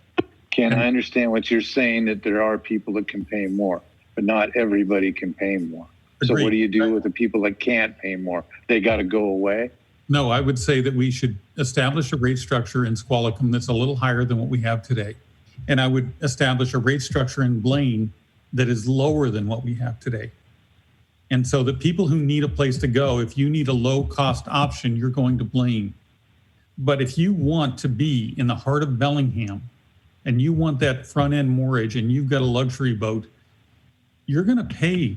Ken, I understand what you're saying, that there are people that can pay more, but not everybody can pay more. So what do you do with the people that can't pay more? They got to go away? No, I would say that we should establish a rate structure in Squalicum that's a little higher than what we have today. And I would establish a rate structure in Blaine that is lower than what we have today. And so the people who need a place to go, if you need a low cost option, you're going to Blaine. But if you want to be in the heart of Bellingham and you want that front end moorage and you've got a luxury boat, you're going to pay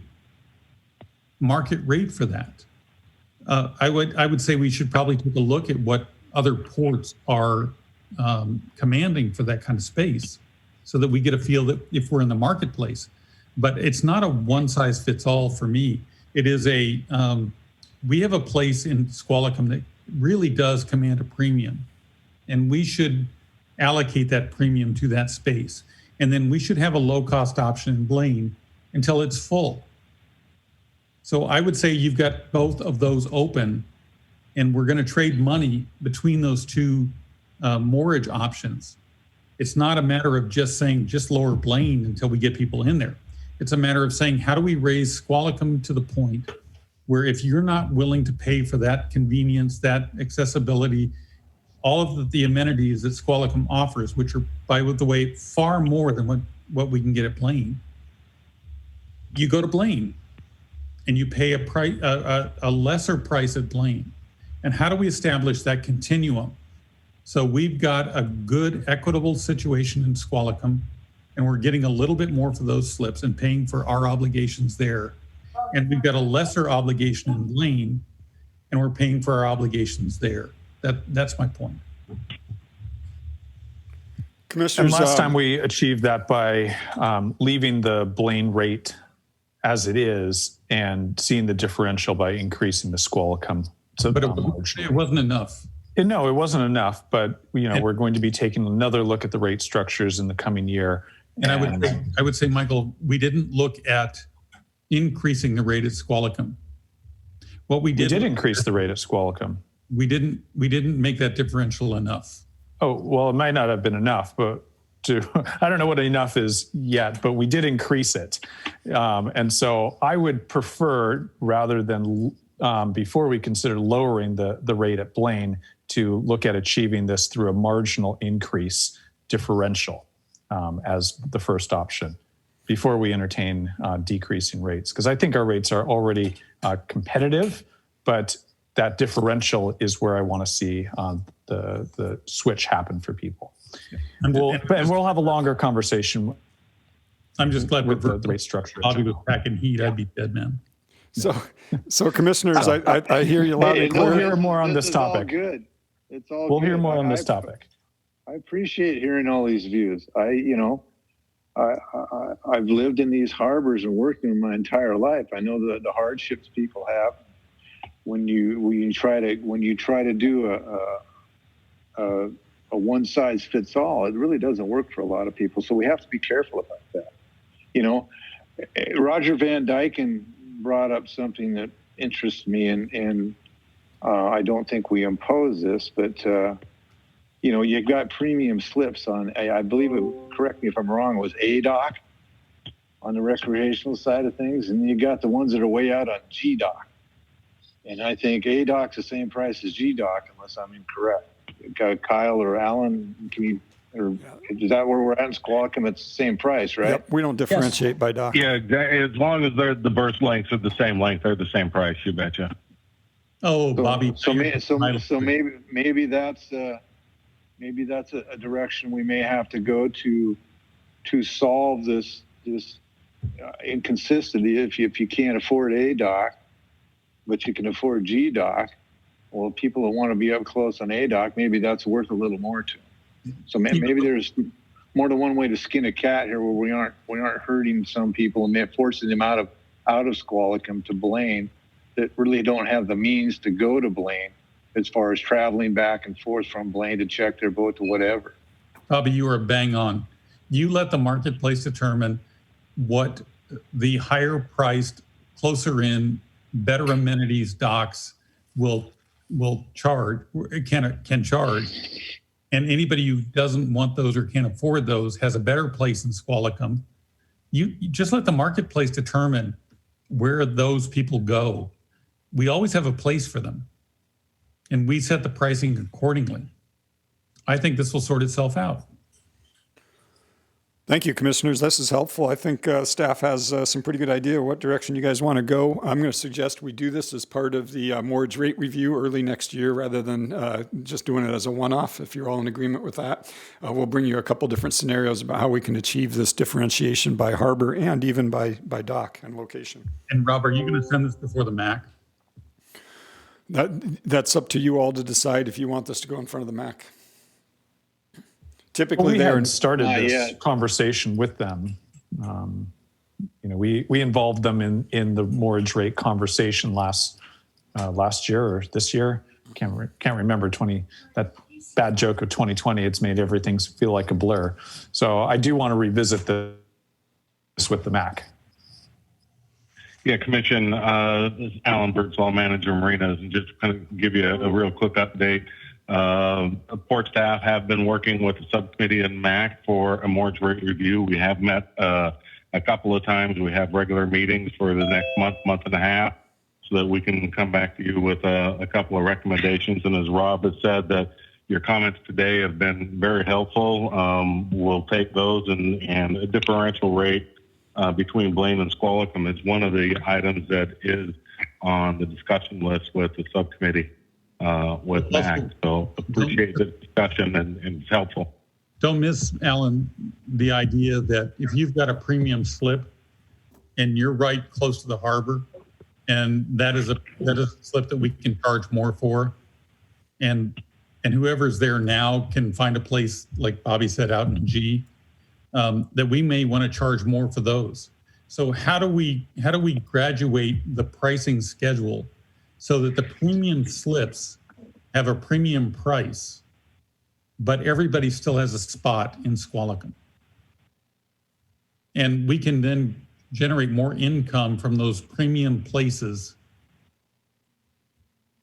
market rate for that. I would say we should probably take a look at what other ports are commanding for that kind of space, so that we get a feel that if we're in the marketplace. But it's not a one size fits all for me. It is we have a place in Squalicum that really does command a premium, and we should allocate that premium to that space. And then we should have a low cost option in Blaine until it's full. So I would say you've got both of those open, and we're going to trade money between those two moorage options. It's not a matter of just saying just lower Blaine until we get people in there. It's a matter of saying, how do we raise Squalicum to the point where if you're not willing to pay for that convenience, that accessibility, all of the amenities that Squalicum offers, which are, by the way, far more than what we can get at Blaine, you go to Blaine and you pay a lesser price at Blaine. And how do we establish that continuum? So we've got a good, equitable situation in Squalicum, and we're getting a little bit more for those slips and paying for our obligations there. And we've got a lesser obligation in Blaine, and we're paying for our obligations there. That's my point. Commissioners, and last time we achieved that by leaving the Blaine rate as it is and seeing the differential by increasing the Squalicum. So, but it wasn't enough. No, it wasn't enough. But we're going to be taking another look at the rate structures in the coming year. And I would say, Michael, we didn't look at increasing the rate at Squalicum. What we did increase the rate at Squalicum. We didn't make that differential enough. Oh, well, it might not have been enough, but I don't know what enough is yet, but we did increase it. And so I would prefer, rather than before we consider lowering the rate at Blaine, to look at achieving this through a marginal increase differential as the first option before we entertain decreasing rates. Because I think our rates are already competitive, but that differential is where I want to see the switch happen for people. And we'll have a longer conversation. I'm just glad with the rate structure. Bobby was packing heat. I'd be dead, man. So commissioners, I hear you loud and clear. We'll hear more on this is topic. All good. It's all. We'll good. hear more on this topic. I appreciate hearing all these views. I've lived in these harbors and worked in them my entire life. I know the hardships people have when you try to do a one size fits all. It really doesn't work for a lot of people. So we have to be careful about that. Roger Van Dyken brought up something that interests me, and I don't think we impose this, but you've got premium slips on, I believe, correct me if I'm wrong, it was ADOC on the recreational side of things, and you got the ones that are way out on GDOC. And I think ADOC's the same price as GDOC, unless I'm incorrect. Kyle or Alan, is that where we're at in Squalicum? It's the same price, right? Yep, we don't differentiate by dock. Yeah, as long as the berth lengths are the same length, they're the same price. You betcha. Oh, Bobby. So maybe that's a direction we may have to go to solve this inconsistency. If you can't afford ADOC, but you can afford GDOC, well, people that want to be up close on ADOC, maybe that's worth a little more to them. So maybe there's more than one way to skin a cat here, where we aren't hurting some people and forcing them out of Squalicum to Blaine that really don't have the means to go to Blaine, as far as traveling back and forth from Blaine to check their boat to whatever. Bobby, you are bang on. You let the marketplace determine what the higher priced, closer in, better amenities docks will charge, can charge. And anybody who doesn't want those or can't afford those has a better place in Squalicum. You just let the marketplace determine where those people go. We always have a place for them, and we set the pricing accordingly. I think this will sort itself out. Thank you, commissioners. This is helpful. I think staff has some pretty good idea what direction you guys want to go. I'm going to suggest we do this as part of the mortgage rate review early next year, rather than just doing it as a one-off. If you're all in agreement with that, we'll bring you a couple different scenarios about how we can achieve this differentiation by harbor and even by dock and location. And Rob, are you going to send this before the MAC? That's up to you all to decide if you want this to go in front of the MAC. Typically, Well, we they're hadn't started this conversation with them. We involved them in the mortgage rate conversation last year or this year. Can't remember that bad joke of 2020. It's made everything feel like a blur. So I do want to revisit this with the MAC. Yeah, Commission, this is Alan Birdsall, Manager Marinas, and just kind of give you a real quick update. Port staff have been working with the subcommittee and MAC for a mortgage rate review. We have met a couple of times. We have regular meetings for the next month and a half, so that we can come back to you with a couple of recommendations. And as Rob has said, that your comments today have been very helpful. We'll take those, and a differential rate between Blaine and Squalicum is one of the items that is on the discussion list with the subcommittee with MAC. So appreciate the discussion, and it's helpful. Don't miss, Alan, the idea that if you've got a premium slip and you're right close to the harbor, and that is a slip that we can charge more for, and whoever's there now can find a place, like Bobby said, out in G, that we may want to charge more for those. So how do we graduate the pricing schedule so that the premium slips have a premium price, but everybody still has a spot in Squalicum? And we can then generate more income from those premium places.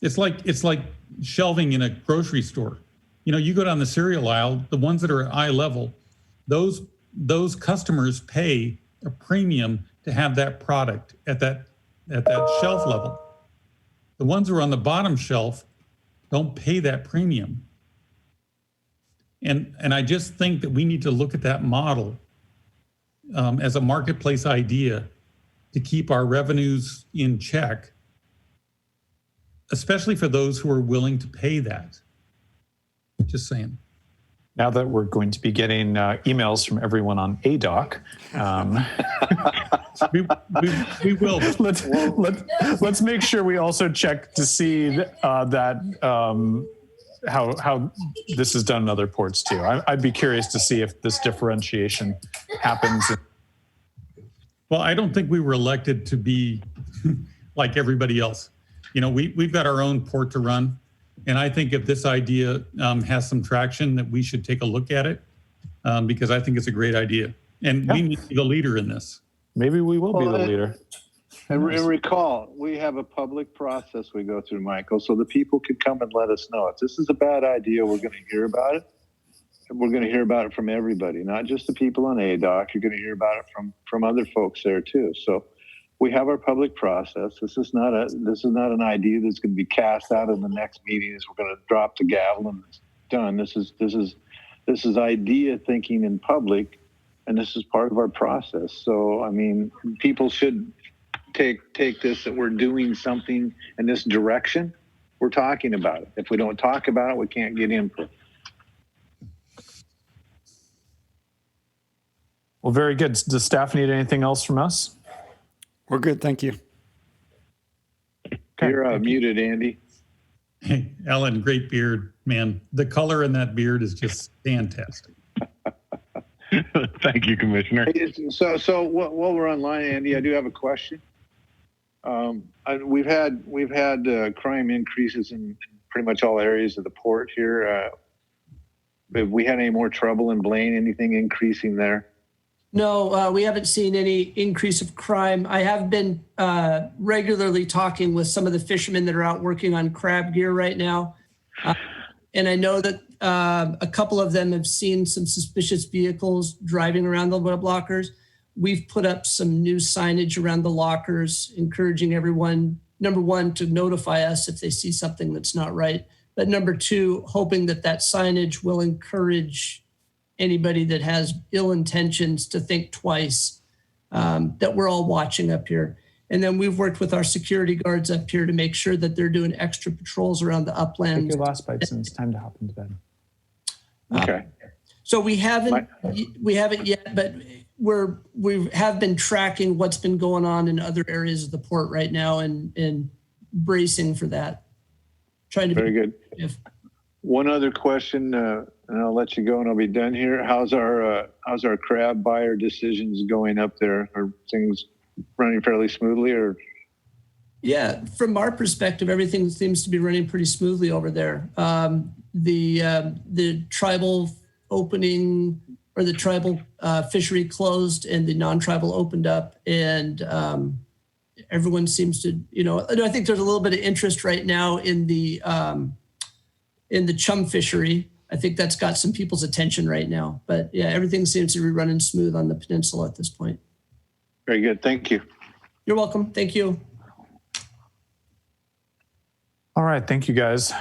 It's like shelving in a grocery store. You go down the cereal aisle, the ones that are at eye level, those customers pay a premium to have that product at that shelf level. The ones who are on the bottom shelf don't pay that premium. And I just think that we need to look at that model as a marketplace idea to keep our revenues in check, especially for those who are willing to pay that. Just saying. Now that we're going to be getting emails from everyone on ADOC, we will. Let's make sure we also check to see that how this is done in other ports too. I'd be curious to see if this differentiation happens. Well, I don't think we were elected to be like everybody else. We've got our own port to run. And I think if this idea has some traction, that we should take a look at it, because I think it's a great idea. And we need to be the leader in this. Maybe we will be the leader. And recall, we have a public process we go through, Michael, so the people could come and let us know. If this is a bad idea, we're going to hear about it. And we're going to hear about it from everybody, not just the people on ADOC. You're going to hear about it from other folks there too. So we have our public process. This is not an idea that's going to be cast out in the next meeting as we're going to drop the gavel and it's done. This is idea thinking in public, and this is part of our process. So I mean, people should take this, that we're doing something in this direction. We're talking about it. If we don't talk about it, we can't get input. Well, very good. Does staff need anything else from us? We're good, thank you. Okay. You're muted, Andy. Hey, Alan, great beard, man. The color in that beard is just fantastic. Thank you, Commissioner. So while we're online, Andy, I do have a question. We've had crime increases in pretty much all areas of the port here. Have we had any more trouble in Blaine? Anything increasing there? No, we haven't seen any increase of crime. I have been regularly talking with some of the fishermen that are out working on crab gear right now. And I know that a couple of them have seen some suspicious vehicles driving around the web lockers. We've put up some new signage around the lockers, encouraging everyone, number one, to notify us if they see something that's not right. But number two, hoping that signage will encourage anybody that has ill intentions to think twice, that we're all watching up here. And then we've worked with our security guards up here to make sure that they're doing extra patrols around the uplands. Take your last bites and it's time to hop into bed. Okay. So we haven't yet, but we have been tracking what's been going on in other areas of the port right now and bracing for that. trying to Very be good. effective. One other question, and I'll let you go and I'll be done here. How's our crab buyer decisions going up there? Are things running fairly smoothly or? Yeah, from our perspective, everything seems to be running pretty smoothly over there. The tribal opening or the tribal fishery closed and the non-tribal opened up, and everyone seems to, I think there's a little bit of interest right now in the chum fishery. I think that's got some people's attention right now. But yeah, everything seems to be running smooth on the peninsula at this point. Very good. Thank you. You're welcome. Thank you. All right, thank you guys.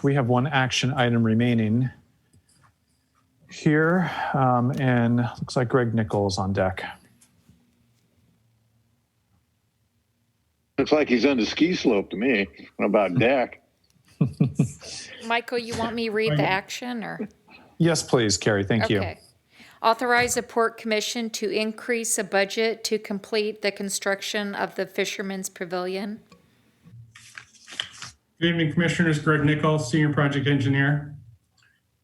We have one action item remaining here, and looks like Greg Nichols on deck. Looks like he's on the ski slope to me. What about deck? Michael, you want me to read the action or? Yes, please, Carrie. Thank you. Okay. Authorize the Port Commission to increase a budget to complete the construction of the Fisherman's Pavilion. Good evening, Commissioners. Greg Nichols, Senior Project Engineer.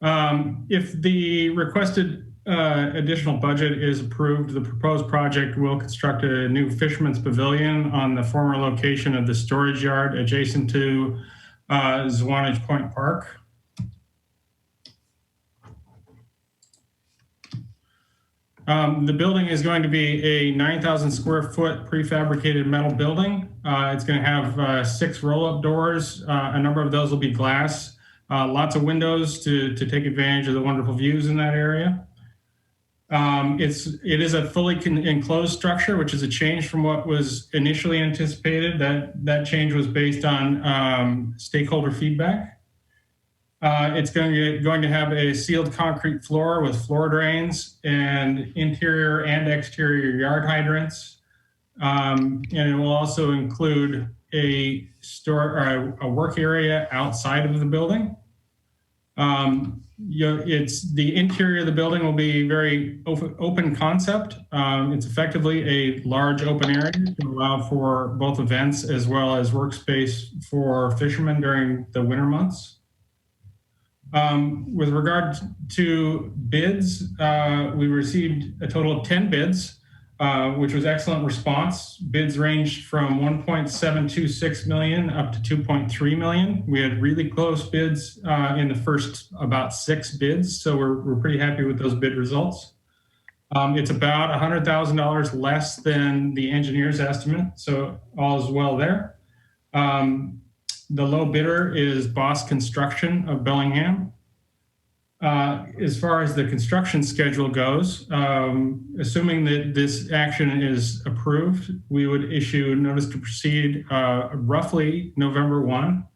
If the requested additional budget is approved, the proposed project will construct a new Fisherman's Pavilion on the former location of the storage yard adjacent to Zwanage Point Park. The building is going to be a 9,000 square foot prefabricated metal building. It's going to have 6 roll-up doors. A number of those will be glass. Lots of windows to take advantage of the wonderful views in that area. It is a fully enclosed structure, which is a change from what was initially anticipated. That change was based on stakeholder feedback. It's going to have a sealed concrete floor with floor drains and interior and exterior yard hydrants. And it will also include a work area outside of the building. It's the interior of the building will be very open concept. It's effectively a large open area to allow for both events as well as workspace for fishermen during the winter months. With regard to bids, we received a total of 10 bids, which was excellent response. Bids ranged from 1.726 million up to 2.3 million. We had really close bids in the first about 6 bids, so we're pretty happy with those bid results. It's about $100,000 less than the engineer's estimate, so all is well there. The low bidder is Boss Construction of Bellingham. As far as the construction schedule goes, assuming that this action is approved, we would issue notice to proceed roughly November 1,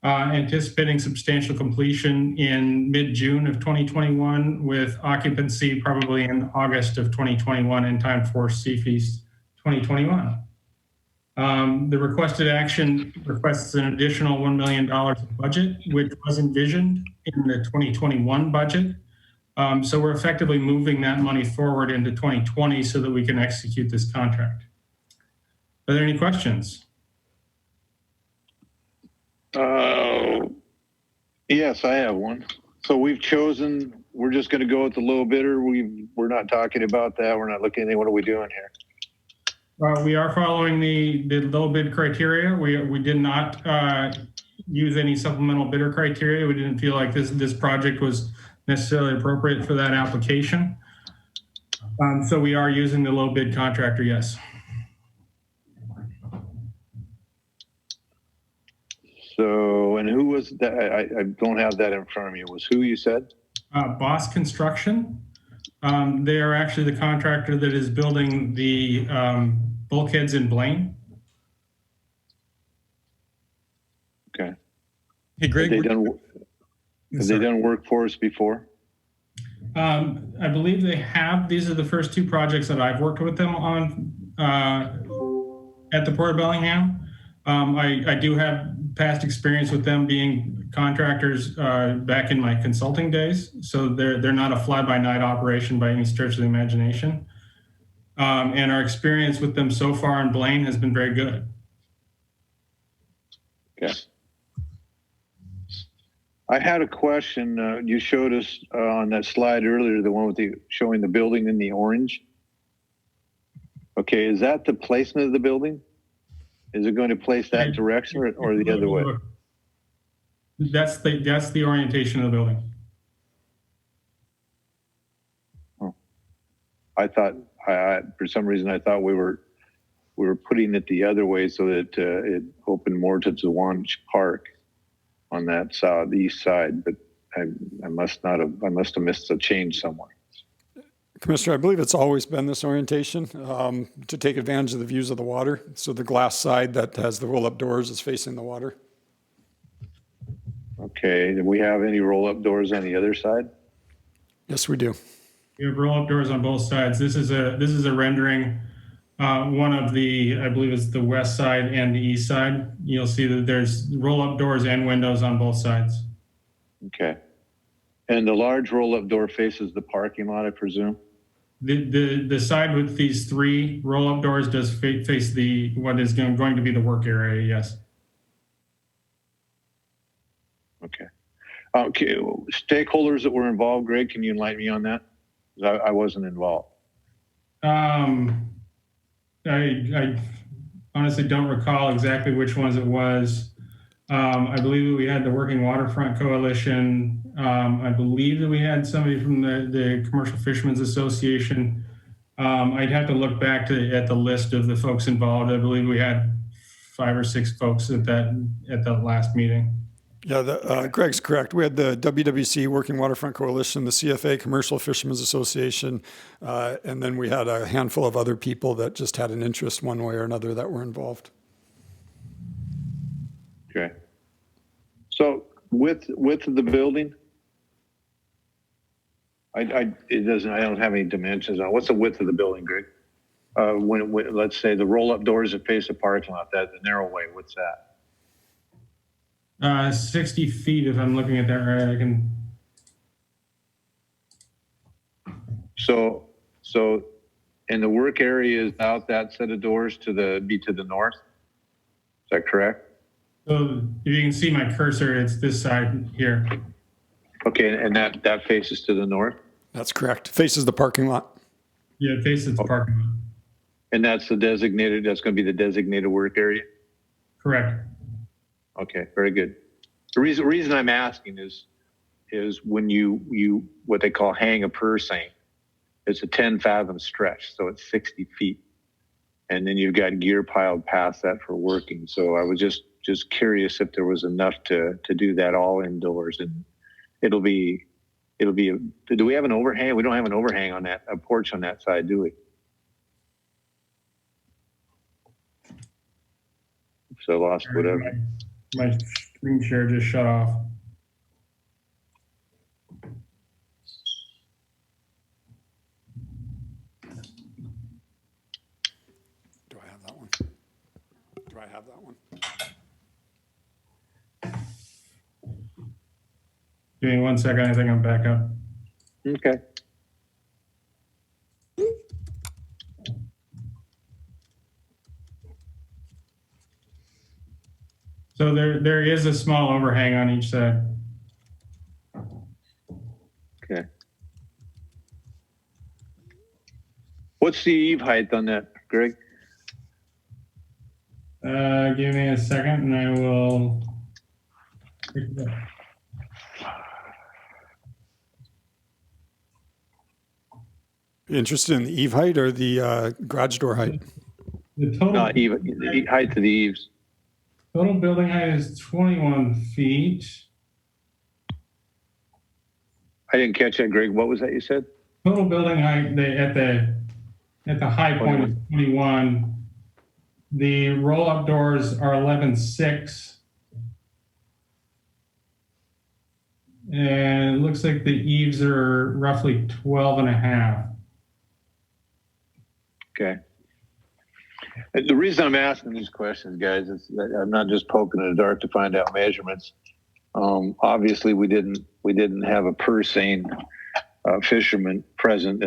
anticipating substantial completion in mid-June of 2021 with occupancy probably in August of 2021 in time for Sea Feast 2021. The requested action requests an additional $1 million of budget, which was envisioned in the 2021 budget. So we're effectively moving that money forward into 2020 so that we can execute this contract. Are there any questions? Yes, I have one. So we're just going to go with the low bidder. We're not talking about that. We're not looking at anything. What are we doing here? We are following the low bid criteria. We did not use any supplemental bidder criteria. We didn't feel like this project was necessarily appropriate for that application. So we are using the low bid contractor, yes. So, and who was that? I don't have that in front of me. Was who you said? Boss Construction. They are actually the contractor that is building the bulkheads in Blaine. Okay. Hey, Greg. Have they done work for us before? I believe they have. These are the first 2 projects that I've worked with them on at the Port of Bellingham. I do have past experience with them being contractors back in my consulting days. So they're not a fly-by-night operation by any stretch of the imagination. And our experience with them so far in Blaine has been very good. Okay. I had a question. You showed us on that slide earlier, the one with showing the building in the orange. Okay, is that the placement of the building? Is it going to place that direction or the other way? That's the orientation of the building. I thought, for some reason, I thought we were putting it the other way so that it opened more to the Wanch Park on that side, the east side. But I must have missed a change somewhere. Commissioner, I believe it's always been this orientation to take advantage of the views of the water. So the glass side that has the roll-up doors is facing the water. Okay. Do we have any roll-up doors on the other side? Yes, we do. We have roll-up doors on both sides. This is a rendering. One of the, I believe it's the west side and the east side. You'll see that there's roll-up doors and windows on both sides. Okay. And the large roll-up door faces the parking lot, I presume? The side with these 3 roll-up doors does face what is going to be the work area, yes. Okay. Okay. Stakeholders that were involved, Greg, can you enlighten me on that? I wasn't involved. I honestly don't recall exactly which ones it was. I believe that we had the Working Waterfront Coalition. I believe that we had somebody from the Commercial Fishermen's Association. I'd have to look back at the list of the folks involved. I believe we had 5 or 6 folks at that last meeting. Yeah, Greg's correct. We had the WWC, Working Waterfront Coalition, the CFA, Commercial Fishermen's Association, and then we had a handful of other people that just had an interest one way or another that were involved. Okay. So width of the building, I don't have any dimensions on. What's the width of the building, Greg? When let's say the roll-up doors that face the parking lot, the narrow way, what's that? 60 feet, if I'm looking at that right, I can. So, and the work area is out that set of doors to the north. Is that correct? So if you can see my cursor, it's this side here. Okay, and that faces to the north? That's correct. Faces the parking lot. Yeah, it faces the parking lot. And that's going to be the designated work area? Correct. Okay, very good. The reason I'm asking is when you what they call hang a purse seine, it's a 10 fathom stretch, so it's 60 feet. And then you've got gear piled past that for working. So I was just curious if there was enough to do that all indoors. And do we have an overhang? We don't have an overhang on a porch on that side, do we? So I lost whatever. My screen share just shut off. Do I have that one? Give me 1 second. I think I'm back up. Okay. So there is a small overhang on each side. Okay. What's the eave height on that, Greg? Give me a second and I will pick it up. Interested in the eave height or the garage door height? The total the height of the eaves. Total building height is 21 feet. I didn't catch that, Greg. What was that you said? Total building height at the high point is 21. The roll-up doors are 11.6. And it looks like the eaves are roughly 12.5. Okay. The reason I'm asking these questions, guys, is that I'm not just poking in the dark to find out measurements. Obviously, we didn't have a purse seine fisherman present.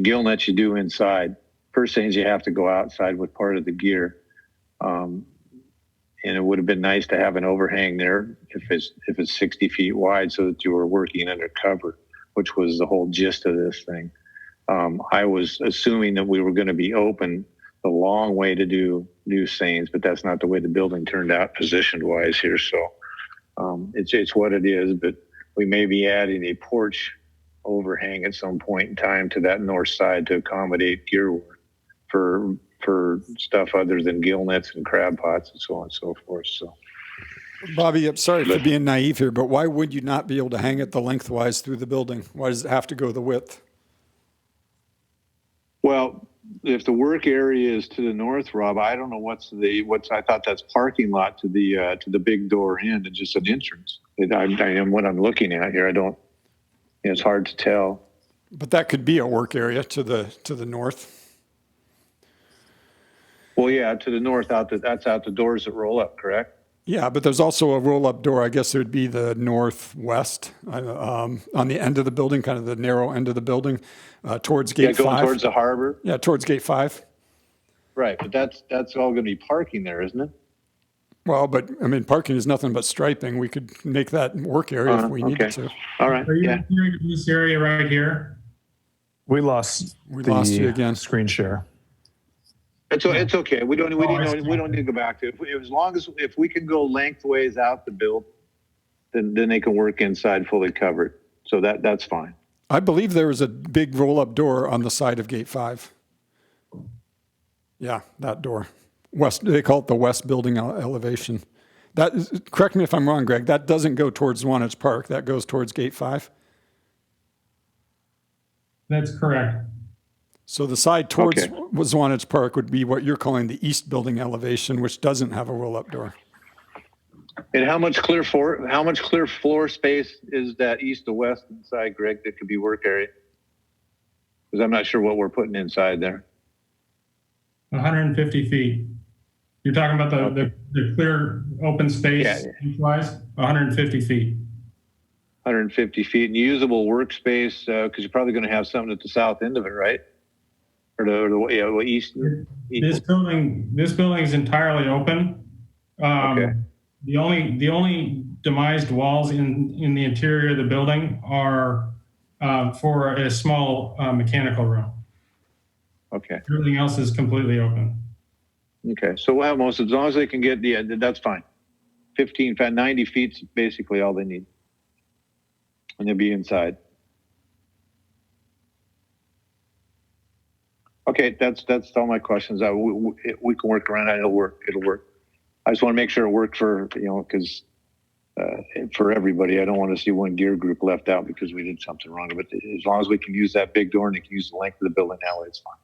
Gill nets you do inside. Purse seines you have to go outside with part of the gear. and it would have been nice to have an overhang there if it's 60 feet wide, so that you were working under cover, which was the whole gist of this thing. I was assuming that we were going to be open the long way to do new seines, but that's not the way the building turned out positioned wise here. So it's what it is, but we may be adding a porch overhang at some point in time to that north side to accommodate gear work for stuff other than gill nets and crab pots and so on and so forth. So, Bobby, I'm sorry for being naive here, but why would you not be able to hang it the lengthwise through the building? Why does it have to go the width? Well, if the work area is to the north, Rob, I don't know what's I thought that's parking lot to the big door end and just an entrance. I am what I'm looking at here. It's hard to tell. But that could be a work area to the north. Well, yeah, to the north, that's out the doors that roll up, correct? Yeah, but there's also a roll-up door. I guess it would be the northwest on the end of the building, kind of the narrow end of the building, towards Gate 5. Yeah, going towards the harbor? Yeah, towards Gate 5. Right, but that's all going to be parking there, isn't it? Well, but, I mean, parking is nothing but striping. We could make that work area if we needed to. All right, Are you hearing this area right here? We lost you again. Screen share. It's okay. We don't need to go back to it. As long as if we can go lengthways out the build, then they can work inside fully covered. So that's fine. I believe there was a big roll-up door on the side of Gate 5. Yeah, that door. West. They call it the west building elevation. That is, correct me if I'm wrong, Greg. That doesn't go towards Swanage Park. That goes towards Gate 5. That's correct. So the side towards Swanage Park would be what you're calling the east building elevation, which doesn't have a roll-up door. And how much clear floor space is that east to west side, Greg, that could be work area? Because I'm not sure what we're putting inside there. 150 feet. You're talking about the clear open space wise? 150 feet. 150 feet and usable workspace, because you're probably going to have something at the south end of it, right? Or the east. This building is entirely open. The only demised walls in the interior of the building are for a small mechanical room. Okay. Everything else is completely open. Okay, so we'll have most, as long as they can get that's fine. 90 feet is basically all they need, and they'll be inside. Okay, that's all my questions. We can work around it. It'll work. I just want to make sure it worked for, because for everybody. I don't want to see one gear group left out because we did something wrong. But as long as we can use that big door and they can use the length of the building alley, it's fine.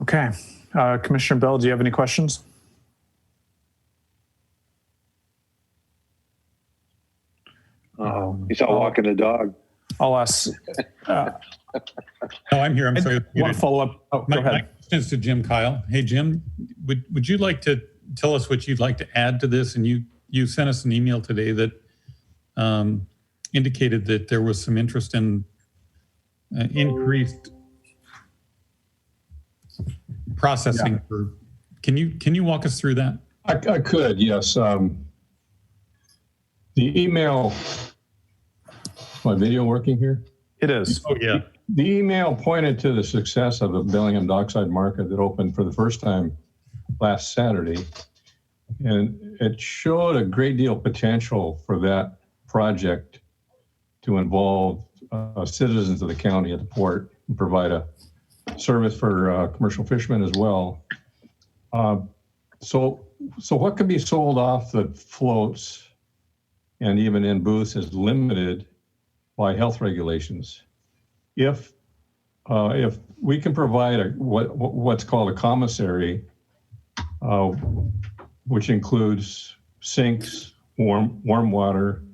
Okay. Commissioner Bell, do you have any questions? He's out walking the dog. I'll ask. Oh, I'm here. I'm sorry. Want to follow up? Oh, go ahead. My question is to Jim Kyle. Hey, Jim, would you like to tell us what you'd like to add to this? And you sent us an email today that indicated that there was some interest in increased processing. Can you walk us through that? I could, yes. The email. My video working here? It is. Oh, yeah. The email pointed to the success of the Bellingham Dockside Market that opened for the first time last Saturday. And it showed a great deal of potential for that project to involve citizens of the county at the port and provide a service for commercial fishermen as well. So what can be sold off the floats and even in booths is limited by health regulations. If we can provide what's called a commissary, which includes sinks, warm water,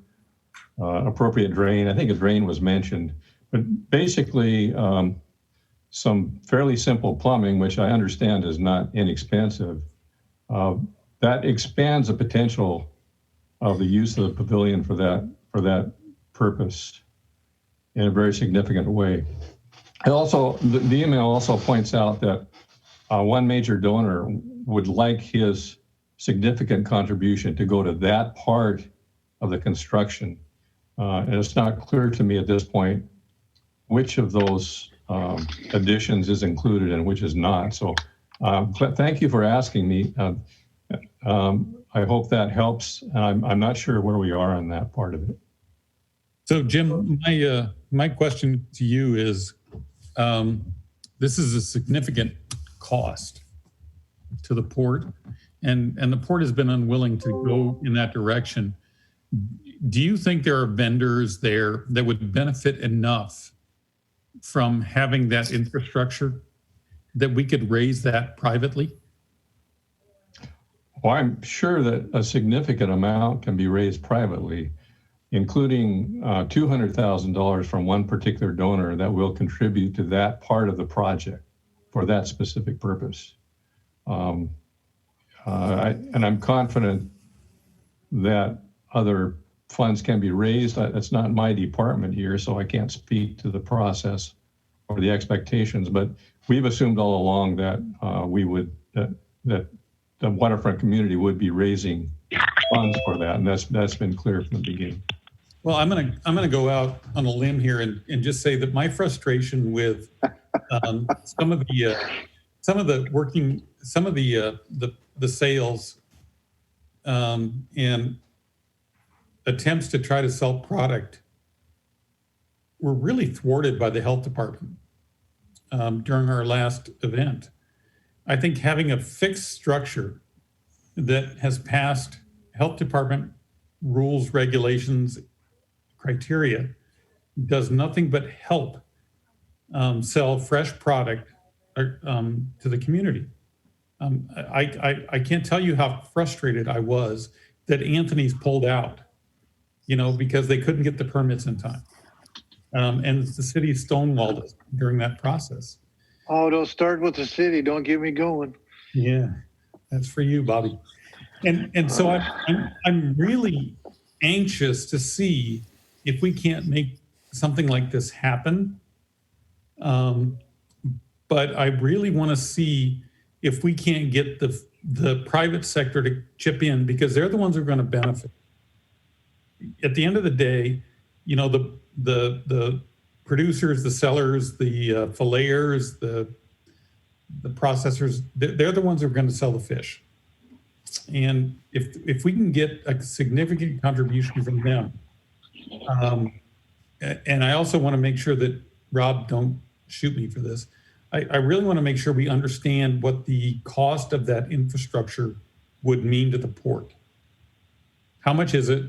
appropriate drain. I think a drain was mentioned, but basically some fairly simple plumbing, which I understand is not inexpensive. That expands the potential of the use of the pavilion for that purpose in a very significant way. And also, the email also points out that one major donor would like his significant contribution to go to that part of the construction. And it's not clear to me at this point which of those additions is included and which is not. So thank you for asking me. I hope that helps. I'm not sure where we are on that part of it. So Jim, my question to you is, this is a significant cost to the port, and the port has been unwilling to go in that direction. Do you think there are vendors there that would benefit enough from having that infrastructure that we could raise that privately? Well, I'm sure that a significant amount can be raised privately, including $200,000 from one particular donor that will contribute to that part of the project for that specific purpose. And I'm confident that other funds can be raised. That's not my department here, so I can't speak to the process or the expectations, but we've assumed all along that that the waterfront community would be raising funds for that, and that's been clear from the beginning. Well, I'm gonna go out on a limb here and just say that my frustration with some of the sales and attempts to try to sell product were really thwarted by the health department during our last event. I think having a fixed structure that has passed health department rules, regulations, criteria does nothing but help sell fresh product to the community. I can't tell you how frustrated I was that Anthony's pulled out, because they couldn't get the permits in time. And the city stonewalled us during that process. Oh, don't start with the city. Don't get me going. Yeah, that's for you, Bobby. And so I'm really anxious to see if we can't make something like this happen. But I really want to see if we can't get the private sector to chip in, because they're the ones who are going to benefit. At the end of the day, the producers, the sellers, the filleters, the processors, they're the ones who are going to sell the fish. And if we can get a significant contribution from them, and I also want to make sure that, Rob, don't shoot me for this, I really want to make sure we understand what the cost of that infrastructure would mean to the port. How much is it?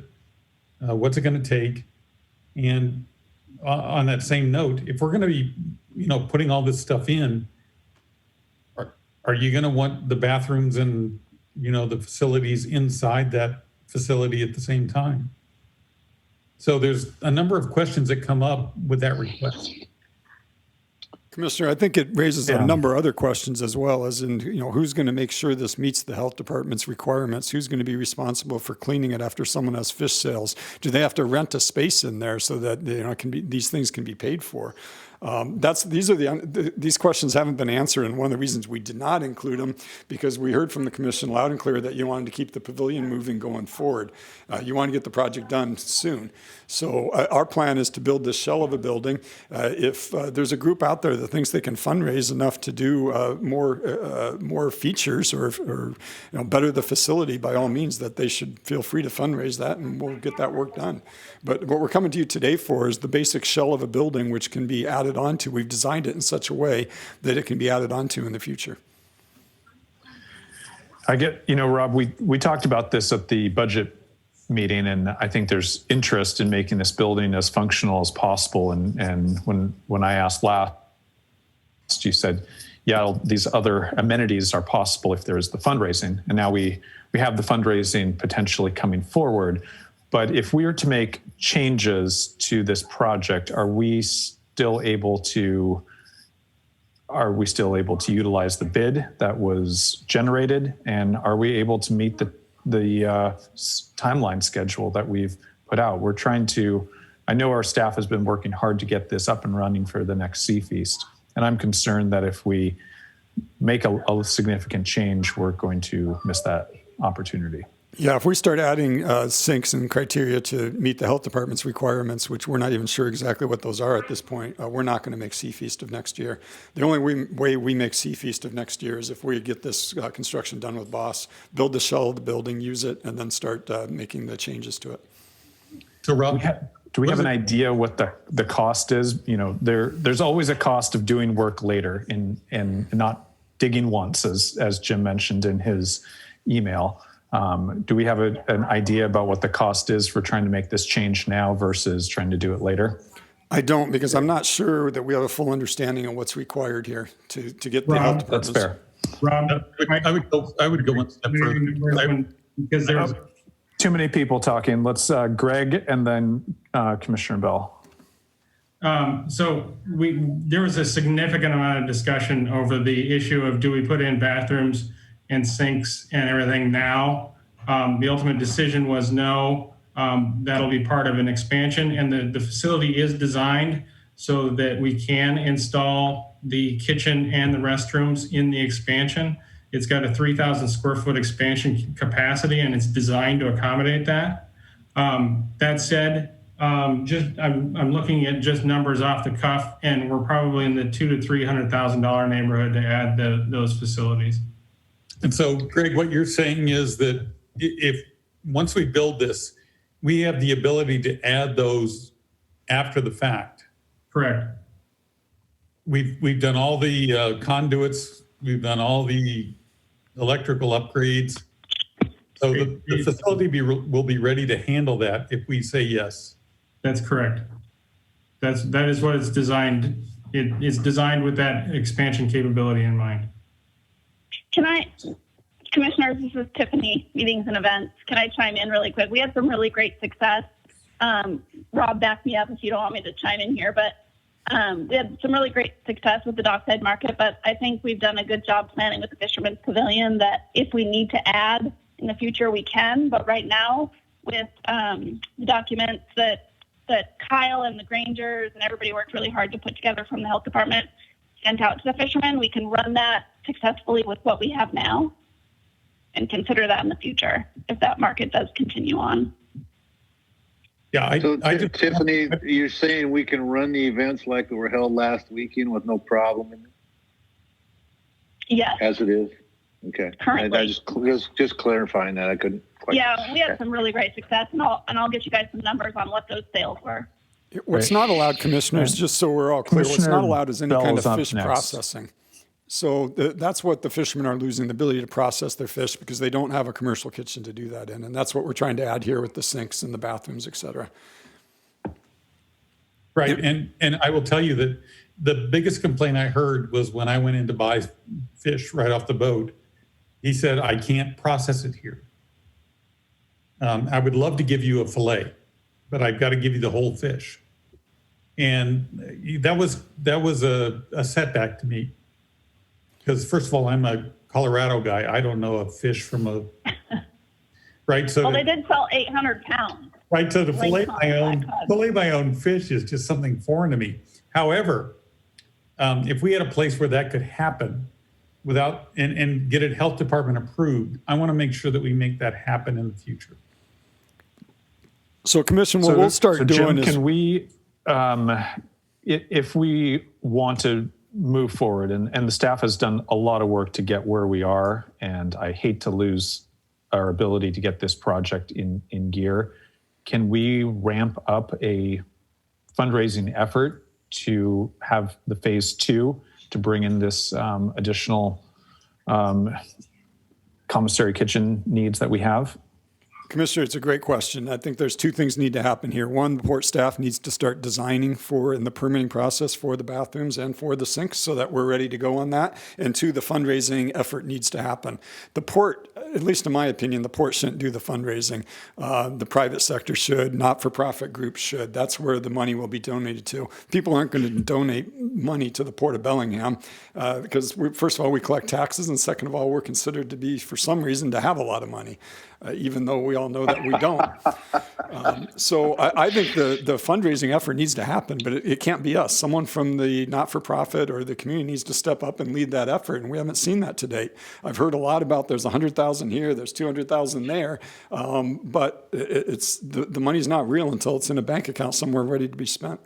What's it going to take? And on that same note, if we're going to be, putting all this stuff in, are you going to want the bathrooms and, the facilities inside that facility at the same time? So there's a number of questions that come up with that request. Commissioner, I think it raises a number of other questions as well, as in, who's going to make sure this meets the health department's requirements? Who's going to be responsible for cleaning it after someone has fish sales? Do they have to rent a space in there so that these things can be paid for? These questions haven't been answered, and one of the reasons we did not include them, because we heard from the commission loud and clear that you wanted to keep the pavilion moving going forward. You want to get the project done soon. So our plan is to build this shell of a building. If there's a group out there that thinks they can fundraise enough to do more features or better the facility, by all means, that they should feel free to fundraise that, and we'll get that work done. But what we're coming to you today for is the basic shell of a building, which can be added onto. We've designed it in such a way that it can be added onto in the future. I get, Rob, we talked about this at the budget meeting, and I think there's interest in making this building as functional as possible. And when I asked last, you said, yeah, these other amenities are possible if there's the fundraising. And now we have the fundraising potentially coming forward. But if we were to make changes to this project, are we still able to utilize the bid that was generated? And are we able to meet the timeline schedule that we've put out? We're trying to, I know our staff has been working hard to get this up and running for the next Sea Feast. And I'm concerned that if we make a significant change, we're going to miss that opportunity. Yeah, if we start adding sinks and criteria to meet the health department's requirements, which we're not even sure exactly what those are at this point, we're not going to make Seafeast of next year. The only way we make Seafeast of next year is if we get this construction done with Boss, build the shell of the building, use it, and then start making the changes to it. So Rob, do we have an idea what the cost is? You know, there's always a cost of doing work later and not digging once, as Jim mentioned in his email. Do we have an idea about what the cost is for trying to make this change now versus trying to do it later? I don't, because I'm not sure that we have a full understanding of what's required here to get the health departments. That's fair. Rob, I would go one step further. Because there's too many people talking. Let's Greg and then Commissioner Bell. So there was a significant amount of discussion over the issue of, do we put in bathrooms and sinks and everything now? The ultimate decision was no. That'll be part of an expansion, and the facility is designed so that we can install the kitchen and the restrooms in the expansion. It's got a 3,000 square foot expansion capacity, and it's designed to accommodate that. That said, I'm looking at just numbers off the cuff, and we're probably in the $200,000 to $300,000 neighborhood to add those facilities. And so, Greg, what you're saying is that if once we build this, we have the ability to add those after the fact. Correct. We've done all the conduits. We've done all the electrical upgrades. So the facility will be ready to handle that if we say yes. That's correct. That is what it's designed. It is designed with that expansion capability in mind. Commissioners, this is Tiffany, Meetings and Events. Can I chime in really quick? We had some really great success. Rob, back me up if you don't want me to chime in here, but we had some really great success with the dockside market, but I think we've done a good job planning with the Fisherman's Pavilion that if we need to add in the future, we can. But right now, with the documents that Kyle and the Grangers and everybody worked really hard to put together from the health department, sent out to the fishermen, we can run that successfully with what we have now and consider that in the future if that market does continue on. Yeah, Tiffany, you're saying we can run the events like they were held last weekend with no problem? Yes. As it is? Okay. Currently. I just clarifying that. I couldn't quite. Yeah, we had some really great success, and I'll get you guys some numbers on what those sales were. What's not allowed, Commissioners, just so we're all clear, what's not allowed is any kind of fish processing. So that's what the fishermen are losing, the ability to process their fish because they don't have a commercial kitchen to do that in. And that's what we're trying to add here with the sinks and the bathrooms, et cetera. Right. And I will tell you that the biggest complaint I heard was when I went in to buy fish right off the boat. He said, I can't process it here. I would love to give you a fillet, but I've got to give you the whole fish. And that was a setback to me. Because first of all, I'm a Colorado guy. I don't know a fish from a, right? So well, they did sell 800 pounds. Right, so to fillet my own fish is just something foreign to me. However, if we had a place where that could happen without, and get it health department approved, I want to make sure that we make that happen in the future. So Commission, what we'll start doing is... Can we, if we want to move forward, and the staff has done a lot of work to get where we are, and I hate to lose our ability to get this project in gear, can we ramp up a fundraising effort to have the phase 2 to bring in this additional commissary kitchen needs that we have? Commissioner, it's a great question. I think there's two things need to happen here. One, the port staff needs to start designing for in the permitting process for the bathrooms and for the sinks so that we're ready to go on that. And two, the fundraising effort needs to happen. The port, at least in my opinion, the port shouldn't do the fundraising. The private sector should, not-for-profit groups should. That's where the money will be donated to. People aren't going to donate money to the Port of Bellingham because, first of all, we collect taxes, and second of all, we're considered to be, for some reason, to have a lot of money, even though we all all know that we don't. So I think the fundraising effort needs to happen, but it can't be us. Someone from the not-for-profit or the community needs to step up and lead that effort, and we haven't seen that to date. I've heard a lot about there's 100,000 here, there's 200,000 there, but it's the money's not real until it's in a bank account somewhere ready to be spent.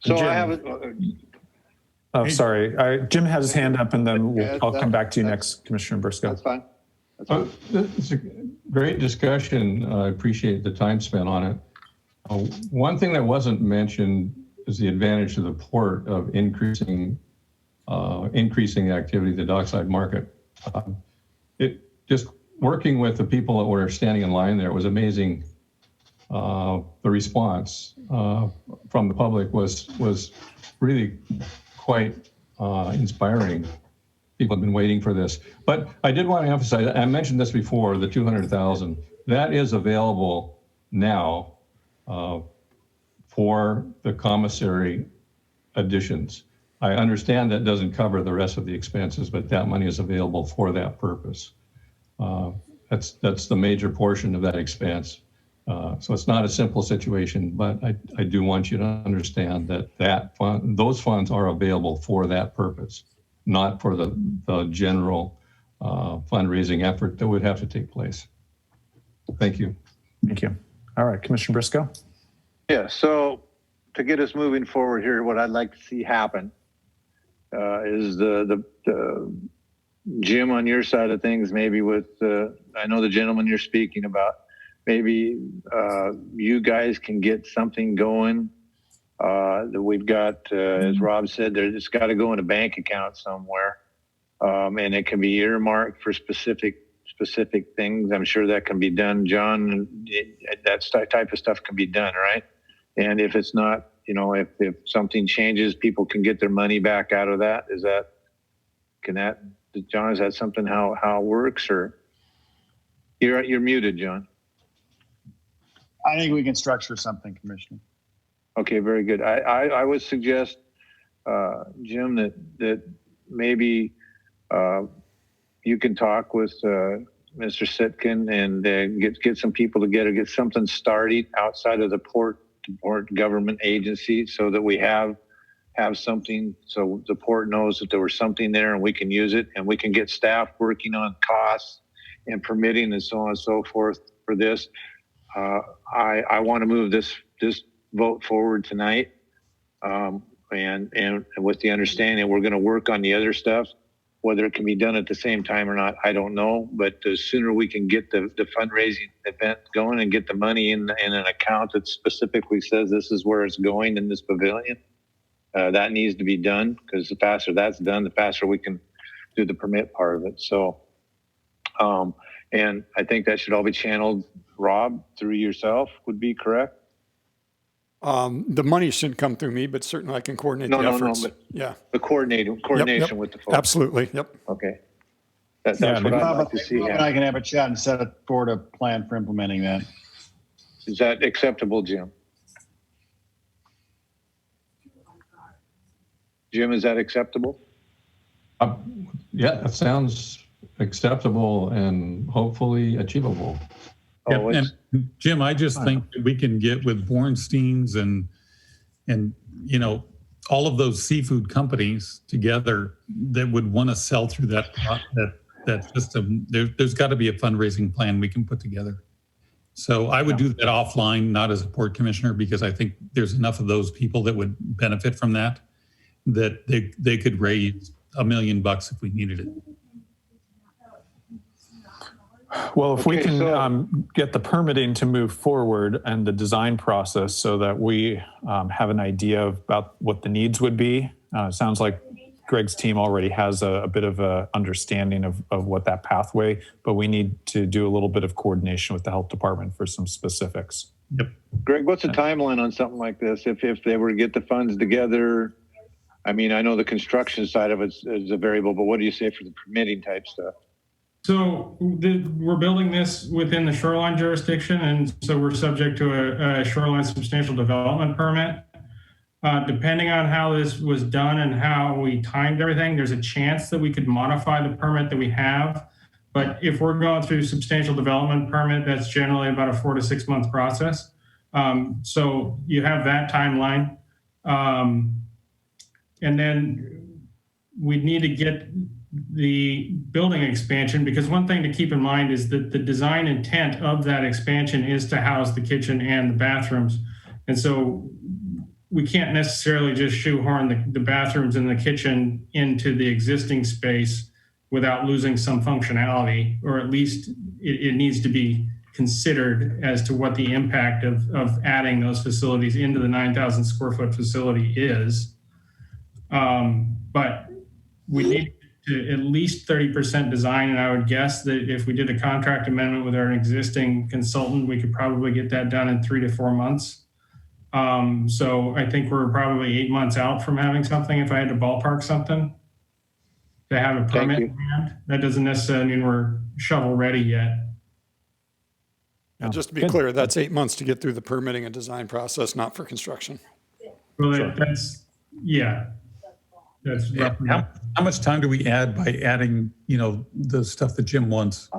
So Jim. I have it. Sorry. Jim has his hand up, and then I'll come back to you next, Commissioner Briscoe. That's fine. It's a great discussion. I appreciate the time spent on it. One thing that wasn't mentioned is the advantage to the port of increasing the activity of the dockside market. Just working with the people that were standing in line there, it was amazing. The response from the public was really quite inspiring. People have been waiting for this. But I did want to emphasize, I mentioned this before, the 200,000, that is available now for the commissary additions. I understand that doesn't cover the rest of the expenses, but that money is available for that purpose. That's the major portion of that expense. So it's not a simple situation, but I do want you to understand that those funds are available for that purpose, not for the general fundraising effort that would have to take place. Thank you. Thank you. All right, Commissioner Briscoe. Yeah, so to get us moving forward here, what I'd like to see happen is the Jim, on your side of things, maybe with, I know the gentleman you're speaking about, maybe you guys can get something going that we've got, as Rob said, it's got to go in a bank account somewhere, and it can be earmarked for specific things. I'm sure that can be done, John. That type of stuff can be done, right? And if it's not, if something changes, people can get their money back out of that. John, is that something how it works? Or you're muted, John. I think we can structure something, Commissioner. Okay, very good. I would suggest, Jim, that maybe you can talk with Mr. Sitkin and get some people together, get something started outside of the port government agency, so that we have something, so the port knows that there was something there and we can use it, and we can get staff working on costs and permitting and so on and so forth for this. I want to move this vote forward tonight, and with the understanding we're going to work on the other stuff. Whether it can be done at the same time or not, I don't know. But the sooner we can get the fundraising event going and get the money in an account that specifically says this is where it's going in this pavilion, that needs to be done, because the faster that's done, the faster we can do the permit part of it. So, and I think that should all be channeled, Rob, through yourself would be correct. The money shouldn't come through me, but certainly I can coordinate the efforts. But yeah, the coordination Yep. with the folks. Absolutely. Yep. Okay. That's what I'd like to see. Rob and I can have a chat and set forward a plan for implementing that. Is that acceptable, Jim? Jim, is that acceptable? Yeah, that sounds acceptable and hopefully achievable. Yep. And Jim, I just think that we can get with Bornstein's and all of those seafood companies together that would want to sell through that system. There's got to be a fundraising plan we can put together. So I would do that offline, not as a port commissioner, because I think there's enough of those people that would benefit from that they could raise $1 million if we needed it. Well, if we can get the permitting to move forward and the design process so that we have an idea about what the needs would be. It sounds like Greg's team already has a bit of a understanding of what that pathway, but we need to do a little bit of coordination with the health department for some specifics. Yep. Greg, what's the timeline on something like this? If they were to get the funds together, I mean, I know the construction side of it is a variable, but what do you say for the permitting type stuff? So we're building this within the shoreline jurisdiction, and so we're subject to a shoreline substantial development permit. Depending on how this was done and how we timed everything, there's a chance that we could modify the permit that we have But if we're going through substantial development permit, that's generally about a 4 to 6 month process. So you have that timeline. And then we need to get the building expansion, because one thing to keep in mind is that the design intent of that expansion is to house the kitchen and the bathrooms. And so we can't necessarily just shoehorn the bathrooms and the kitchen into the existing space without losing some functionality, or at least it needs to be considered as to what the impact of adding those facilities into the 9,000 square foot facility is. But we need to at least 30% design, and I would guess that if we did a contract amendment with our existing consultant, we could probably get that done in 3 to 4 months. So I think we're probably 8 months out from having something, if I had to ballpark something, to have a permit in hand. That doesn't necessarily mean we're shovel ready yet. And just to be clear, that's 8 months to get through the permitting and design process, not for construction. Well, that's roughly. How much time do we add by adding, the stuff that Jim wants?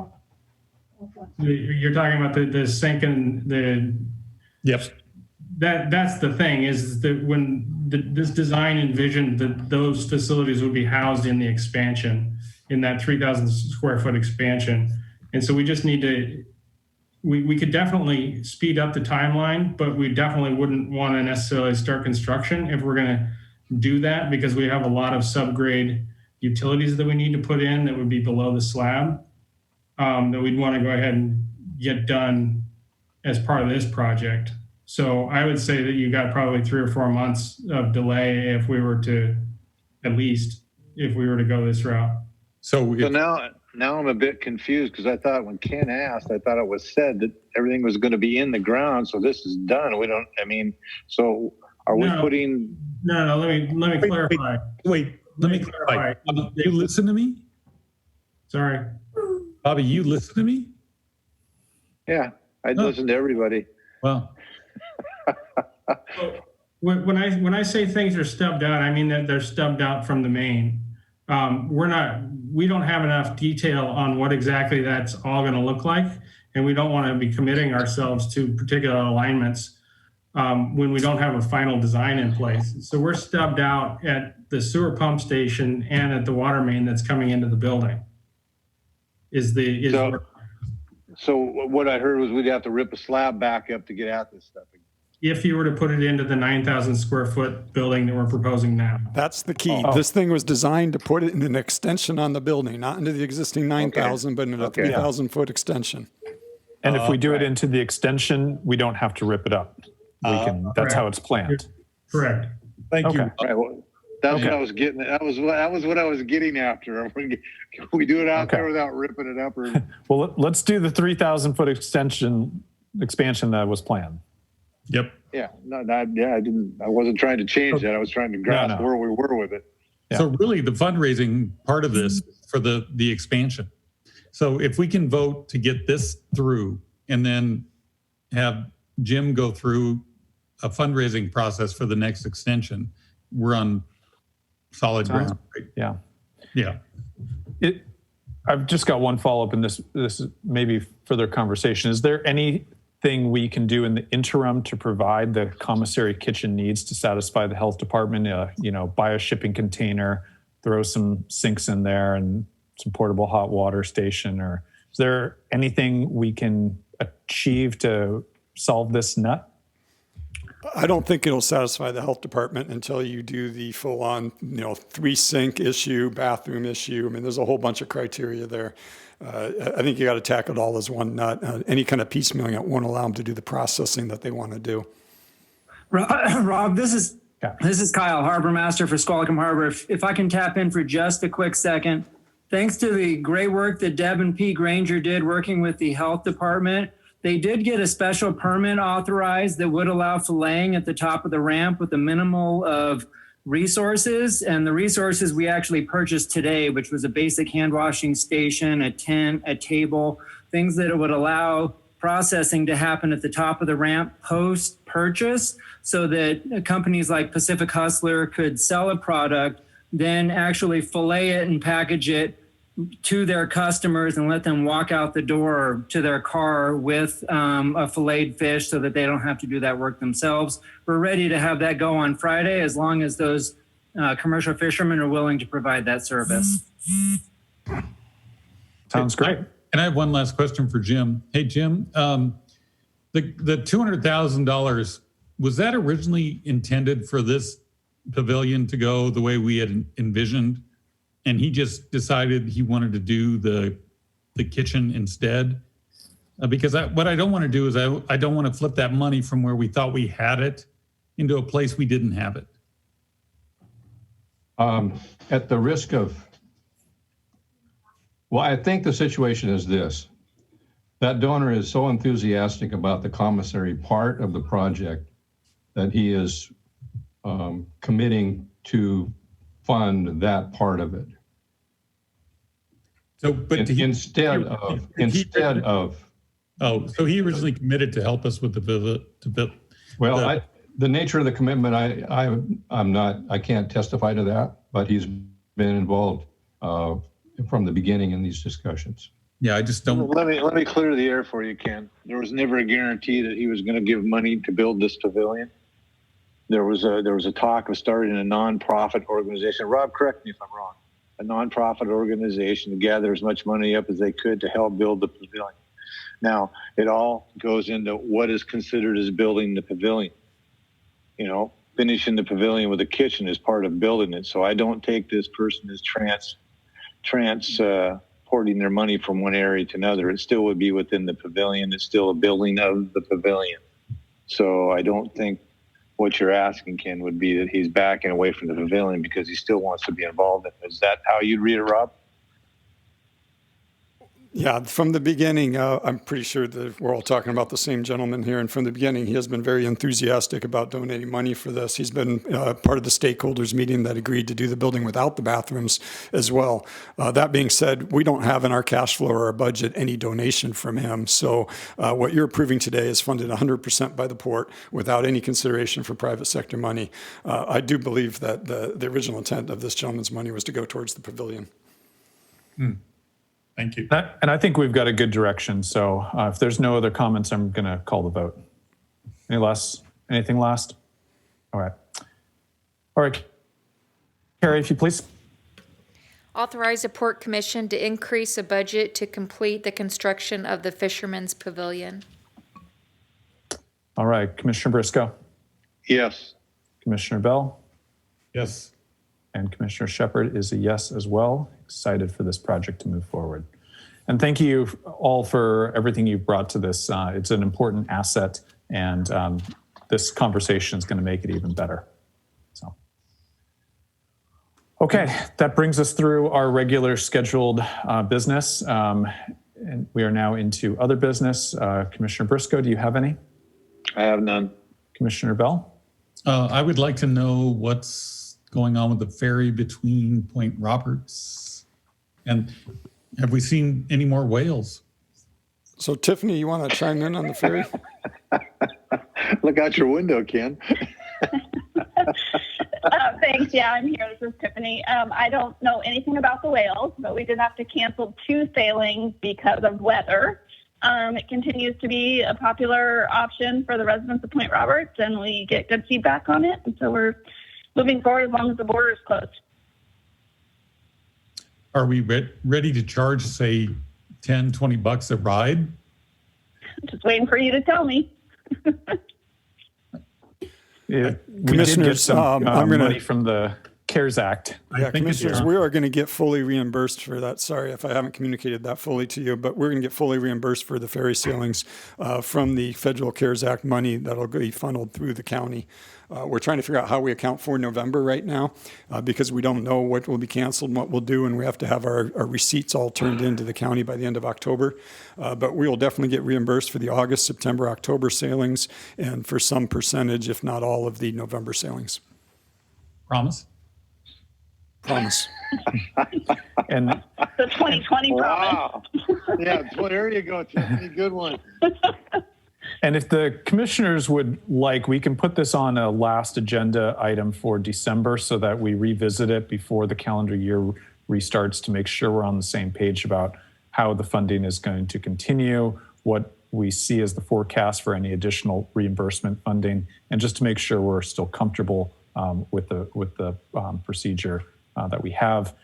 You're talking about the sink and the. Yep. That's the thing, is that when this design envisioned that those facilities would be housed in the expansion, in that 3,000 square foot expansion. And so we just need to, we could definitely speed up the timeline, but we definitely wouldn't want to necessarily start construction if we're going to do that, because we have a lot of subgrade utilities that we need to put in that would be below the slab, that we'd want to go ahead and get done as part of this project. So I would say that you got probably 3 or 4 months of delay if we were to, at least, if we were to go this route. So now I'm a bit confused, because I thought when Ken asked, I thought it was said that everything was going to be in the ground. So this is done. So are we putting? No, let me clarify. Wait, let me clarify. You listen to me? Sorry. Bobby, you listen to me? Yeah, I listen to everybody. Well. When I say things are stubbed out, I mean that they're stubbed out from the main. We don't have enough detail on what exactly that's all going to look like, and we don't want to be committing ourselves to particular alignments when we don't have a final design in place. So we're stubbed out at the sewer pump station and at the water main that's coming into the building. So what I heard was we'd have to rip a slab back up to get at this stuff. If you were to put it into the 9,000 square foot building that we're proposing now. That's the key. This thing was designed to put it in an extension on the building, not into the existing 9,000, but in a 3,000 foot extension. And if we do it into the extension, we don't have to rip it up. That's how it's planned. Correct. Thank you. All right, well, that's what I was getting. That was what I was getting after. Can we do it out there without ripping it up? Or? Well, let's do the 3,000 foot expansion that was planned. Yep. Yeah. I wasn't trying to change that. I was trying to grasp where we were with it. Yeah. So really the fundraising part of this for the expansion. So if we can vote to get this through and then have Jim go through a fundraising process for the next extension, we're on solid ground. Right? Yeah. Yeah. I've just got one follow-up, and this is maybe further conversation. Is there anything we can do in the interim to provide the commissary kitchen needs to satisfy the health department? Buy a shipping container, throw some sinks in there, and some portable hot water station? Or is there anything we can achieve to solve this nut? I don't think it'll satisfy the health department until you do the full-on, 3 sink issue, bathroom issue. I mean, there's a whole bunch of criteria there. I think you got to tackle it all as one nut. Any kind of piecemealing, it won't allow them to do the processing that they want to do. Rob, this is Kyle, Harbor Master for Squalicum Harbor. If I can tap in for just a quick second. Thanks to the great work that Deb and P. Granger did working with the health department, they did get a special permit authorized that would allow filleting at the top of the ramp with a minimal of resources. And the resources we actually purchased today, which was a basic hand washing station, a tent, a table, things that would allow processing to happen at the top of the ramp post-purchase, so that companies like Pacific Hustler could sell a product, then actually fillet it and package it to their customers and let them walk out the door to their car with a filleted fish so that they don't have to do that work themselves. We're ready to have that go on Friday as long as those commercial fishermen are willing to provide that service. Sounds great. And I have one last question for Jim. Hey, Jim, the $200,000, was that originally intended for this pavilion to go the way we had envisioned? And he just decided he wanted to do the kitchen instead? Because what I don't want to do is I don't want to flip that money from where we thought we had it into a place we didn't have it. At the risk of, well, I think the situation is this. That donor is so enthusiastic about the commissary part of the project that he is committing to fund that part of it. So, but instead of. Oh, so he originally committed to help us with the Well, the nature of the commitment, I can't testify to that, but he's been involved from the beginning in these discussions. Yeah, I just don't. Let me clear the air for you, Ken. There was never a guarantee that he was going to give money to build this pavilion. There was a talk of starting a nonprofit organization. Rob, correct me if I'm wrong. A nonprofit organization to gather as much money up as they could to help build the pavilion. Now, it all goes into what is considered as building the pavilion. You know, finishing the pavilion with a kitchen is part of building it. So I don't take this person as transporting their money from one area to another. It still would be within the pavilion. It's still a building of the pavilion. So I don't think what you're asking, Ken, would be that he's backing away from the pavilion because he still wants to be involved in it. Is that how you'd read it, Rob? Yeah, from the beginning, I'm pretty sure that we're all talking about the same gentleman here. And from the beginning, he has been very enthusiastic about donating money for this. He's been part of the stakeholders meeting that agreed to do the building without the bathrooms as well. That being said, we don't have in our cash flow or our budget any donation from him. So what you're approving today is funded 100% by the port without any consideration for private sector money. I do believe that the original intent of this gentleman's money was to go towards the pavilion. Thank you. And I think we've got a good direction. So if there's no other comments, I'm going to call the vote. Anything last? All right. Carrie, if you please. Authorize a port commission to increase a budget to complete the construction of the Fisherman's Pavilion. All right. Commissioner Briscoe. Yes. Commissioner Bell. Yes. And Commissioner Shepard is a yes as well. Excited for this project to move forward. And thank you all for everything you've brought to this. It's an important asset, and this conversation is going to make it even better. So, okay, that brings us through our regular scheduled business. And we are now into other business. Commissioner Briscoe, do you have any? I have none. Commissioner Bell? I would like to know what's going on with the ferry between Point Roberts, and have we seen any more whales? So Tiffany, you want to chime in on the ferry? Look out your window, Ken. Thanks. Yeah, I'm here. This is Tiffany. I don't know anything about the whales, but we did have to cancel 2 sailings because of weather. It continues to be a popular option for the residents of Point Roberts, and we get good feedback on it. And so we're moving forward as long as the border is closed. Are we ready to charge, say, $10, $20 a ride? Just waiting for you to tell me. Yeah, we did get some money from the CARES Act. Yeah, Commissioners, we are going to get fully reimbursed for that. Sorry if I haven't communicated that fully to you, but we're going to get fully reimbursed for the ferry sailings from the federal CARES Act money that'll be funneled through the county. We're trying to figure out how we account for November right now because we don't know what will be canceled and what we'll do, and we have to have our receipts all turned into the county by the end of October. But we will definitely get reimbursed for the August, September, October sailings, and for some percentage, if not all, of the November sailings. Promise? Promise. And the 2020 wow. Yeah, there you go, Tiffany. Good one. And if the commissioners would like, we can put this on a last agenda item for December so that we revisit it before the calendar year restarts to make sure we're on the same page about how the funding is going to continue, what we see as the forecast for any additional reimbursement funding, and just to make sure we're still comfortable with the procedure that we have.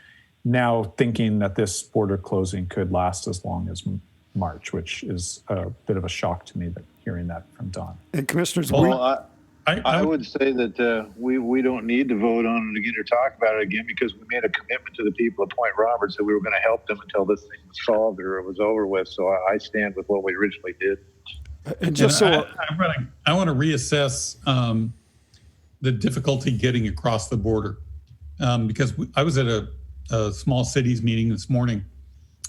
Now thinking that this border closing could last as long as March, which is a bit of a shock to me, that hearing that from Don. And Commissioners, I would say that we don't need to vote on it again or talk about it again, because we made a commitment to the people of Point Roberts that we were going to help them until this thing was solved or it was over with. So I stand with what we originally did. And just so I want to reassess the difficulty getting across the border, because I was at a small cities meeting this morning,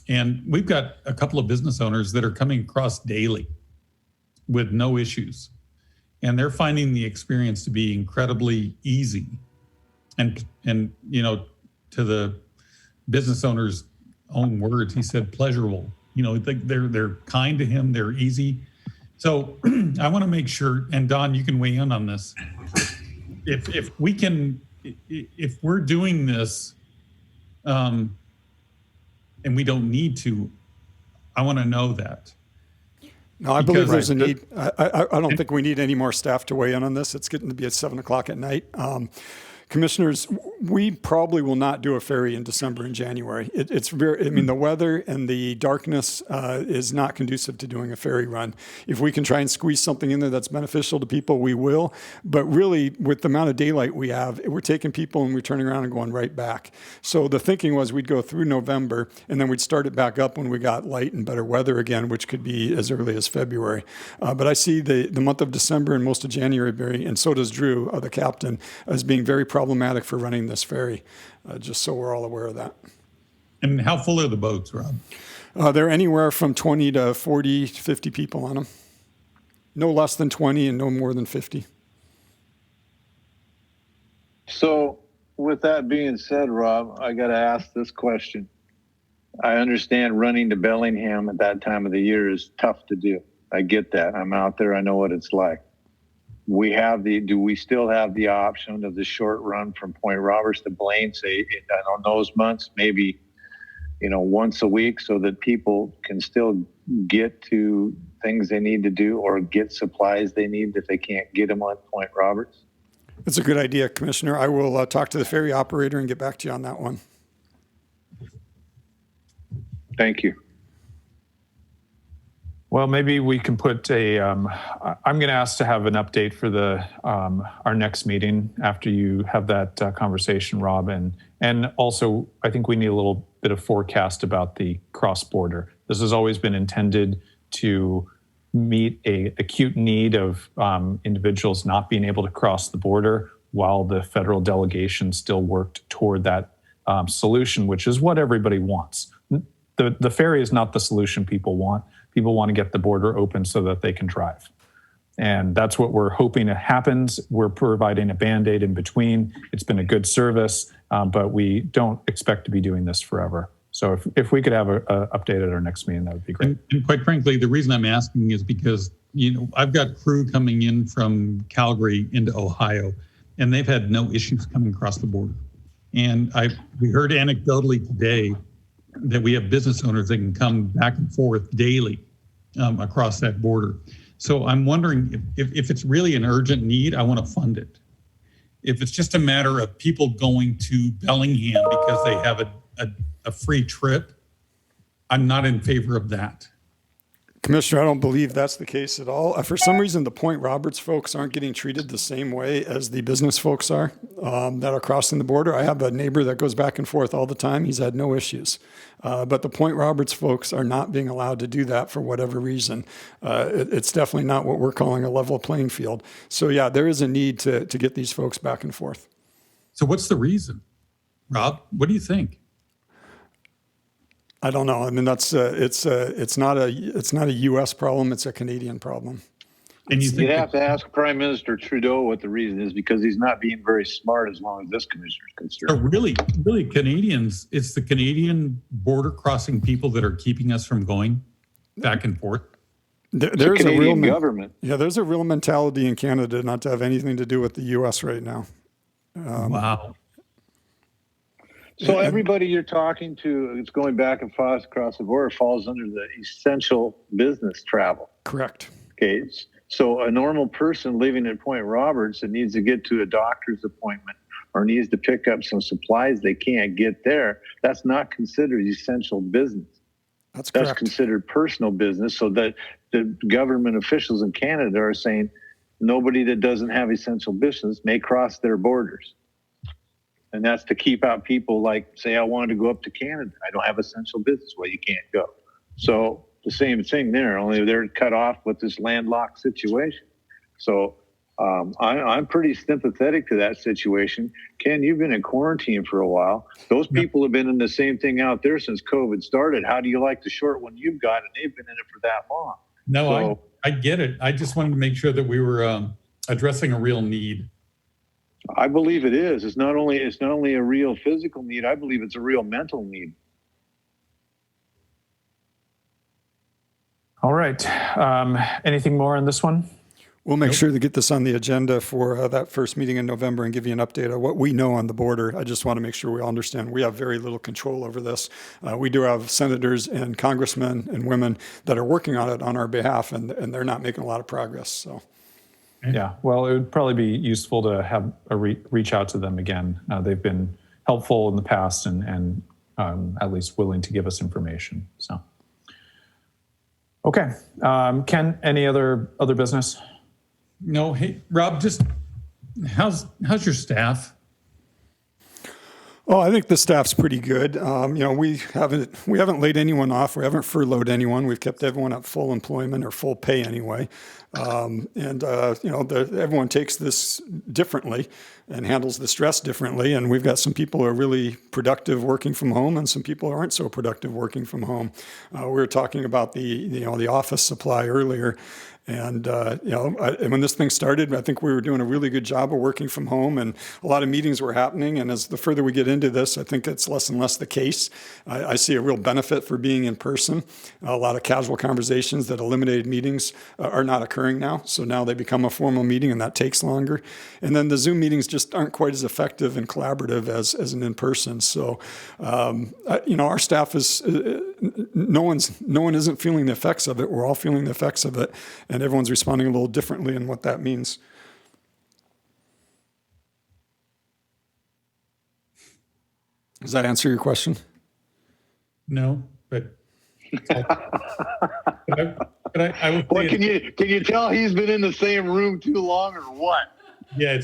and we've got a couple of business owners that are coming across daily with no issues. And they're finding the experience to be incredibly easy. And you know, to the business owner's own words, he said pleasurable. You know, they're kind to him, they're easy. So I want to make sure, and Don, you can weigh in on this. If we're doing this, and we don't need to, I want to know that. No, I believe there's a need. I don't think we need any more staff to weigh in on this. It's getting to be at 7:00 at night. Commissioners, we probably will not do a ferry in December and January. It's very, I mean, the weather and the darkness is not conducive to doing a ferry run. If we can try and squeeze something in there that's beneficial to people, we will. But really, with the amount of daylight we have, we're taking people and we're turning around and going right back. So the thinking was we'd go through November and then we'd start it back up when we got light and better weather again, which could be as early as February. But I see the month of December and most of January, and so does Drew, the captain, as being very problematic for running this ferry, just so we're all aware of that. And how full are the boats, Rob? They're anywhere from 20 to 40, 50 people on them. No less than 20 and no more than 50. So with that being said, Rob, I got to ask this question. I understand running to Bellingham at that time of the year is tough to do. I get that. I'm out there. I know what it's like. Do we still have the option of the short run from Point Roberts to Blaine, say, on those months, maybe, once a week, so that people can still get to things they need to do or get supplies they need if they can't get them on Point Roberts? That's a good idea, Commissioner. I will talk to the ferry operator and get back to you on that one. Thank you. Well, maybe we can put I'm going to ask to have an update for our next meeting after you have that conversation, Rob. And also, I think we need a little bit of forecast about the cross-border. This has always been intended to meet a acute need of individuals not being able to cross the border while the federal delegation still worked toward that solution, which is what everybody wants. The ferry is not the solution people want. People want to get the border open so that they can drive. And that's what we're hoping happens. We're providing a Band-Aid in between. It's been a good service, but we don't expect to be doing this forever. So if we could have an update at our next meeting, that would be great. And quite frankly, the reason I'm asking is because, I've got crew coming in from Calgary into Ohio, and they've had no issues coming across the border. And we heard anecdotally today that we have business owners that can come back and forth daily across that border. So I'm wondering if it's really an urgent need, I want to fund it. If it's just a matter of people going to Bellingham because they have a free trip, I'm not in favor of that. Commissioner, I don't believe that's the case at all. For some reason, the Point Roberts folks aren't getting treated the same way as the business folks are that are crossing the border. I have a neighbor that goes back and forth all the time. He's had no issues. But the Point Roberts folks are not being allowed to do that for whatever reason. It's definitely not what we're calling a level playing field. So yeah, there is a need to get these folks back and forth. So what's the reason? Rob, what do you think? I don't know. I mean, it's not a U.S. problem. It's a Canadian problem. And you'd have to ask Prime Minister Trudeau what the reason is, because he's not being very smart as long as this commissioner is concerned. So really, Canadians, it's the Canadian border crossing people that are keeping us from going back and forth. There's a real government. Yeah, there's a real mentality in Canada not to have anything to do with the U.S. right now. Wow. So everybody you're talking to, it's going back and forth across the board, falls under the essential business travel. Correct. Okay. So a normal person living in Point Roberts that needs to get to a doctor's appointment or needs to pick up some supplies they can't get there, that's not considered essential business. That's correct. That's considered personal business. So that the government officials in Canada are saying nobody that doesn't have essential business may cross their borders. And that's to keep out people like, say, I wanted to go up to Canada. I don't have essential business. Well, you can't go. So the same thing there, only they're cut off with this landlocked situation. So I'm pretty sympathetic to that situation. Ken, you've been in quarantine for a while. Those people have been in the same thing out there since COVID started. How do you like the short one you've got? And they've been in it for that long. No, So, I get it. I just wanted to make sure that we were addressing a real need. I believe it is. It's not only a real physical need. I believe it's a real mental need. All right. Anything more on this one? We'll make sure to get this on the agenda for that first meeting in November and give you an update on what we know on the border. I just want to make sure we all understand we have very little control over this. We do have senators and congressmen and women that are working on it on our behalf, and they're not making a lot of progress. So, yeah, well, it would probably be useful to have a reach out to them again. They've been helpful in the past and at least willing to give us information. So, okay, Ken, any other business? No. Hey, Rob, just how's your staff? Oh, I think the staff's pretty good. We haven't laid anyone off. We haven't furloughed anyone. We've kept everyone at full employment or full pay anyway. Everyone takes this differently and handles the stress differently. And we've got some people who are really productive working from home, and some people who aren't so productive working from home. We were talking about the office supply earlier. And, when this thing started, I think we were doing a really good job of working from home, and a lot of meetings were happening. And as the further we get into this, I think it's less and less the case. I see a real benefit for being in person. A lot of casual conversations that eliminated meetings are not occurring now. So now they become a formal meeting, and that takes longer. And then the Zoom meetings just aren't quite as effective and collaborative as an in-person. So, our staff is, no one isn't feeling the effects of it. We're all feeling the effects of it. And everyone's responding a little differently in what that means. Does that answer your question? No, but I would. What can you tell he's been in the same room too long, or what? Yeah,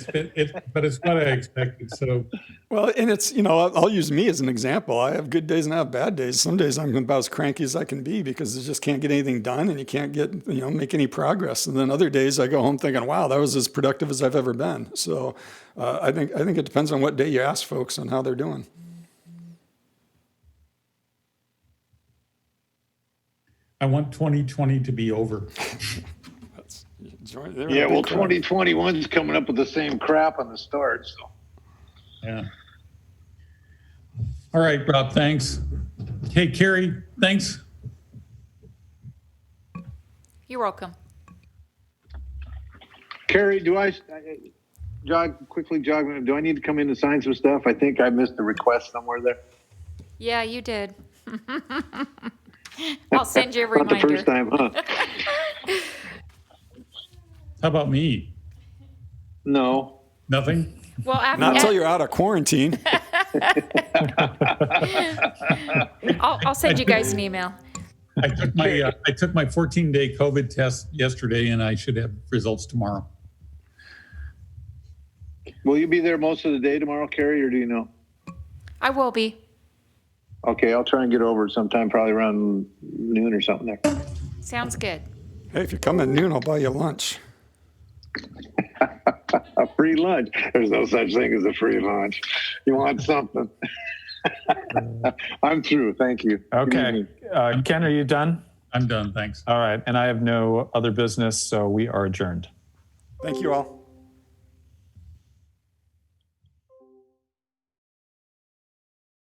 but it's what I expected. So, well, and it's, I'll use me as an example. I have good days and I have bad days. Some days I'm about as cranky as I can be because I just can't get anything done, and you can't make any progress. And then other days I go home thinking, wow, that was as productive as I've ever been. So I think it depends on what day you ask folks on how they're doing. I want 2020 to be over. Yeah, well, 2021's coming up with the same crap on the start. So. Yeah. All right, Rob, thanks. Hey, Carrie, thanks. You're welcome. Carrie, do I need to come in to sign some stuff? I think I missed a request somewhere there. Yeah, you did. I'll send you a reminder. Not the first time, huh? How about me? No. Nothing? Well, not until you're out of quarantine. I'll send you guys an email. I took my 14-day COVID test yesterday, and I should have results tomorrow. Will you be there most of the day tomorrow, Carrie, or do you know? I will be. Okay, I'll try and get over sometime, probably around noon or something there. Sounds good. Hey, if you come at noon, I'll buy you lunch. A free lunch? There's no such thing as a free lunch. You want something? I'm through. Thank you. Okay. Ken, are you done? I'm done. Thanks. All right. And I have no other business, so we are adjourned. Thank you all.